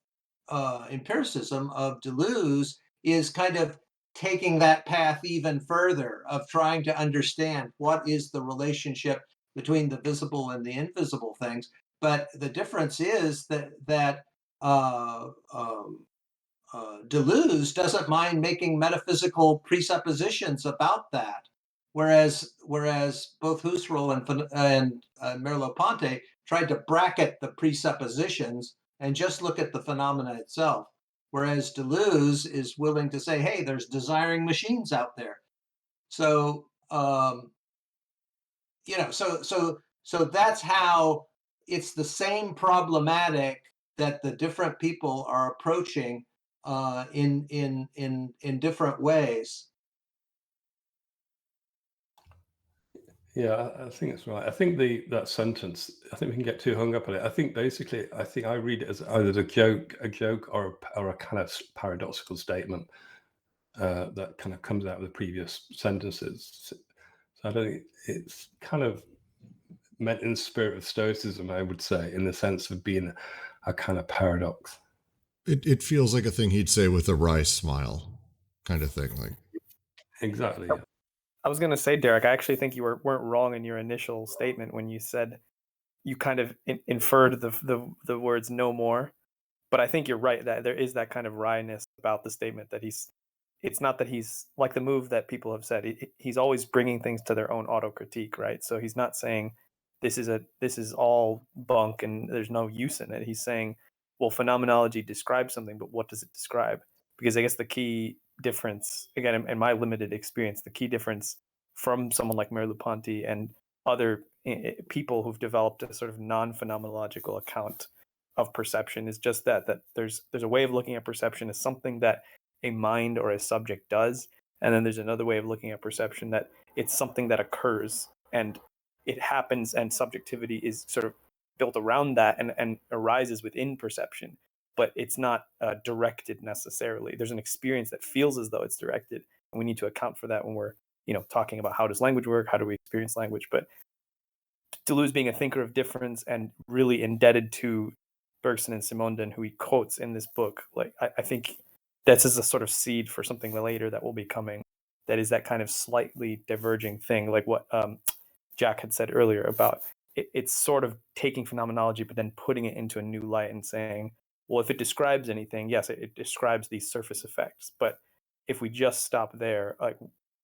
empiricism of Deleuze is kind of taking that path even further, of trying to understand what is the relationship between the visible and the invisible things. But the difference is that Deleuze doesn't mind making metaphysical presuppositions about that, whereas both Husserl and Merleau-Ponty tried to bracket the presuppositions and just look at the phenomena itself. Whereas Deleuze is willing to say, hey, there's desiring machines out there. So so that's how it's the same problematic that the different people are approaching in different ways. Yeah, I think it's right. I think that sentence, I think we can get too hung up on it. I think basically, I read it as either a joke or a kind of paradoxical statement that kind of comes out of the previous sentences. So I don't think it's kind of meant in the spirit of Stoicism, I would say, in the sense of being a kind of paradox. It feels like a thing he'd say with a wry smile, kind of thing. Like, exactly. Yeah. I was going to say, Derek, I actually think you weren't wrong in your initial statement when you said you kind of inferred the words no more. But I think you're right that there is that kind of wryness about the statement that it's not that he's like the move that people have said. He's always bringing things to their own autocritique, right? So he's not saying this is all bunk and there's no use in it. He's saying, well, phenomenology describes something, but what does it describe? Because I guess the key difference, again, in my limited experience, the key difference from someone like Merleau-Ponty and other people who've developed a sort of non-phenomenological account of perception is just that there's a way of looking at perception as something that a mind or a subject does, and then there's another way of looking at perception that it's something that occurs and it happens, and subjectivity is sort of built around that and arises within perception, but it's not directed necessarily. There's an experience that feels as though it's directed, and we need to account for that when we're talking about how does language work, how do we experience language. But Deleuze, being a thinker of difference and really indebted to Bergson and Simondon, who he quotes in this book, like I think that's as a sort of seed for something later that will be coming, that is that kind of slightly diverging thing, like what Jack had said earlier about it's sort of taking phenomenology but then putting it into a new light and saying, well, if it describes anything, yes, it describes these surface effects, but if we just stop there, like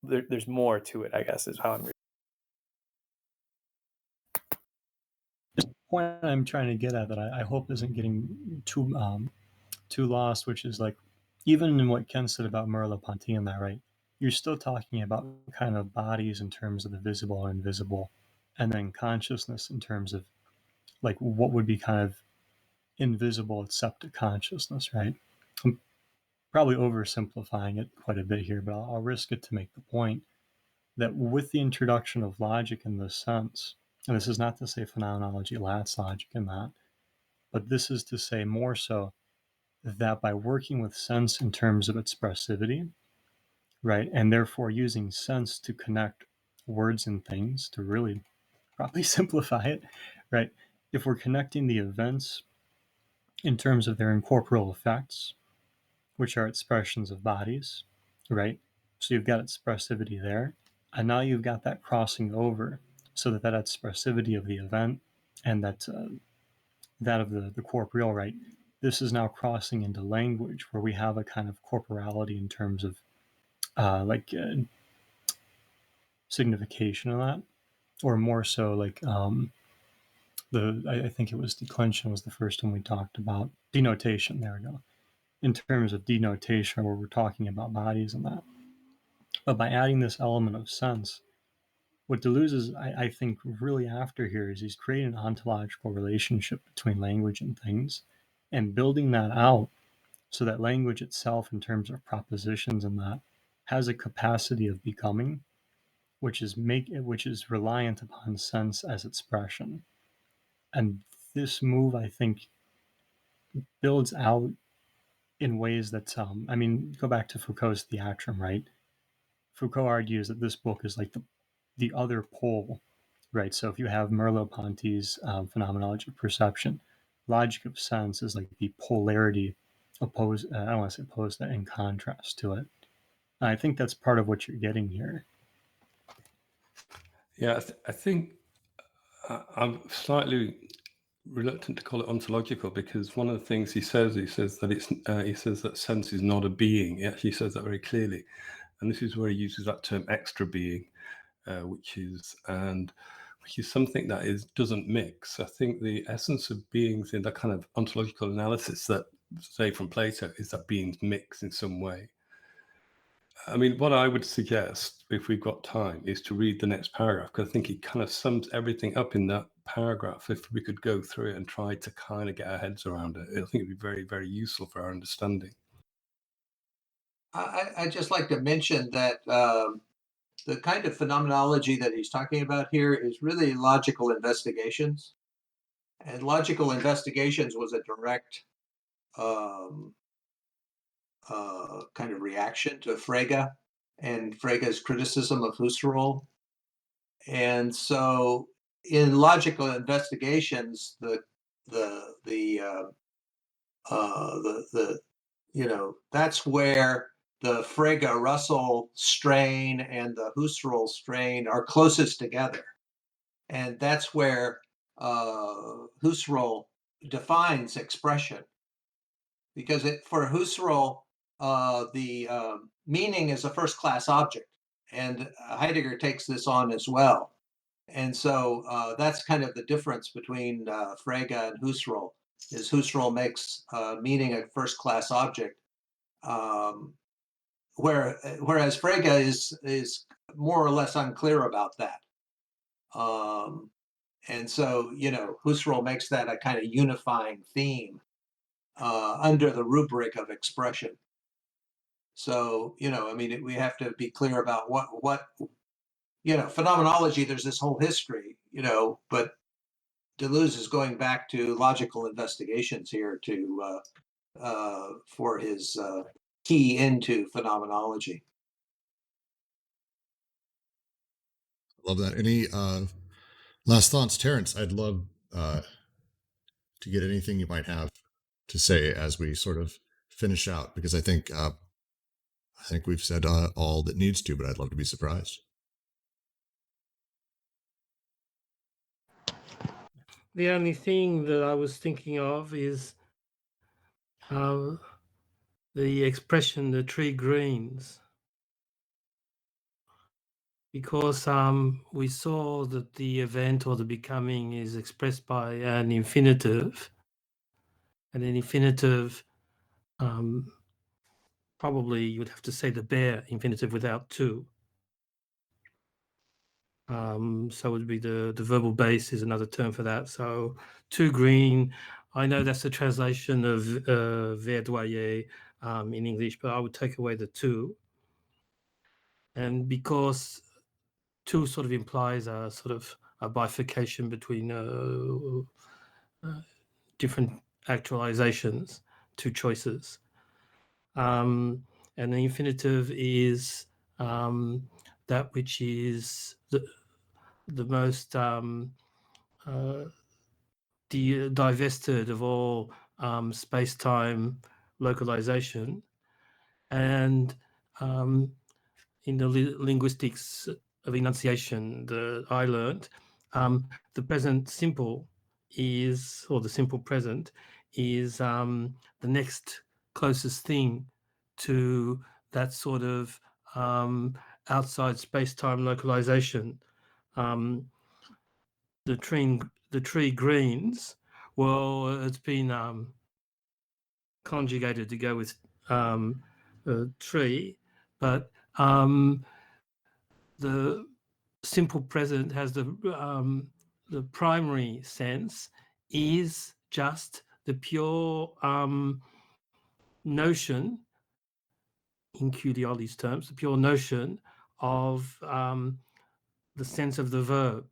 there's more to it, I guess, is how I'm reading. The point I'm trying to get at that I hope isn't getting too lost, which is like, even in what Ken said about Merleau-Ponty and that, right? You're still talking about kind of bodies in terms of the visible and invisible, and then consciousness in terms of like what would be kind of invisible except to consciousness, right? I'm probably oversimplifying it quite a bit here, but I'll risk it to make the point that with the introduction of logic in this sense, and this is not to say phenomenology lacks logic in that, but this is to say more so that by working with sense in terms of expressivity, right, and therefore using sense to connect words and things, to really probably simplify it, right, if we're connecting the events in terms of their incorporeal effects, which are expressions of bodies, right, so you've got expressivity there, and now you've got that crossing over, so that expressivity of the event and that of the corporeal, right, this is now crossing into language where we have a kind of corporality in terms of signification of that, or more so like I think it was declension was the first one we talked about. Denotation, there we go. In terms of denotation, where we're talking about bodies and that. But by adding this element of sense, what Deleuze is, I think, really after here is he's creating an ontological relationship between language and things and building that out so that language itself, in terms of propositions and that, has a capacity of becoming, which is reliant upon sense as expression. And this move, I think, builds out in ways that, go back to Foucault's Theatrum, right? Foucault argues that this book is like the other pole, right? So if you have Merleau-Ponty's phenomenology of perception, logic of sense is like the polarity opposed, I don't want to say opposed, in contrast to it. And I think that's part of what you're getting here. Yeah, I think I'm slightly reluctant to call it ontological, because one of the things he says that he says that sense is not a being. He actually says that very clearly, and this is where he uses that term extra being, which is something that doesn't mix. I think the essence of beings in that kind of ontological analysis that, say, from Plato, is that beings mix in some way. I mean, what I would suggest, if we've got time, is to read the next paragraph, because I think it kind of sums everything up in that paragraph. If we could go through it and try to kind of get our heads around it, I think it'd be very, very useful for our understanding. I'd just like to mention that the kind of phenomenology that he's talking about here is really logical investigations. And logical investigations was a direct kind of reaction to Frege and Frege's criticism of Husserl. And so in logical investigations, that's where the Frege-Russell strain and the Husserl strain are closest together. And that's where Husserl defines expression, because for Husserl, the meaning is a first-class object, and Heidegger takes this on as well. And so that's kind of the difference between Frege and Husserl, is Husserl makes meaning a first-class object, whereas Frege is more or less unclear about that. And so, Husserl makes that a kind of unifying theme under the rubric of expression. So, we have to be clear about what phenomenology. There's this whole history, but Deleuze is going back to logical investigations here for his key into phenomenology. Love that. Any last thoughts, Terrence? I'd love to get anything you might have to say as we sort of finish out, because I think we've said all that needs to, but I'd love to be surprised. The only thing that I was thinking of is the expression "the tree greens," because we saw that the event or the becoming is expressed by an infinitive, and an infinitive, probably you'd have to say the bare infinitive without to. So it would be the verbal base is another term for that. So to green, I know that's the translation of verdoyer in English, but I would take away the to. And because to sort of implies a sort of a bifurcation between different actualizations, two choices. And the infinitive is that which is the most divested of all space-time localization. And in the linguistics of enunciation that I learned, the present simple is, or the simple present is the next closest thing to that sort of outside space-time localization. The tree greens, well, it's been conjugated to go with tree, but the simple present has the primary sense is just the pure notion, in Cudioli's terms, the pure notion of the sense of the verb.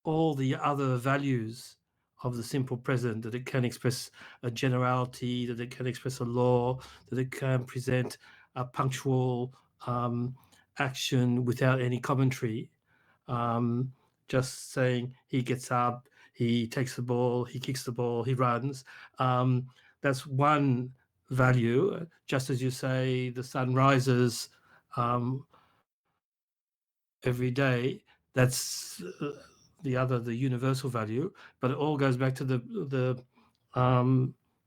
All the other values of the simple present, that it can express a generality, that it can express a law, that it can present a punctual action without any commentary, just saying he gets up, he takes the ball, he kicks the ball, he runs. That's one value. Just as you say, the sun rises every day, that's the universal value, but it all goes back to the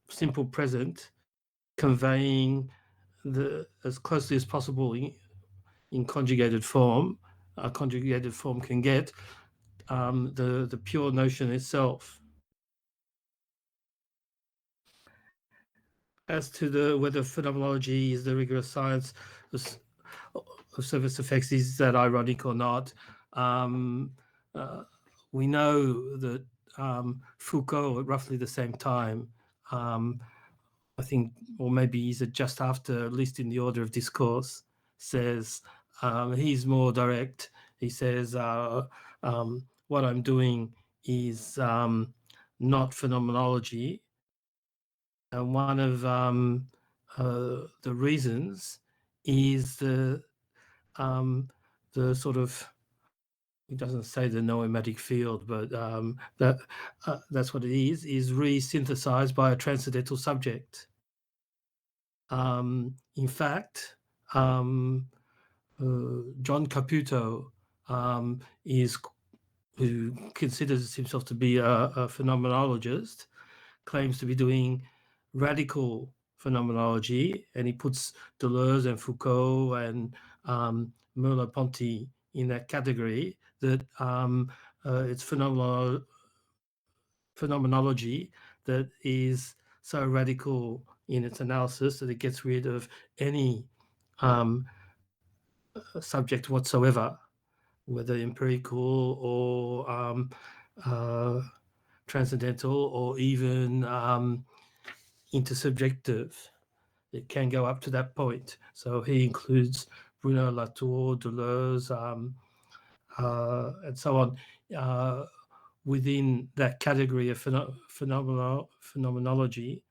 simple present, conveying as closely as possible in conjugated form. A conjugated form can get the pure notion itself. As to whether phenomenology is the rigorous science of surface effects, is that ironic or not? We know that Foucault, at roughly the same time, I think, or maybe is it just after, at least in the order of discourse, says he's more direct. He says, what I'm doing is not phenomenology. And one of the reasons is the sort of, it doesn't say the noematic field, but that's what it is re-synthesized by a transcendental subject. In fact, John Caputo is who considers himself to be a phenomenologist, claims to be doing radical phenomenology, and he puts Deleuze and Foucault and Merleau-Ponty in that category, that it's phenomenology that is so radical in its analysis that it gets rid of any subject whatsoever, whether empirical or transcendental or even intersubjective. It can go up to that point. So he includes Bruno Latour, Deleuze, and so on within that category of phenomenology,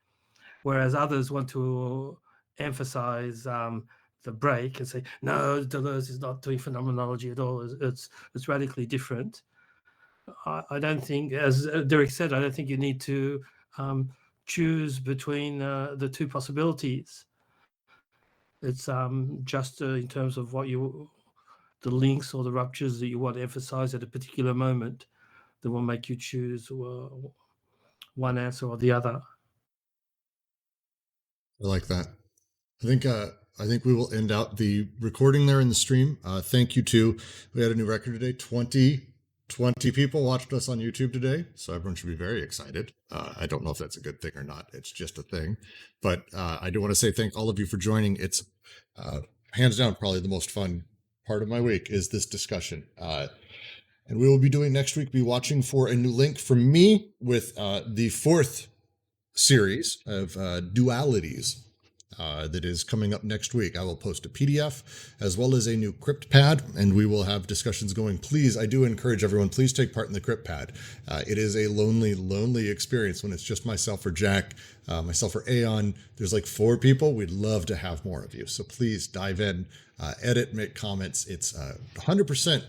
whereas others want to emphasize the break and say, no, Deleuze is not doing phenomenology at all. It's radically different. I don't think, as Derek said, I don't think you need to choose between the two possibilities. It's just in terms of what the links or the ruptures that you want to emphasize at a particular moment that will make you choose one answer or the other. I like that. I think we will end out the recording there in the stream. Thank you to, we had a new record today, 20 people watched us on YouTube today, so everyone should be very excited. I don't know if that's a good thing or not. It's just a thing. But I do want to say thank all of you for joining. It's hands down probably the most fun part of my week is this discussion. And we will be doing next week, be watching for a new link from me with the 4th series of dualities that is coming up next week. I will post a PDF as well as a new crypt pad, and we will have discussions going. Please, I do encourage everyone, please take part in the crypt pad. It is a lonely experience when it's just myself or Jack, myself or Aeon. There's like 4 people. We'd love to have more of you. So please dive in, edit, make comments. It's 100%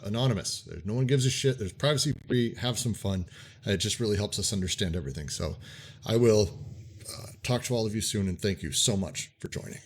anonymous. No one gives a shit. There's privacy free. Have some fun. It just really helps us understand everything. So I will talk to all of you soon, and thank you so much for joining.